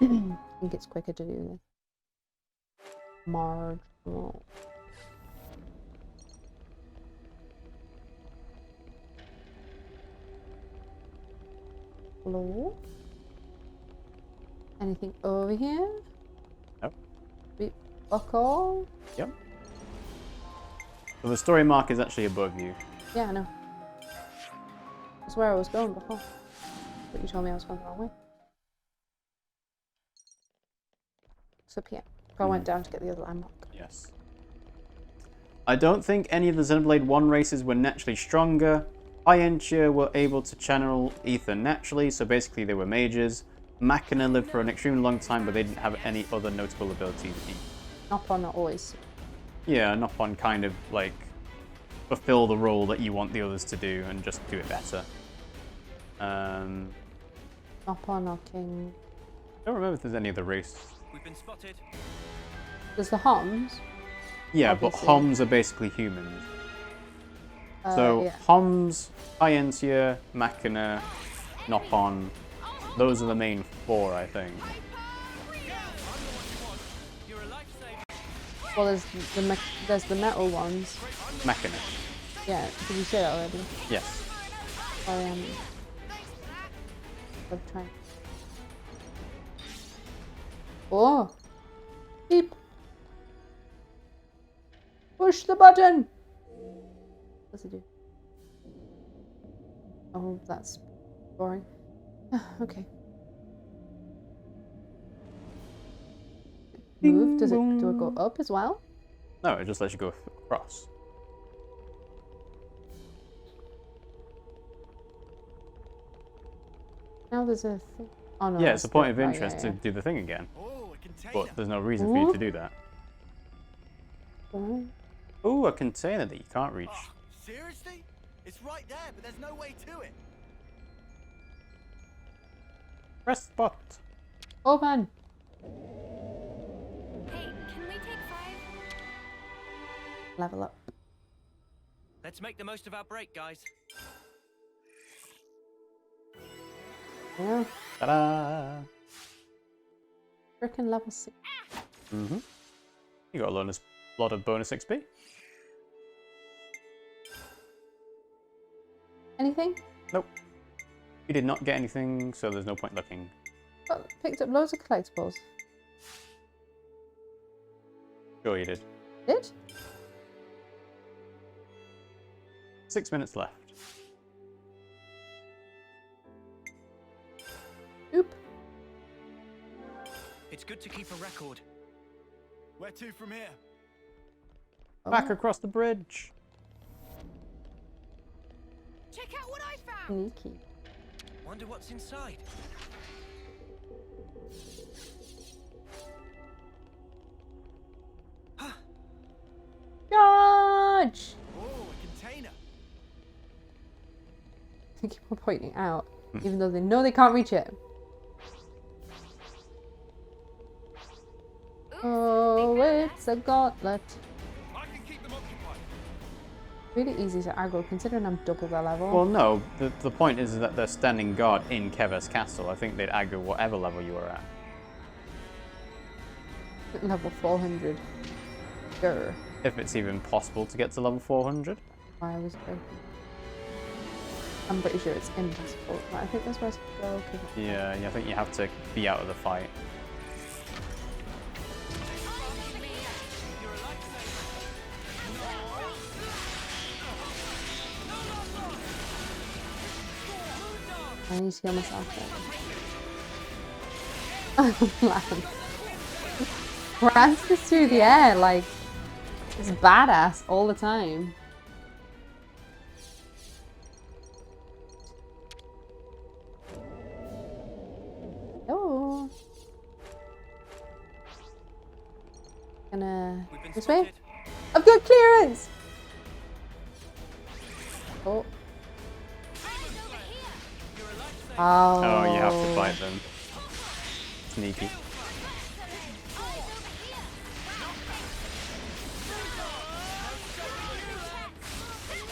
I think it's quicker to do this. Marginal. Hello? Anything over here? Nope. Fuck all? Yep. So the story mark is actually above you. Yeah, I know. That's where I was going before. But you told me I was going the wrong way. It's up here. I went down to get the other landmark. Yes. I don't think any of the Xenoblade 1 races were naturally stronger. Aionios were able to channel ether naturally, so basically they were mages. Machina lived for an extremely long time, but they didn't have any other notable abilities either. Not always. Yeah, Nopon kind of, like, fulfill the role that you want the others to do and just do it better. Nopon or King. I don't remember if there's any other race. We've been spotted. There's the Homs. Yeah, Obviously. but Homs are basically humans. So, Yeah. Homs, Aionios, Machina, Nopon, those are the main four, I think. You're a lifesaver. Well, there's the metal ones. Mechanist. Yeah, did you say that already? Yes. I'm trying. Oh! Beep! Push the button! What's it do? Oh, that's boring. Okay. Move? Do it go up as well? No, it just lets you go across. Now there's a thing. Oh no. Yeah, it's a point of right, interest to do the thing again. Oh, a container. But there's no reason for you to do that. Oh. Ooh, a container that you can't reach. Oh, seriously? It's right there, but there's no way to it. Press spot. Open! Hey, can we take 5? Level up. Let's make the most of our break, guys. Yeah. Ta-da! Frickin' level 6. Mm-hmm. You got a lot of bonus XP. Anything? Nope. You did not get anything, so there's no point looking. But picked up loads of collectibles. Sure you did. Did? 6 minutes left. Oop. It's good to keep a record. Where to from here? Back across the bridge. Check out what I found! Sneaky. Wonder what's inside. Charge! Oh, a container. They keep on pointing out, even though they know they can't reach it. Oh, it's a gauntlet. I can keep them occupied. Really easy to aggro considering I'm double their level. Well, no. The point is that they're standing guard in Keves Castle. I think they'd aggro whatever level you were at. Level 400. Grr. If it's even possible to get to level 400. Why I was breaking. I'm pretty sure it's impossible. Right, I think that's where I should go. Okay. Yeah, I think you have to be out of the fight. I need to kill myself then. Lance. Lance is through the air, like, it's badass all the time. Oh. Gonna... We've been This way? spotted. I've got clearance! Oh. Oh. Oh, you have to fight them. Sneaky.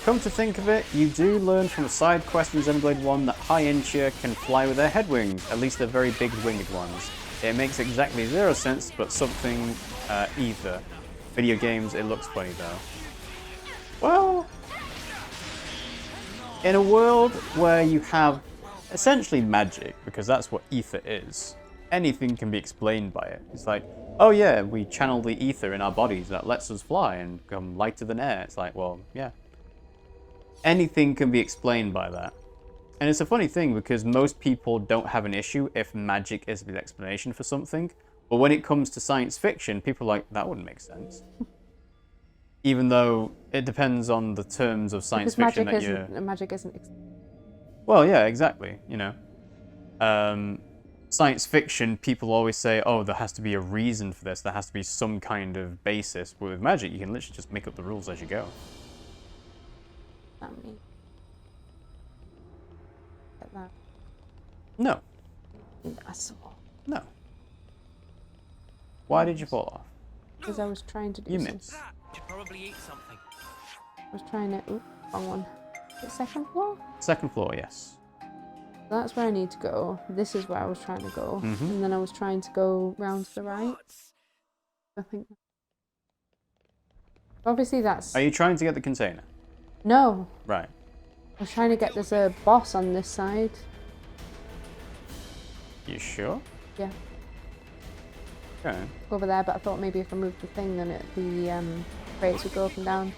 Come to think of it, you do learn from a side quest in Xenoblade 1 that High-Intia can fly with their head wings, at least they're very big winged ones. It makes exactly zero sense, but something either. Video games, it looks funny though. Well, in a world where you have essentially magic, because that's what ether is, anything can be explained by it. It's like, oh yeah, we channel the ether in our bodies that lets us fly and become lighter than air. It's like, well, yeah. Anything can be explained by that. And it's a funny thing because most people don't have an issue if magic is the explanation for something. But when it comes to science fiction, people are like, that wouldn't make sense. Even though it depends on the terms of science fiction that you're... Magic isn't... Well, yeah, exactly, you know. Science fiction, people always say, oh, there has to be a reason for this. There has to be some kind of basis. But with magic, you can literally just make up the rules as you go. Not me. Get that. No. That's all. No. Why did you fall off? Because I was trying to do You something. missed. Should probably eat something. I was trying to... Oop, wrong one. The second floor? Second floor, yes. That's where I need to go. This is where I was trying to go. Mhm. And then I was trying to go round to the right. I think... Obviously that's... Are you trying to get the container? No. Right. I was trying to get... There's a boss on this side. You sure? Yeah. Okay. Over there, but I thought maybe if I moved the thing, then the crates would go up and down.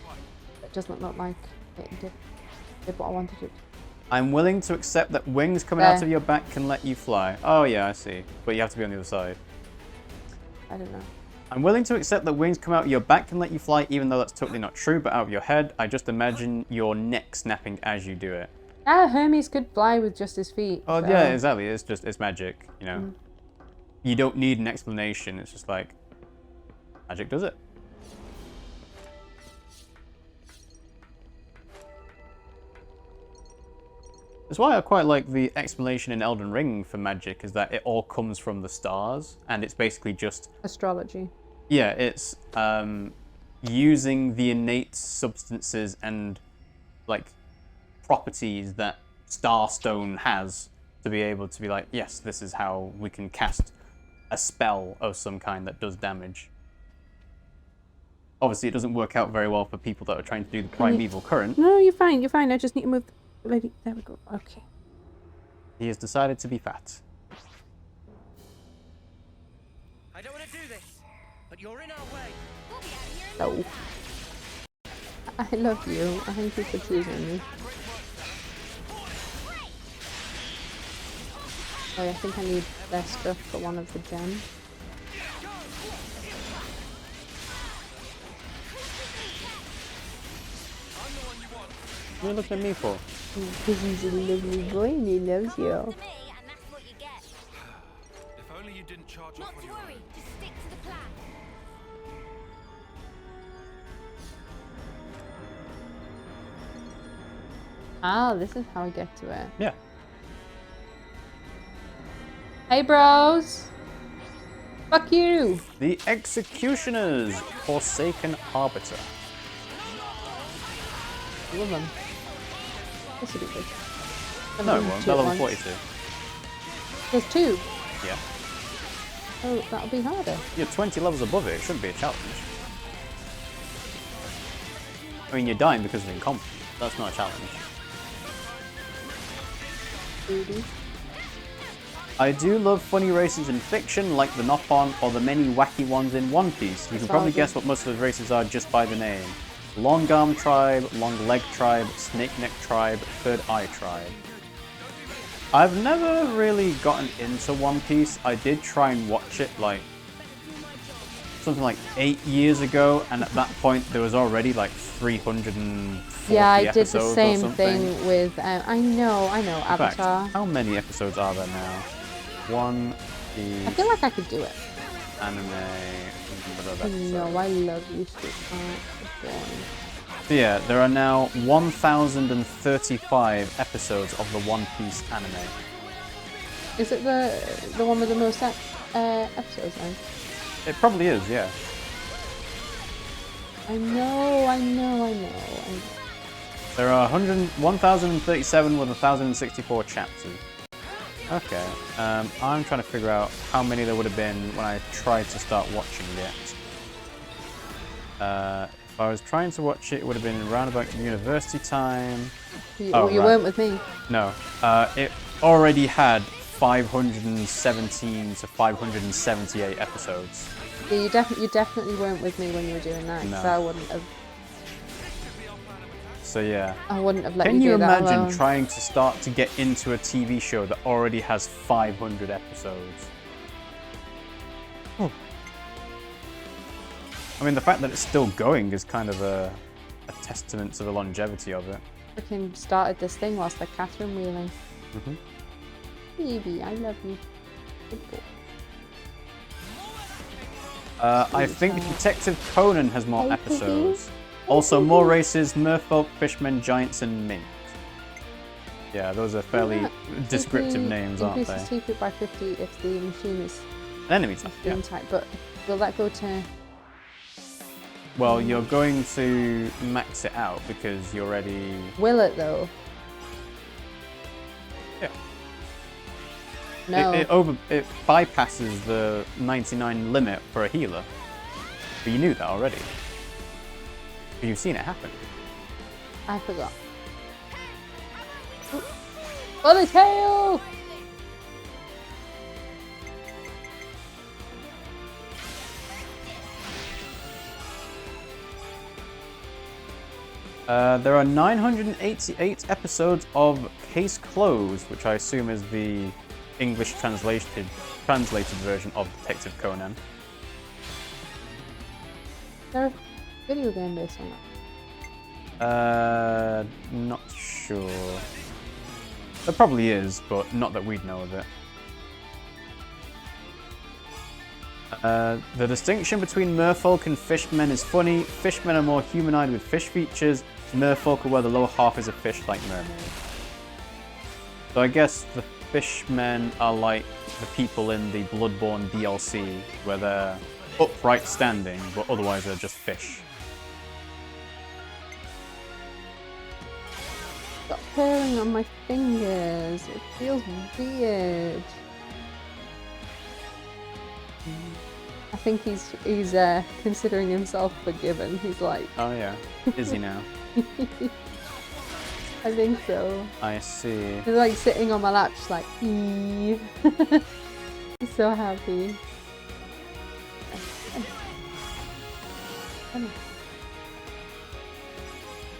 It doesn't look like it did what I wanted it to. I'm willing to accept that wings coming out of your back can let you fly. Oh yeah, I see. But you have to be on the other side. I don't know. I'm willing to accept that wings come out of your back can let you fly, even though that's totally not true, but out of your head, I just imagine your neck snapping as you do it. Ah, Hermes could fly with just his feet. Oh so. yeah, exactly. It's magic, you know. You don't need an explanation. It's just like magic does it. That's why I quite like the explanation in Elden Ring for magic, is that it all comes from the stars, and it's basically just astrology. Yeah, it's using the innate substances and like properties that Starstone has to be able to be like, yes, this is how we can cast a spell of some kind that does damage. Obviously, it doesn't work out very well for people that are trying to do the primeval current. No, you're fine. You're fine. I just need to move. Lady, there we go. Okay. He has decided to be fat. I don't want to do this, but you're in our way. No. I love you. I thank you for choosing me. Oh, I think I need their stuff for one of the gems. What are you looking at me for? Because he's a lovely boy and he loves you. If only you didn't charge off on your own. Just stick to the plan. Ah, this is how I get to it. Yeah. Hey, bros! Fuck you! The Executioners, Forsaken Arbiter. Love them. This would be good. No, it won't. They're level 42. There's 2. Yeah. Oh, that'll be harder. You're 20 levels above it. It shouldn't be a challenge. I mean, you're dying because of incompetence. That's not a challenge. Booty. I do love funny races in fiction, like the Nopon or the many wacky ones in One Piece. You can probably guess what most of those races are just by the name. Long Arm Tribe, Long Leg Tribe, Snake Neck Tribe, Third Eye Tribe. I've never really gotten into One Piece. I did try and watch it like something like 8 years ago, and at that point there was already like 340 yeah, I did episodes the same or something. thing with, I know, Avatar. In fact, how many episodes are there now? One Piece I feel like I could do it. anime. No, I love you, sweetheart. So yeah, there are now 1,035 episodes of the One Piece anime. Is it the one with the most episodes then? It probably is, yeah. I know. There are 1,037 with 1,064 chapters. Okay, I'm trying to figure out how many there would have been when I tried to start watching it. If I was trying to watch it, it would have been around about university time. You weren't with me. No, it already had 517 to 578 episodes. Yeah, you definitely weren't with me when you were doing that. No. So I wouldn't have. So yeah. I wouldn't have let Can you you do that imagine alone. trying to start to get into a TV show that already has 500 episodes? Oh. I mean, the fact that it's still going is kind of a testament to the longevity of it. Freaking started this thing whilst they're Catherine wheeling. Mm-hmm. Baby, I love you. Good boy. I think Detective Conan has more episodes. Also, more races: merfolk, fishmen, giants, and minks. Yeah, those are fairly descriptive names, aren't they? Increases TP by 50 if the machine is Enemy type, yeah. type, but will that go to... Well, you're going to max it out because you're already... Will it, though? Yeah. No. It bypasses the 99 limit for a healer. But you knew that already. You've seen it happen. I forgot. Oh, the tail! There are 988 episodes of Case Closed, which I assume is the English translated version of Detective Conan. Is there a video game based on that? Not sure. There probably is, but not that we'd know of it. The distinction between merfolk and fishmen is funny. Fishmen are more humanoid with fish features. Merfolk are where the lower half is a fish like mermaids. So I guess the fishmen are like the people in the Bloodborne DLC, where they're upright standing, but otherwise they're just fish. Stop purring on my fingers. It feels weird. I think he's considering himself forgiven. He's like, Oh yeah, is he now? I think so. I see. He's like sitting on my lap, just like, Eve. He's so happy.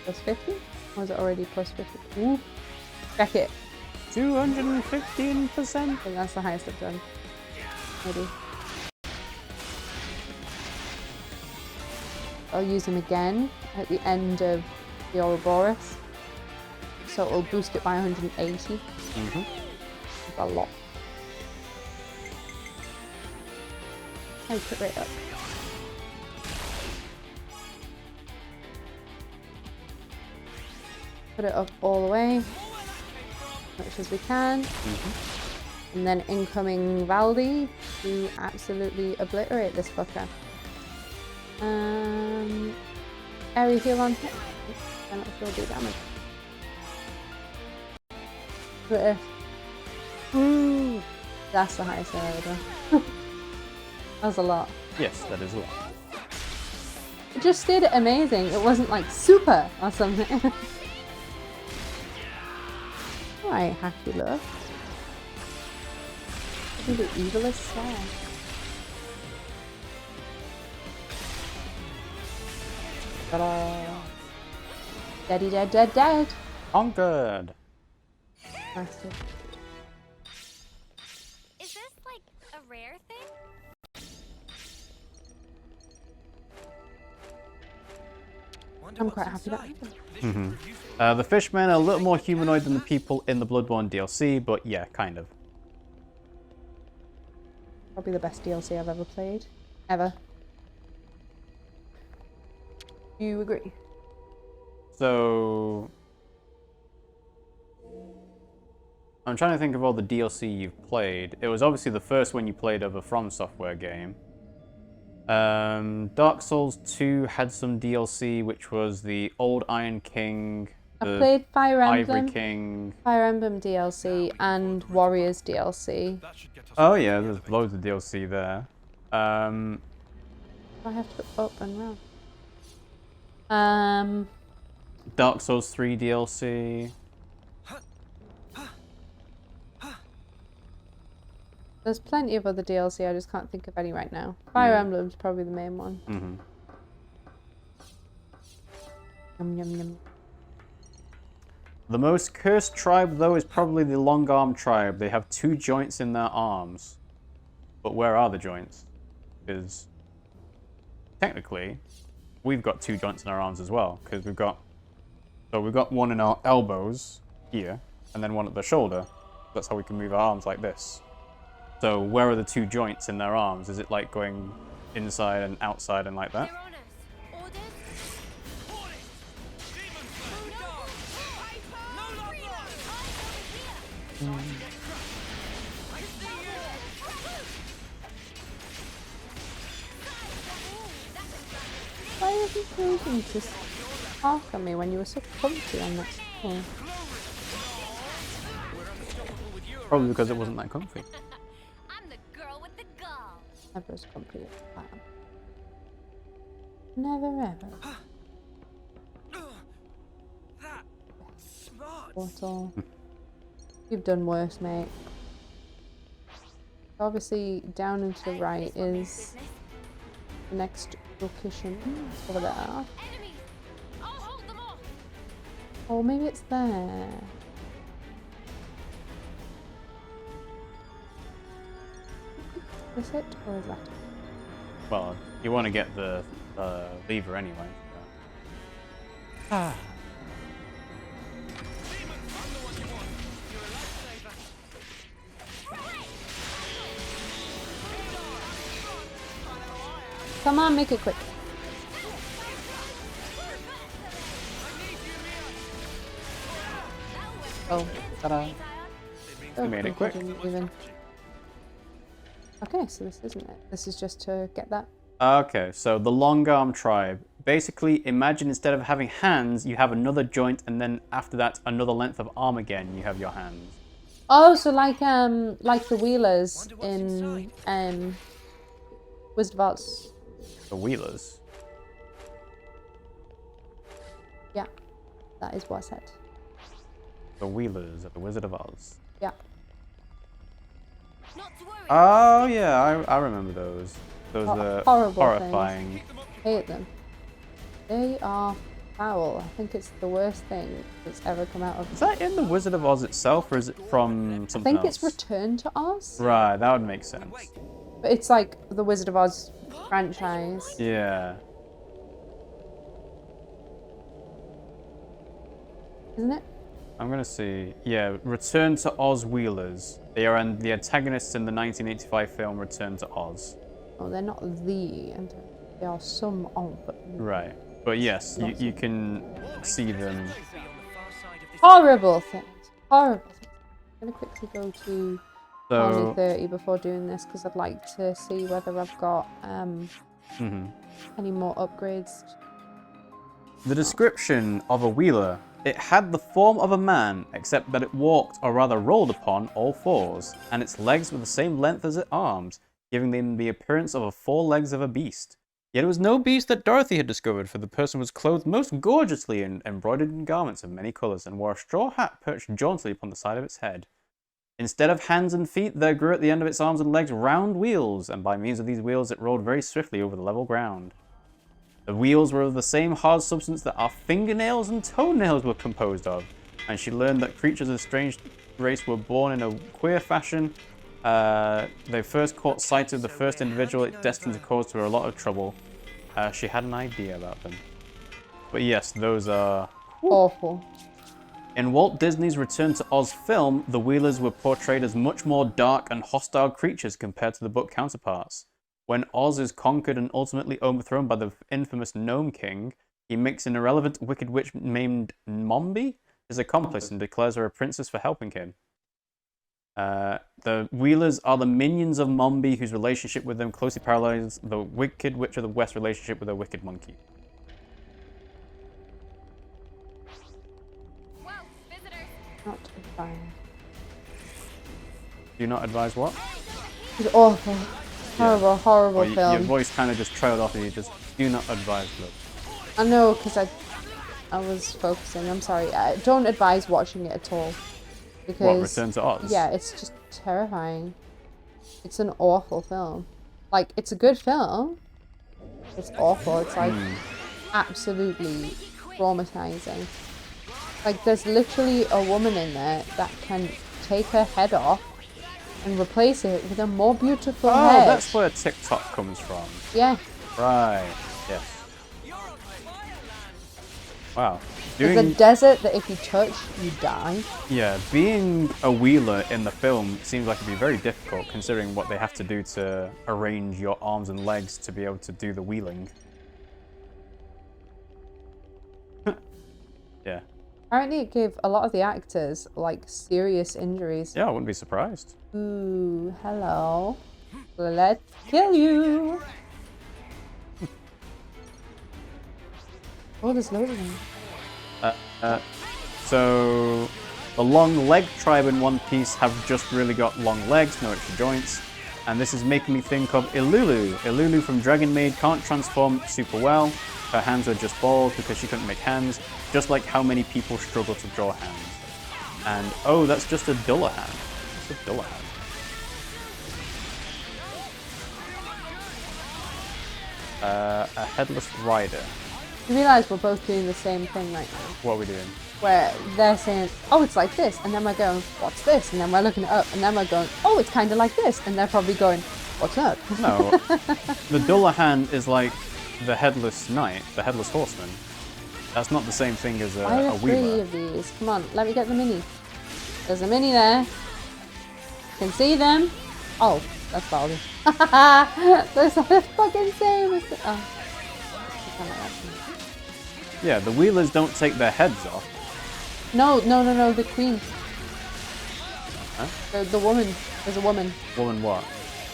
Plus 50? Or was it already plus 50? Ooh. Check it. 215%. I think that's the highest I've done. Maybe. I'll use him again at the end of the Ouroboros. So it'll boost it by 180. Mm-hmm. That's a lot. Take it right up. Put it up all the way, as much as we can. Mm-hmm. And then incoming Valdi to absolutely obliterate this fucker. Area heal on hit. And it'll still do damage. But ooh, that's the highest I've ever done. That was a lot. Yes, that is a lot. It just did amazing. It wasn't like super or something. Alright, happy love. Do the evilest star. Ta-da! Daddy dead, dead, dead! Conquered! Massive. Is this like a rare thing? I'm quite happy that happened. The fishmen are a little more humanoid than the people in the Bloodborne DLC, but yeah, kind of. Probably the best DLC I've ever played. Ever. Do you agree? So... I'm trying to think of all the DLC you've played. It was obviously the first one you played of a From Software game. Dark Souls 2 had some DLC, which was the Old Iron King, I the played Fire Ivory Emblem, King. Fire Emblem DLC, and Warriors DLC. Oh yeah, there's loads of DLC there. I have to go up and round. Dark Souls 3 DLC. There's plenty of other DLC, I just can't think of any right now. Fire Emblem's probably the main one. Mm-hmm. Yum yum yum. The most cursed tribe, though, is probably the Long Arm tribe. They have 2 joints in their arms. But where are the joints? Because technically, we've got 2 joints in our arms as well. Because we've got one in our elbows here, and then one at the shoulder. That's how we can move our arms like this. So where are the 2 joints in their arms? Is it like going inside and outside and like that? Why are you choosing to talk on me when you were so comfy on that floor? Probably because it wasn't that comfy. I'm the girl with the gall. Never as comfy as that. Never ever. portal. You've done worse, mate. Obviously, down and to the right is the next location. It's over there. Enemies! I'll hold them off! Oh, maybe it's there. Is it? Or is that it? Well, you want to get the lever anyway. Ah. Come on, make it quick. Oh, Ta-da. oh, made it quick. I didn't even. Okay, so this isn't it. This is just to get that. Okay, so the long arm tribe. Basically, imagine instead of having hands, you have another joint, and then after that, another length of arm again. You have your hands. Oh, so like the Wheelers in Wizard of Oz. The Wheelers. Yeah, that is what I said. The Wheelers at the Wizard of Oz. Yeah. Not to worry. Oh yeah, I remember those. Those are horrible horrifying. Hate them. They are foul. I think it's the worst thing that's ever come out of. Is that in the Wizard of Oz itself, or is it from I something think else? it's Return to Oz. Right, that would make sense. But it's like the Wizard of Oz franchise. Yeah. Isn't it? I'm gonna see. Yeah, Return to Oz Wheelers. They are the antagonists in the 1985 film Return to Oz. Oh, they're not the antagonist. They are some of them. Right. But yes, you can see them. Horrible things. Horrible things. I'm gonna quickly go to So 30 before doing this because I'd like to see whether I've got any more upgrades. the description of a wheeler. It had the form of a man, except that it walked, or rather rolled upon, all fours, and its legs were the same length as its arms, giving them the appearance of the 4 legs of a beast. Yet it was no beast that Dorothy had discovered, for the person was clothed most gorgeously and embroidered in garments of many colours, and wore a straw hat perched jauntily upon the side of its head. Instead of hands and feet, there grew at the end of its arms and legs round wheels, and by means of these wheels it rolled very swiftly over the level ground. The wheels were of the same hard substance that our fingernails and toenails were composed of, and she learned that creatures of strange race were born in a queer fashion. They first caught sight of the first individual it destined to cause her a lot of trouble. She had an idea about them. But yes, those are awful. In Walt Disney's Return to Oz film, the Wheelers were portrayed as much more dark and hostile creatures compared to the book counterparts. When Oz is conquered and ultimately overthrown by the infamous Gnome King, he makes an irrelevant wicked witch named Mombi his accomplice and declares her a princess for helping him. The Wheelers are the minions of Mombi, whose relationship with them closely parallels the Wicked Witch of the West relationship with a wicked monkey. Whoa, visitors! Not advised. Do you not advise what? It's awful. Horrible, horrible Well, film. your voice kind of just trailed off and you just do not advise, look. I know, because I was focusing. I'm sorry. I don't advise watching it at all. Because, What, Return to Oz? Yeah, it's just terrifying. It's an awful film. Like, it's a good film. It's awful. It's like absolutely traumatizing. Like, there's literally a woman in there that can take her head off and replace it with a more beautiful head. Oh, that's where TikTok comes from. Yeah. Right, yes. Wow. There's a desert that if you touch, you die. Yeah, being a wheeler in the film seems like it'd be very difficult considering what they have to do to arrange your arms and legs to be able to do the wheeling. Yeah. Apparently it gave a lot of the actors, like, serious injuries. Yeah, I wouldn't be surprised. Ooh, hello. Let's kill you. Oh, there's loads of them. So the long leg tribe in One Piece have just really got long legs, no extra joints. And this is making me think of Ilulu. Ilulu from Dragon Maid can't transform super well. Her hands are just balls because she couldn't make hands, just like how many people struggle to draw hands. And, oh, that's just a Dullahan. It's a Dullahan. A Headless Rider. You realise we're both doing the same thing right now? What are we doing? Where they're saying, oh, it's like this, and then we're going, what's this? And then we're looking it up, and then we're going, oh, it's kind of like this, and they're probably going, what's that? No, the Dullahan is like the Headless Knight, the Headless Horseman. That's not the same thing as Why a are three Weaver. of these? Come on, let me get the mini. There's a mini there. Can see them. Oh, that's Baldy. There's a fucking same. Oh. Yeah, the Wheelers don't take their heads off. No, the queen. Huh? The woman. There's a woman. Woman what?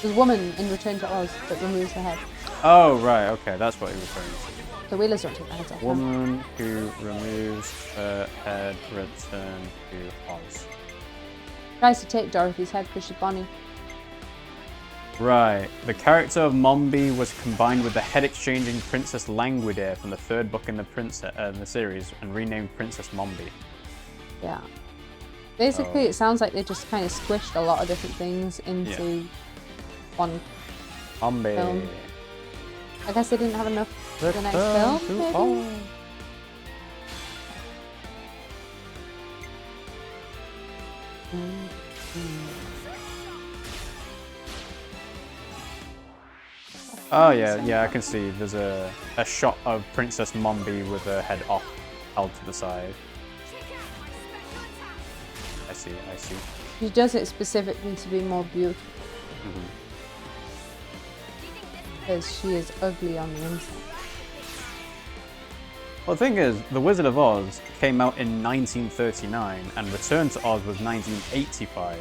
There's a woman in Return to Oz that removes her head. Oh, right, okay, that's what you're referring to. The Wheelers don't take their heads off. Woman who removes her head, return to Oz. Tries to take Dorothy's head because she's Bonnie. Right. The character of Mombi was combined with the head-exchanging Princess Languidere from the third book in the series and renamed Princess Mombi. Yeah. Basically, it sounds like they just kind of squished a lot of different things into one Mombi. film. I guess they didn't have enough for the next film, maybe? Oh yeah, I can see. There's a shot of Princess Mombi with her head off, held to the side. I see. She does it specifically to be more beautiful. Because she is ugly on the inside. Well, the thing is, The Wizard of Oz came out in 1939 and Return to Oz was 1985.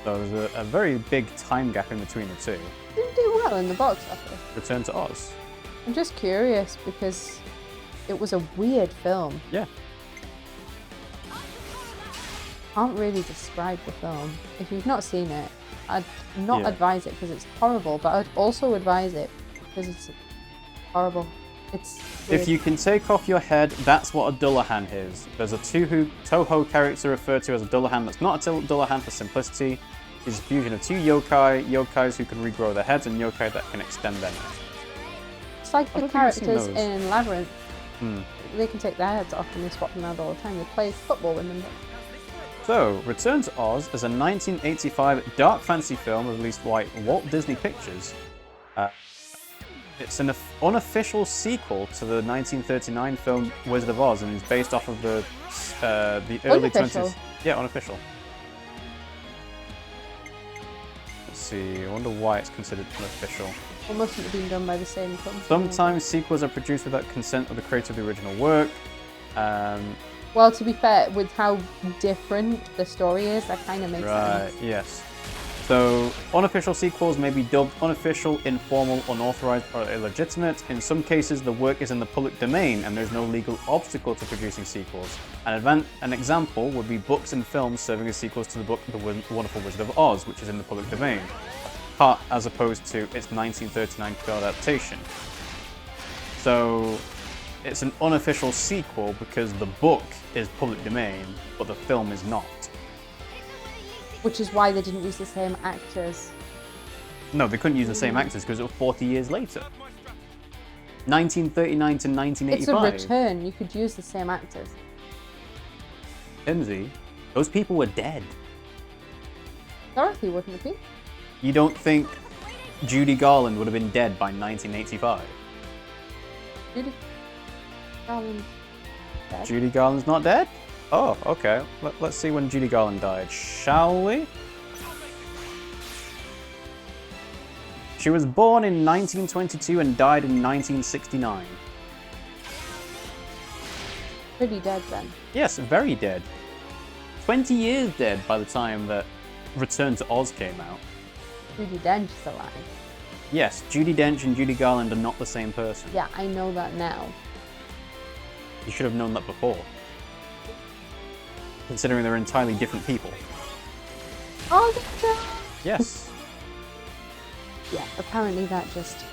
So there's a very big time gap in between the two. Didn't do well in the box office. Return to Oz. I'm just curious because it was a weird film. Yeah. Can't really describe the film. If you've not seen it, I'd not Yeah. advise it because it's horrible, but I'd also advise it because it's horrible. It's weird. If you can take off your head, that's what a Dullahan is. There's a Toho character referred to as a Dullahan that's not a Dullahan for simplicity. It's a fusion of two yokais who can regrow their heads, and yokai that can extend their necks. It's like I the don't think I've seen characters those. in Labyrinth. Hmm. They can take their heads off and they swap them out all the time. They play football with them. So, Return to Oz is a 1985 dark fantasy film released by Walt Disney Pictures. It's an unofficial sequel to the 1939 film Wizard of Oz, and is based off of the early Unofficial? 20s. Yeah, unofficial. Let's see. I wonder why it's considered unofficial. It mustn't have been done by the same company. Sometimes sequels are produced without consent of the creator of the original work. Well, to be fair, with how different the story is, that kind of makes Right, sense. yes. So, unofficial sequels may be dubbed unofficial, informal, unauthorized, or illegitimate. In some cases, the work is in the public domain and there's no legal obstacle to producing sequels. An example would be books and films serving as sequels to the book The Wonderful Wizard of Oz, which is in the public domain, as opposed to its 1939 film adaptation. So, it's an unofficial sequel because the book is public domain, but the film is not. Which is why they didn't use the same actors. No, they couldn't use the same actors because it was 40 years later. 1939 to 1985. It's a return. You could use the same actors. Pimmsy, those people were dead. Dorothy wouldn't have been. You don't think Judy Garland would have been dead by 1985? Judy Garland dead. Judy Garland's not dead? Oh, okay. Let's see when Judy Garland died, shall we? She was born in 1922 and died in 1969. Pretty dead then. Yes, very dead. 20 years dead by the time that Return to Oz came out. Judi Dench is alive. Yes, Judi Dench and Judy Garland are not the same person. Yeah, I know that now. You should have known that before. Considering they're entirely different people. Oh, no. Yes. Yeah, apparently that just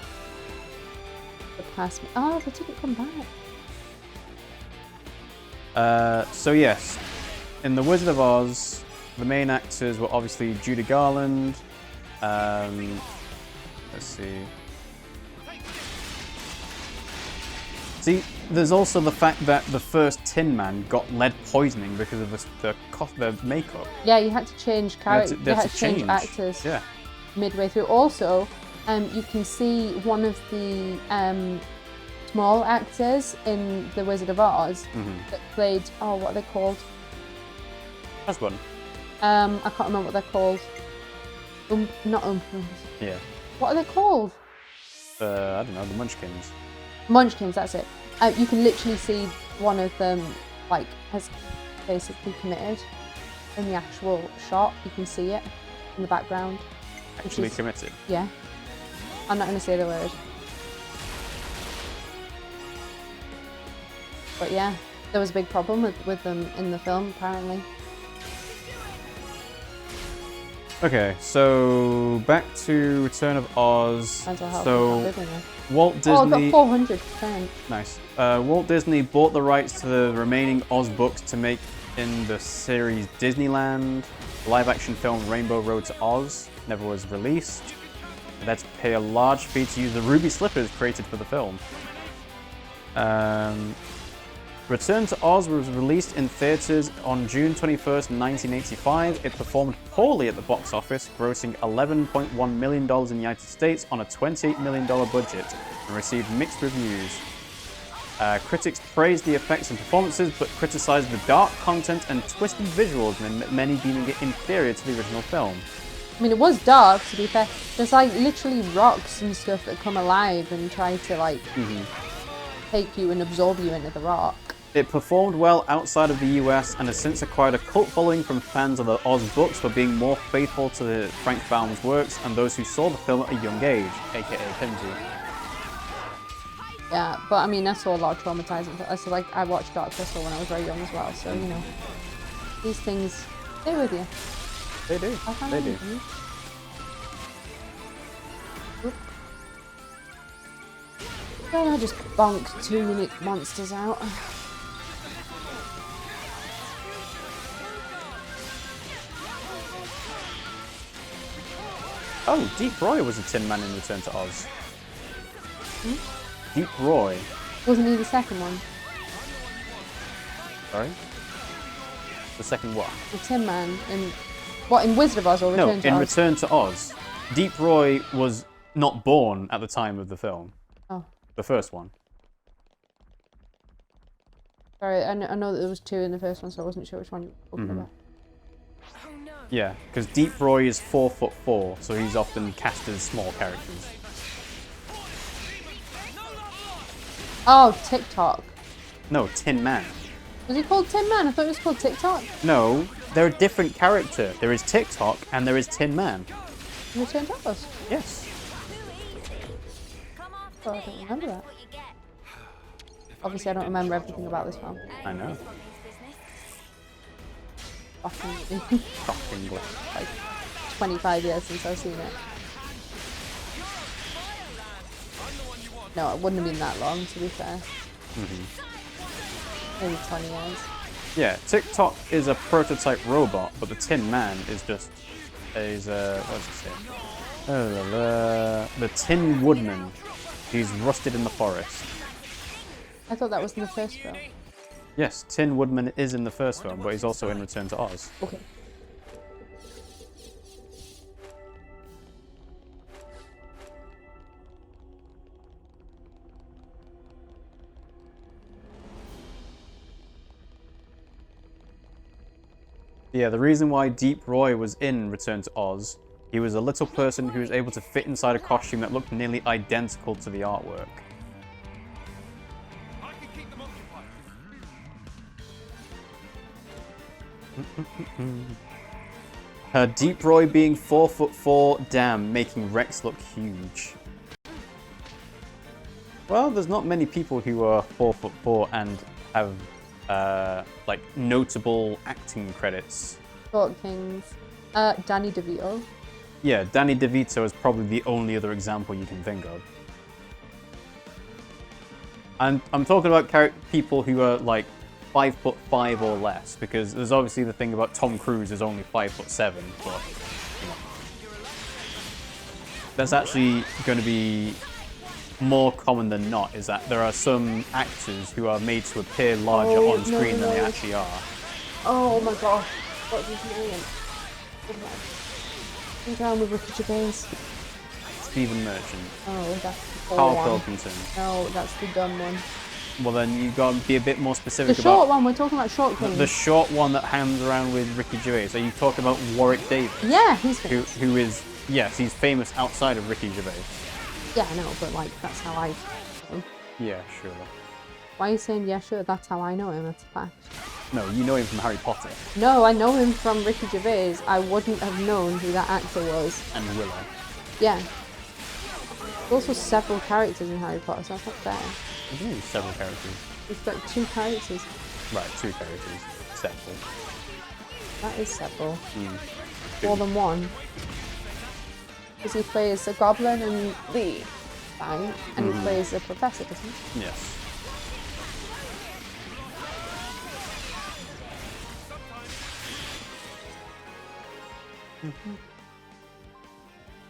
surpassed me. Oh, they didn't come back. So yes, in The Wizard of Oz, the main actors were obviously Judy Garland. Let's see. See, there's also the fact that the first Tin Man got lead poisoning because of the makeup. Yeah, you had to change characters. They had to change actors. Yeah. Midway through. Also, you can see one of the small actors in The Wizard of Oz that played. Oh, what are they called? Husband. I can't remember what they're called. Not Umphreys. Yeah. What are they called? I don't know, the Munchkins. Munchkins, that's it. You can literally see one of them, like, has basically committed in the actual shot. You can see it in the background. Actually committed? Yeah. I'm not going to say the word. But yeah, there was a big problem with them in the film, apparently. Okay, so back to Return of Oz. So Walt Disney. Oh, I got 400%. Nice. Walt Disney bought the rights to the remaining Oz books to make in the series Disneyland. The live-action film Rainbow Road to Oz never was released. They had to pay a large fee to use the ruby slippers created for the film. Return to Oz was released in theaters on June 21st, 1985. It performed poorly at the box office, grossing $11.1 million in the United States on a $28 million budget, and received mixed reviews. Critics praised the effects and performances, but criticized the dark content and twisted visuals, and many deeming it inferior to the original film. I mean, it was dark, to be fair. There's like literally rocks and stuff that come alive and try to like take you and absorb you into the rock. It performed well outside of the US and has since acquired a cult following from fans of the Oz books for being more faithful to Frank Baum's works and those who saw the film at a young age, aka Pimmsy. Yeah, but I mean, I saw a lot of traumatizing. So like, I watched Dark Crystal when I was very young as well, so you know, these things stay with you. They do. They do. Then I just bonked 2 unique monsters out. Oh, Deep Roy was a Tin Man in Return to Oz. Deep Roy. Wasn't he the second one? Sorry? The second what? The Tin Man in... What, in Wizard of Oz or Return to Oz? No, in Return to Oz. Deep Roy was not born at the time of the film. Oh. The first one. Sorry, I know that there was 2 in the first one, so I wasn't sure which one you were talking about. Yeah, because Deep Roy is 4'4", so he's often cast as small characters. Oh, TikTok. No, Tin Man. Was he called Tin Man? I thought it was called TikTok. No, they're a different character. There is TikTok and there is Tin Man. In Return to Oz? Yes. Oh, I don't remember that. Obviously, I don't remember everything about this film. I know. Shockingly. Like 25 years since I've seen it. No, it wouldn't have been that long, to be fair. Maybe 20 years. Yeah, TikTok is a prototype robot, but the Tin Man is just what does it say? The Tin Woodman. He's rusted in the forest. I thought that was in the first film. Yes, Tin Woodman is in the first film, but he's also in Return to Oz. Okay. Yeah, the reason why Deep Roy was in Return to Oz, he was a little person who was able to fit inside a costume that looked nearly identical to the artwork. Deep Roy being 4'4", damn, making Rex look huge. Well, there's not many people who are 4'4" and have like notable acting credits. Short Kings. Danny DeVito. Yeah, Danny DeVito is probably the only other example you can think of. And I'm talking about people who are like 5'5" or less, because there's obviously the thing about Tom Cruise is only 5'7", but you know, that's actually going to be more common than not. Is that there are some actors who are made to appear larger on screen than they actually are. Oh my gosh, what's his name? What's wrong with Ricky Gervais? Stephen Merchant. Oh, that's the poor Carl one. Pilkington. No, that's the dumb one. Well, then you've got to be a bit more The specific short about one, we're talking about short King. the short one that hangs around with Ricky Gervais. Are you talking about Warwick Davis? Yeah, he's famous. Who is, yes, he's famous outside of Ricky Gervais. Yeah, I know, but like, that's how I know him. Yeah, sure. Why are you saying, yeah, sure, that's how I know him, that's a fact. No, you know him from Harry Potter No, I know him from Ricky Gervais. I wouldn't have known who that actor was. and Willow. Yeah. There's also several characters in Harry Potter, so that's not fair. There's only several characters. He's got 2 characters. Right, 2 characters. Several. That is several. Mm. More than one. Because he plays a goblin in the bank, and he plays a professor, doesn't he? Yes.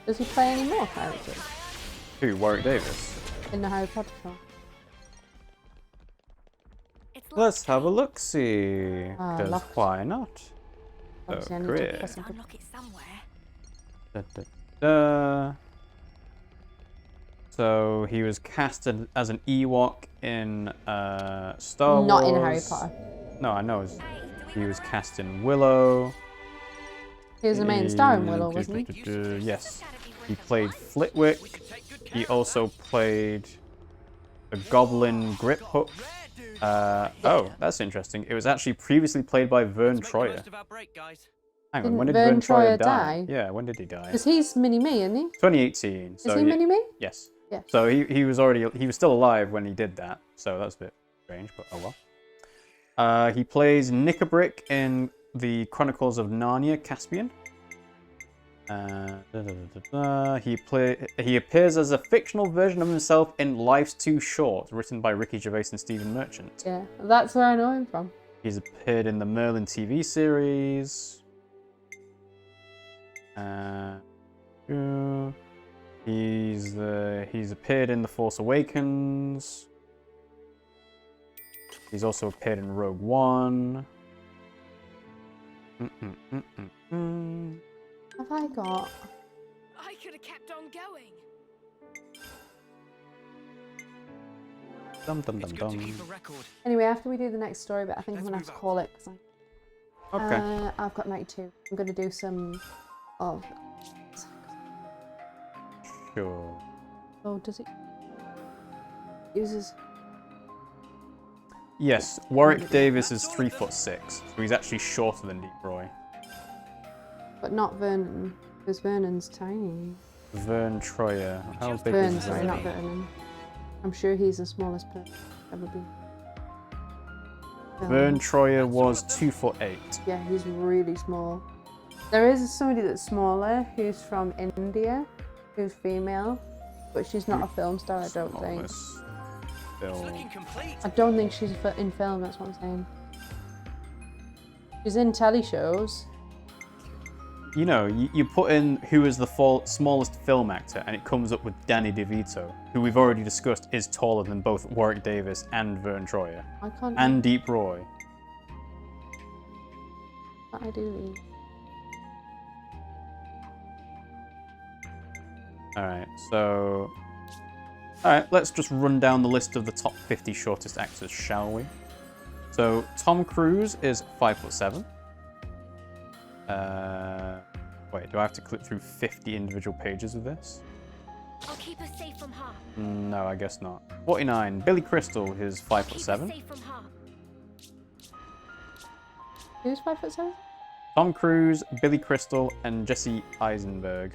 Does he play any more characters Who? Warwick Davis? in the Harry Potter film? Let's have a look-see. Ah, Because locked. why not? Obviously, I need to great. press and Unlock it somewhere. Da, da, da. So he was casted as an Ewok in Star Wars. Not in Harry Potter. No, I know. He was cast in Willow. He was the main star in Willow, wasn't he? Yes. He played Flitwick. He also played a Goblin Grip Hook. Oh, that's interesting. It was actually previously played by Vern Troyer. Most of our break, guys. Hang on, Didn't when did Vern Vern Troyer Troyer die? Yeah, when did he die? Because he's Mini-Me, isn't he? 2018. So Is he Mini-Me? Yes. Yeah. So he was still alive when he did that. So that's a bit strange, but oh well. He plays Nickabrick in the Chronicles of Narnia, Caspian. He appears as a fictional version of himself in Life's Too Short, written by Ricky Gervais and Stephen Merchant. Yeah, that's where I know him from. He's appeared in the Merlin TV series. He's appeared in The Force Awakens. He's also appeared in Rogue One. Have I got? I could have kept on going. Dum dum It's dum good to dum. keep a record. Anyway, after we do the next story bit, I think I'm gonna have to call it. 'Cause Okay. I've got night 2. I'm gonna do some of. Sure. Oh, does it? Uses. Yes, Warwick Davis is 3'6", so he's actually shorter than Deep Roy. But not Vernon, because Vernon's tiny. Vern Troyer. How big Vern, is sorry, Vern? not Vernon. I'm sure he's the smallest person ever been. Vern Troyer was 2'8". Yeah, he's really small. There is somebody that's smaller who's from India, who's female, but she's not a film star, I don't think. Smallest It's film. looking complete. I don't think she's in film, that's what I'm saying. She's in telly shows. You know, you put in who is the smallest film actor, and it comes up with Danny DeVito, who we've already discussed is taller than both Warwick Davis and Vern Troyer, I can't. and Deep Roy. I do. Alright, so... Alright, let's just run down the list of the top 50 shortest actors, shall we? So, Tom Cruise is 5'7". Wait, do I have to click through 50 individual pages of this? I'll keep us safe from harm. No, I guess not. 49, Billy Crystal is Keep us 5'7". safe from harm. Who's 5'7"? Tom Cruise, Billy Crystal, and Jesse Eisenberg.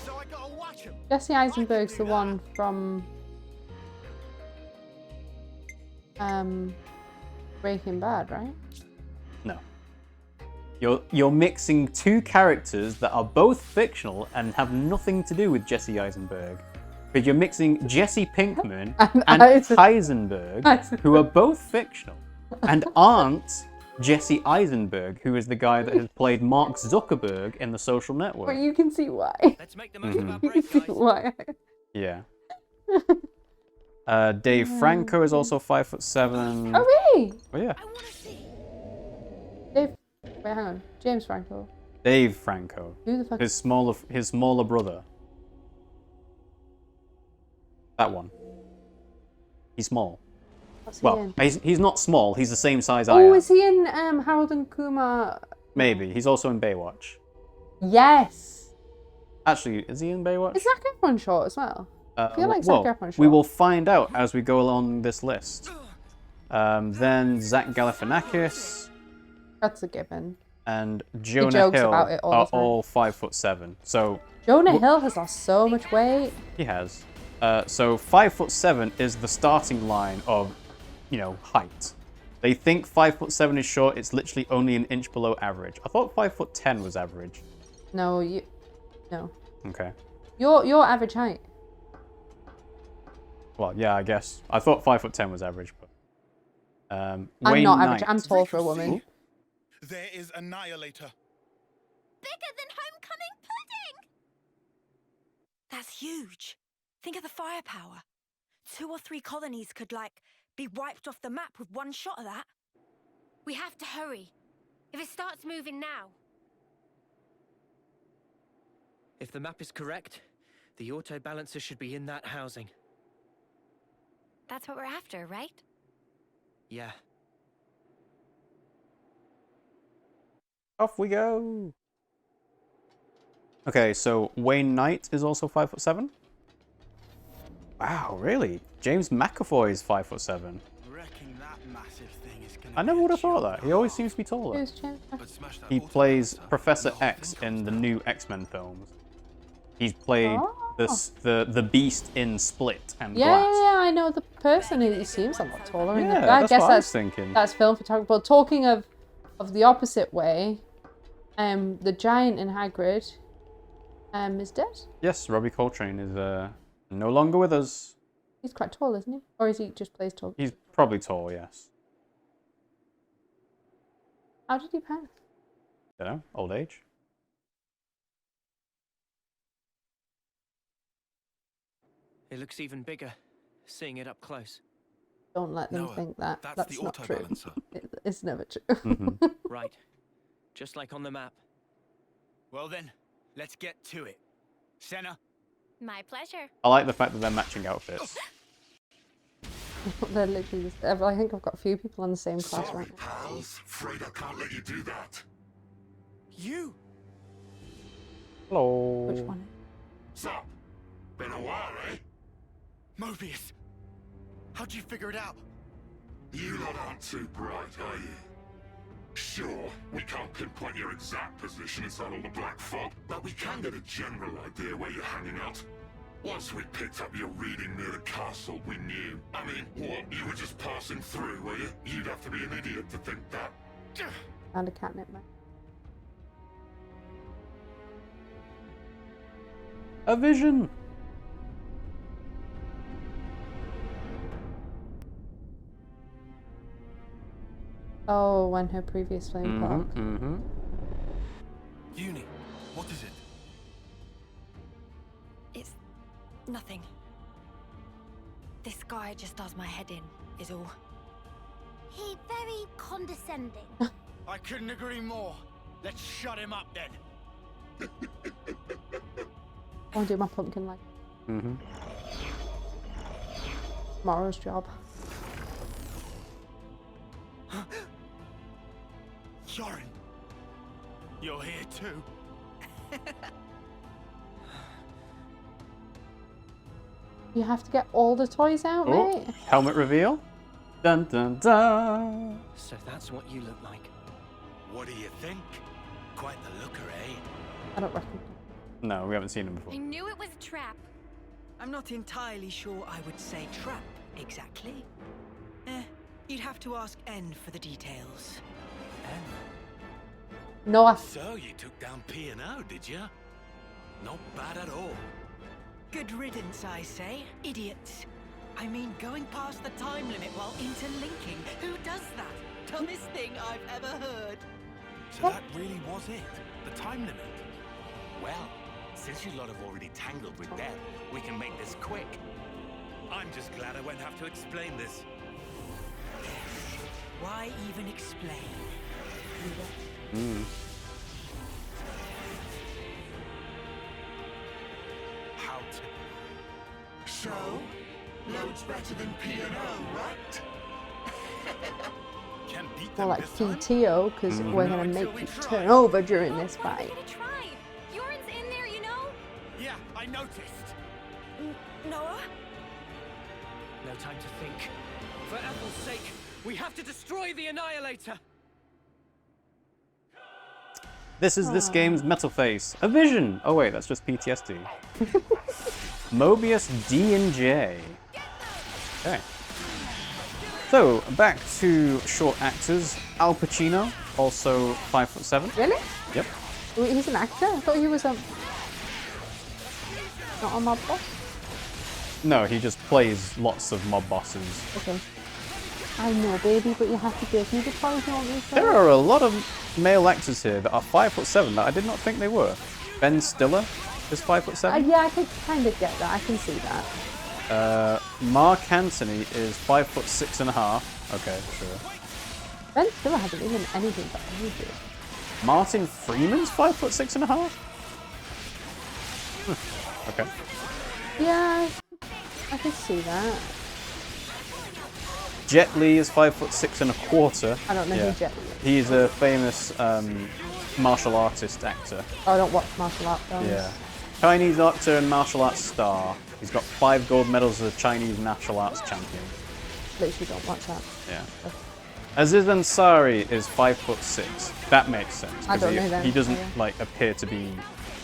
So I gotta watch him. Jesse Eisenberg's the one from Breaking Bad, right? No. You're mixing two characters that are both fictional and have nothing to do with Jesse Eisenberg. But you're mixing Jesse Pinkman and Eisenberg. Heisenberg, who are both fictional. and aren't Jesse Eisenberg, who is the guy that has played Mark Zuckerberg in The Social Network. But you can see why. Let's make the most of our You can break, see guys. why. Yeah. Dave Franco is also 5'7". Oh, really? Oh yeah. I want to see. Dave. Wait, hang on. James Franco. Dave Franco. Who the fuck? His smaller brother. That one. He's small. What's he Well, in? he's not small. He's the same size I Oh, am. is he in Harold and Kumar? Maybe. He's also in Baywatch. Yes. Actually, is he in Baywatch? Is Zac Efron short as well? I feel like well, Zac Efron's we short. will find out as we go along this list. Then Zach Galifianakis That's a given. and Jonah jokes Hill about it all are the time. all 5'7". So Jonah Hill has lost so much weight. he has. So 5'7" is the starting line of, height. They think 5'7" is short. It's literally only an inch below average. I thought 5'10" was average. No, no. Okay. Your average height. Well, yeah, I guess. I thought 5'10" was average, but. I'm Wayne not average. Knight. I'm tall for a woman. There is Annihilator. Bigger than homecoming pudding! That's huge. Think of the firepower. 2 or 3 colonies could, be wiped off the map with one shot of that. We have to hurry. If it starts moving now, If the map is correct, the auto balancer should be in that housing. that's what we're after, right? Yeah. Off we go. Okay, so Wayne Knight is also 5'7". Wow, really? James McAvoy is 5'7". Reckon that massive thing is gonna I never be a would have thought joke. that. He always seems to be taller. Who's James? But smash that He auto plays balancer, Professor and the whole X thing in comes the down. new X-Men films. He's played the Beast in Split and Yeah, Glass. I know the person. He seems a lot taller. in the- Yeah, I that's guess what I was thinking. that's film photography. But talking of the opposite way, the giant in Hagrid, is dead. Yes, Robbie Coltrane is no longer with us. He's quite tall, isn't he? Or is he just plays tall? He's probably tall, yes. How did he pass? Don't know, old age. It looks even bigger, seeing it up close. Don't let them Noah, think that. that's That's the not auto true. balancer. It's never true. Mm-hmm. Right. Just like on the map. Well then, let's get to it. Sena, My pleasure. I like the fact that they're matching outfits. They're literally just, I think I've got a few people in the same class Sorry, right now. pals. Afraid I can't let you do that. you! Hello. Which one? Sup? Been a while, eh? Moebius! How'd you figure it out? You lot aren't too bright, are you? Sure, we can't pinpoint your exact position inside all the black fog, but we can get a general idea where you're hanging out. Once we picked up your reading near the castle, we knew. I mean, what, you were just passing through, were you? You'd have to be an idiot to think that. Found a catnip man. A vision. Oh, when her previous flame broke. Mm-hmm. Eunie, what is it? It's nothing. This guy just does my head in, is all. He very condescending. I couldn't agree more. Let's shut him up then. I want to do my pumpkin leg. Mm-hmm. Tomorrow's job. Yorin, you're here too. You have to get all the toys out, Oh, mate. helmet reveal. Dun dun dun. So that's what you look like. What do you think? Quite the looker, eh? I don't reckon. No, we haven't seen him before. I knew it was a trap. I'm not entirely sure I would say trap, exactly. You'd have to ask N for the details. Noah. So you took down P&O, did you? Not bad at all. Good riddance, I say. Idiots. I mean, going past the time limit while interlinking. Who does that? dumbest thing I've ever heard. So that really was it? The time limit? Well, since you lot have already tangled with them, we can make this quick. I'm just glad I won't have to explain this. Why even explain? How to... So, loads better than P&O, right? Can beat More them like this time? PTO, because we're going to make you turn over during this fight. Give it a try. Yoren's in there, you know? Yeah, I noticed. Noah? No time to think. For Ethel's sake, we have to destroy the Annihilator! This is this game's metal face. A vision! Oh wait, that's just PTSD. Moebius D and J. Okay. So, back to short actors. Al Pacino, also 5'7". Really? Yep. He's an actor? I thought he was a... Not a mob boss? No, he just plays lots of mob bosses. Okay. I know, baby, but you have to give me the choice you want me to. There are a lot of male actors here that are 5'7" that I did not think they were. Ben Stiller is 5'7". Yeah, I could kind of get that. I can see that. Mark Antony is 5'6.5". Okay, sure. Ben Stiller hasn't even anything but ages. Martin Freeman's 5'6.5". Okay. Yeah, I can see that. Jet Li is 5'6.25". I don't know who Jet Li is. He's a famous martial artist actor. Oh, I don't watch martial art films. Yeah. Chinese actor and martial arts star. He's got 5 gold medals as a Chinese martial arts champion. Literally don't watch that. Yeah. Aziz Ansari is 5'6". That makes sense. I don't 'cause know them, he doesn't yeah. like appear to be.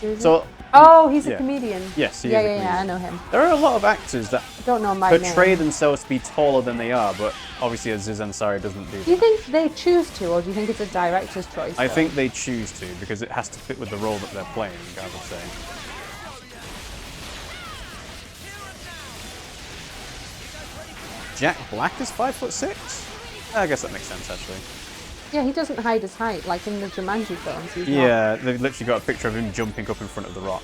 Who is So. it? Oh, he's a yeah. comedian. Yes, he yeah, is a yeah, comedian. I know him. There are a lot of actors that I don't know my portray name. themselves to be taller than they are, but obviously Aziz Ansari doesn't do Do you that. think they choose to, or do you think it's a director's choice? I though? think they choose to because it has to fit with the role that they're playing, I would say. Jack Black is 5'6". I guess that makes sense actually. Yeah, he doesn't hide his height like in the Jumanji films. He's not. Yeah, they've literally got a picture of him jumping up in front of the Rock.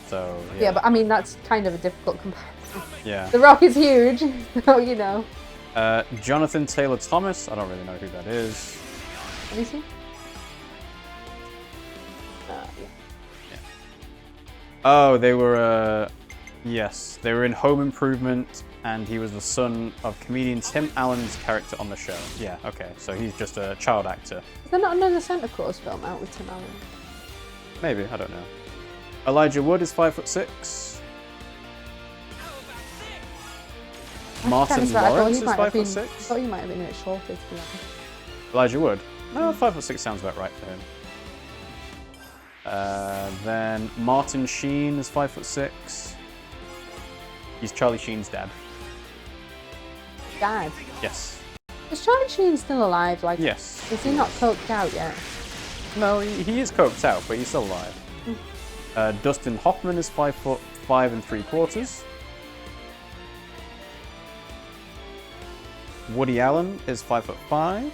So Yeah, but I mean that's kind of a difficult comparison. yeah. The Rock is huge, so you know. Jonathan Taylor Thomas. I don't really know who that is. Let me see. Yeah. Oh, they were. Yes, they were in Home Improvement, and he was the son of comedian Tim Allen's character on the show. Yeah, okay, so he's just a child actor. Is there not another Santa Claus film out with Tim Allen? Maybe, I don't know. Elijah Wood is 5'6". Martin Lawrence is 5'6". I thought he might have been a bit shorter, to be honest. Elijah Wood? No, 5'6" sounds about right for him. Then Martin Sheen is 5'6". He's Charlie Sheen's dad. Dad. Yes. Is Charlie Sheen still alive? Like, Yes. Is he not coked out yet? No, he is coked out, but he's still alive. Dustin Hoffman is 5'5¾". Woody Allen is 5'5".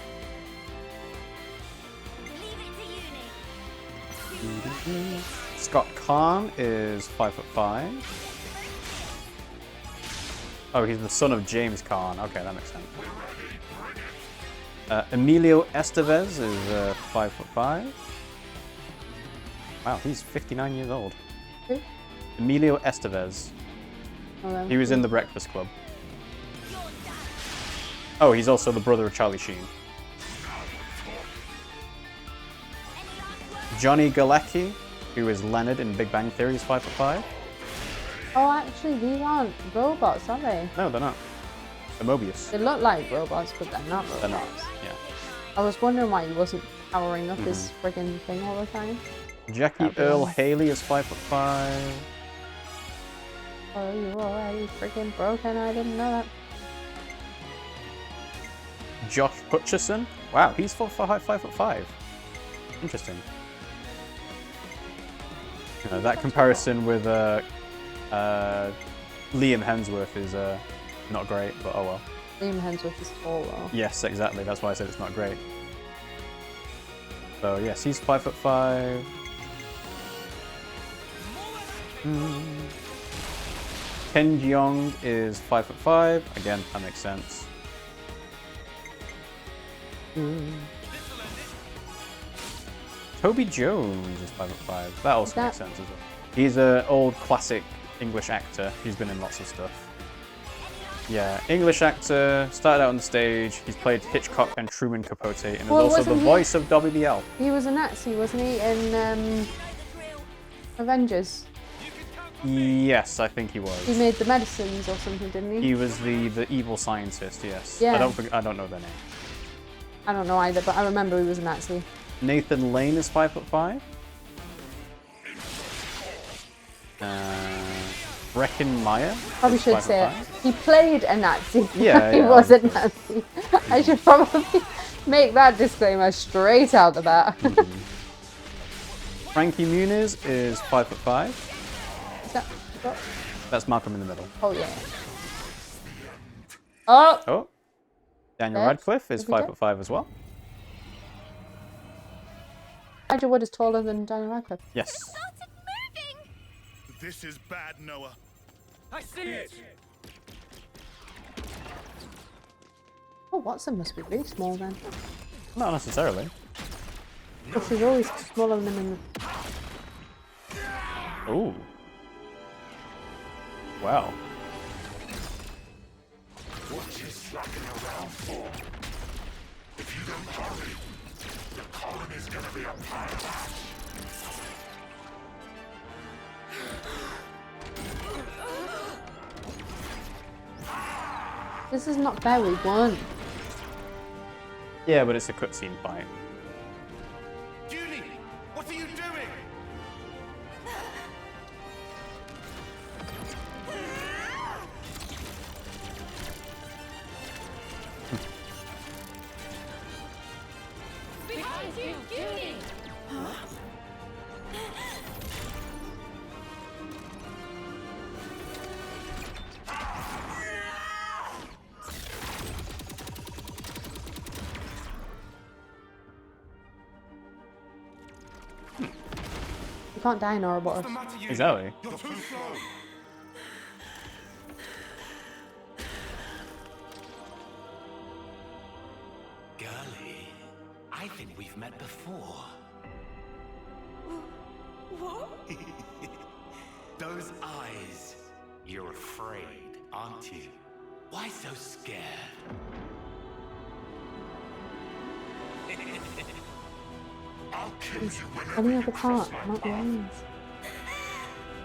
Leave it to Eunie. Scott Kahn is 5'5". Oh, he's the son of James Kahn. Okay, that makes sense. Emilio Estevez is 5'5". Wow, he's 59 years old. Who? Emilio Estevez. Oh, He was in The Breakfast Club. Oh, he's also the brother of Charlie Sheen. Johnny Galecki, who is Leonard in Big Bang Theory, is 5'5". Oh, actually, these aren't robots, are they? No, they're not. They're Moebius. They look like robots, but they're not robots. They're not. Yeah. I was wondering why he wasn't powering up his friggin' thing all the time. Jackie That'd be Earl nice. Haley is 5'5". Oh, you're already freaking broken. I didn't know that. Josh Hutcherson. Wow, he's 5'5". Interesting. You know, that comparison with Liam Hemsworth is not great, but oh well. Liam Hemsworth is tall though. Yes, exactly. That's why I said it's not great. So yes, he's 5'5". Ken Jeong is 5'5". Again, that makes sense. Toby Jones is 5'5". That also makes sense as well. He's an old classic English actor. He's been in lots of stuff. Yeah, English actor, started out on the stage. He's played Hitchcock and Truman Capote, and is also the voice of WBL. He was a Nazi, wasn't he, in Avengers? Yes, I think he was. He made the medicines or something, didn't he? He was the evil scientist. Yes. Yeah. I don't know their name. I don't know either, but I remember he was a Nazi. Nathan Lane is 5'5". Brecken Meyer. Probably should say it. He played a Nazi. Yeah, He was a Nazi. I should probably make that disclaimer straight out the bat. Frankie Muniz is 5'5". Is that what? That's Malcolm in the Middle. Oh yeah. Oh. Oh. Daniel Yes. Radcliffe is Is he dead? 5'5" as well. Elijah Wood is taller than Daniel Radcliffe. Yes. This is bad, Noah. I see it! Oh, Watson must be really small then. Not necessarily. But she's always smaller than him in the... Ooh. Wow. What you slacking around for? If you don't hurry, the colony's gonna be a pile of ash. This is not fair, we won. Yeah, but it's a cutscene fight. Eunie, what are you doing? Behind you, Eunie! You can't die in Ouroboros. Exactly. You're too slow. Girlie, I think we've met before. What? Those eyes. You're afraid, aren't you? Why so scared? I'll kill you whenever Any you other cross part, my not the path. ends.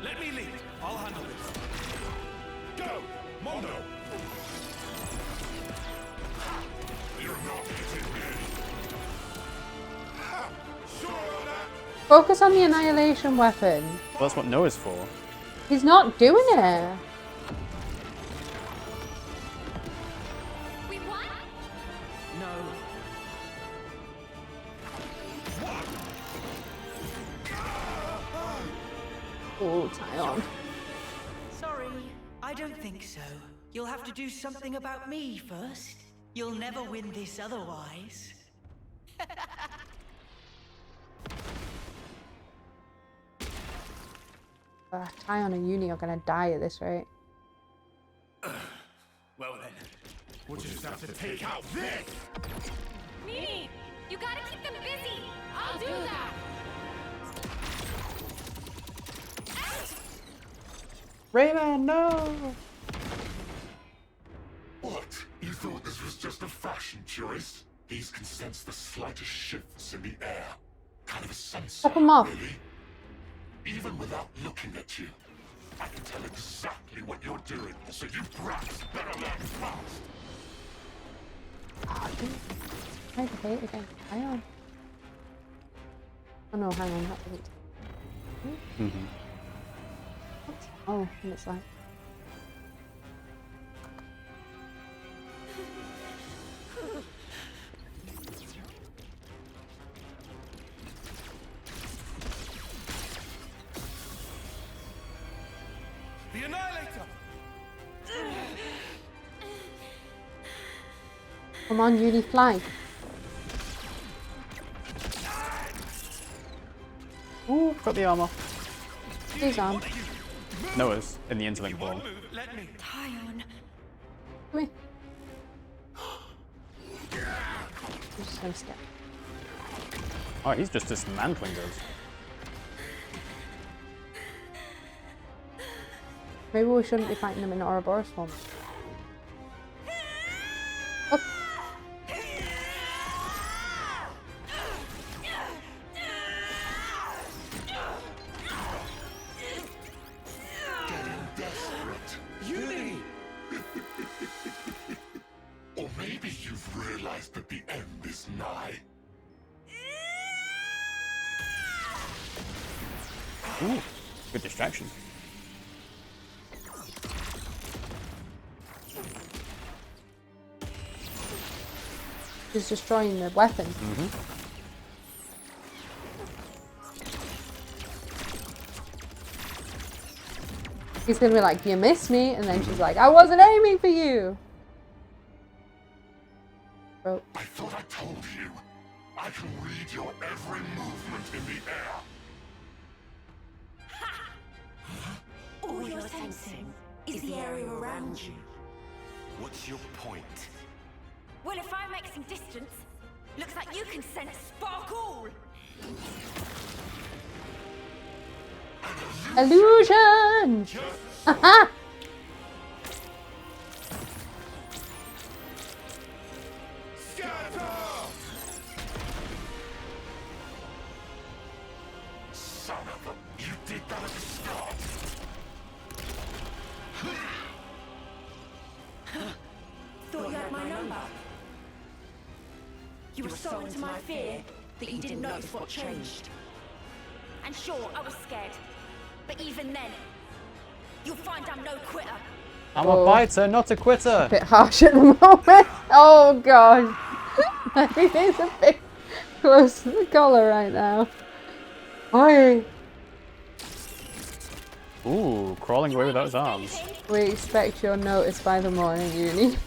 Let me lead. I'll handle this. Go, Mondo. You're not getting me. Ha! Sure on that? Focus on the annihilation weapon. Well, that's what Noah's for. He's not doing it. We won? No. Oh, Taion. Sorry, I don't think so. You'll have to do something about me first. You'll never win this otherwise. Taion and Eunie are gonna die at this rate. Well then, we'll just have to take out this. Mimi, you gotta keep them busy. I'll do that. Rayman, no! What? You thought this was just a fashion choice? These can sense the slightest shifts in the air. Kind of a sensor, Pop 'em off. really. Even without looking at you, I can tell exactly what you're doing, so you brats better learn fast. I hate again. Taion. Oh no, hang on, that doesn't. Mm-hmm. Oh, and it's like. The Annihilator. Come on, Eunie, fly. Ooh, got the armor. Who's on? Noah's in the interlink ball. Taion. Come here. I'm just gonna step. Oh, he's just dismantling us. Maybe we shouldn't be fighting them in Ouroboros form. Oh. Getting desperate. Eunie! Or maybe you've realized that the end is nigh. Ooh, good distraction. He's destroying the weapon. He's gonna be like, you missed me, and then she's like, I wasn't aiming for you. Bro. I thought I told you. I can read your every movement in the air. All you're sensing is the area around you. What's your point? Well, if I make some distance, looks like you can sense sparkle. Illusion! Aha! Son of a... You did that at the start. Thought you had my number. You were so into my fear that you didn't notice what changed. And sure, I was scared. But even then, you'll find I'm no quitter. I'm a fighter, not a quitter. Bit harsh at the moment. Oh god. He's a bit close to the collar right now. Oi. Ooh, crawling away without his arms. We expect your notice by the morning, Eunie.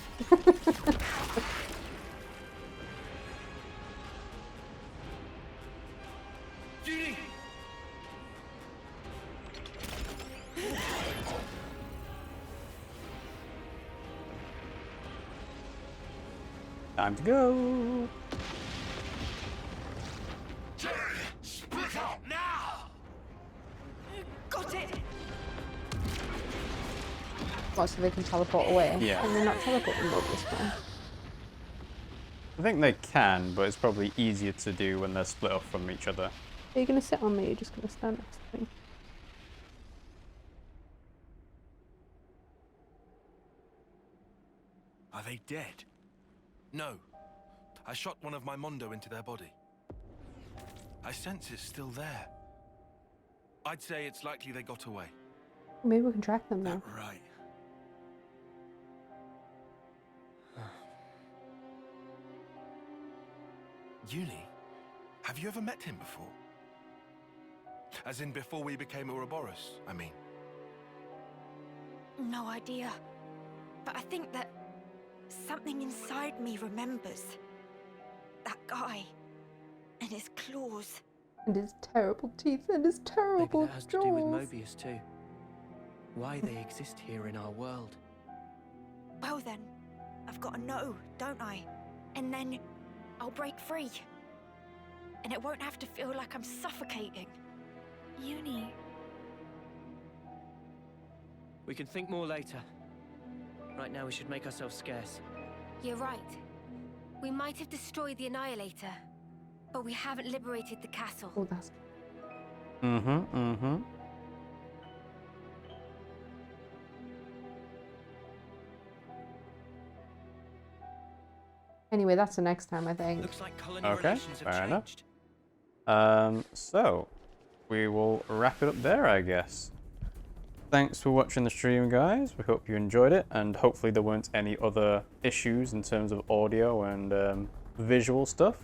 Time to go. Split up now! Got it! What, so they can teleport away? Yeah. Can they not teleport in Moebius form? I think they can, but it's probably easier to do when they're split off from each other. Are you going to sit on me? You're just going to stand next to me? Are they dead? No. I shot one of my Mondo into their body. I sense it's still there. I'd say it's likely they got away. Maybe we can track them now. Right. Eunie, have you ever met him before? As in before we became Ouroboros, I mean. No idea. But I think that something inside me remembers. That guy. And his claws. And his terrible teeth and his terrible Maybe that has to do with jaws. Moebius too. Why they exist here in our world. Well then, I've got to know, don't I? And then I'll break free. And it won't have to feel like I'm suffocating. Eunie. We can think more later. Right now we should make ourselves scarce. You're right. We might have destroyed the Annihilator, but we haven't liberated the castle. Oh, that's... Anyway, that's the next time, I think. Looks like colony Okay, relations have fair enough. changed. So we will wrap it up there, I guess. Thanks for watching the stream, guys. We hope you enjoyed it, and hopefully there weren't any other issues in terms of audio and visual stuff.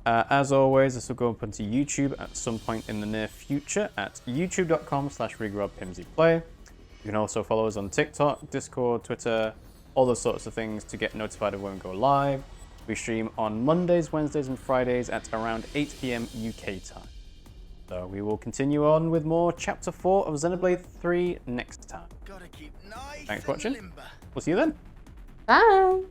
As always, this will go up onto YouTube at some point in the near future at youtube.com/RiggyRobPimmsyPlay. You can also follow us on TikTok, Discord, Twitter, all those sorts of things to get notified of when we go live. We stream on Mondays, Wednesdays, and Fridays at around 8 PM UK time. So we will continue on with more Chapter 4 of Xenoblade 3 next time. Gotta keep nice Thanks for watching. and limber. We'll see you then. Bye.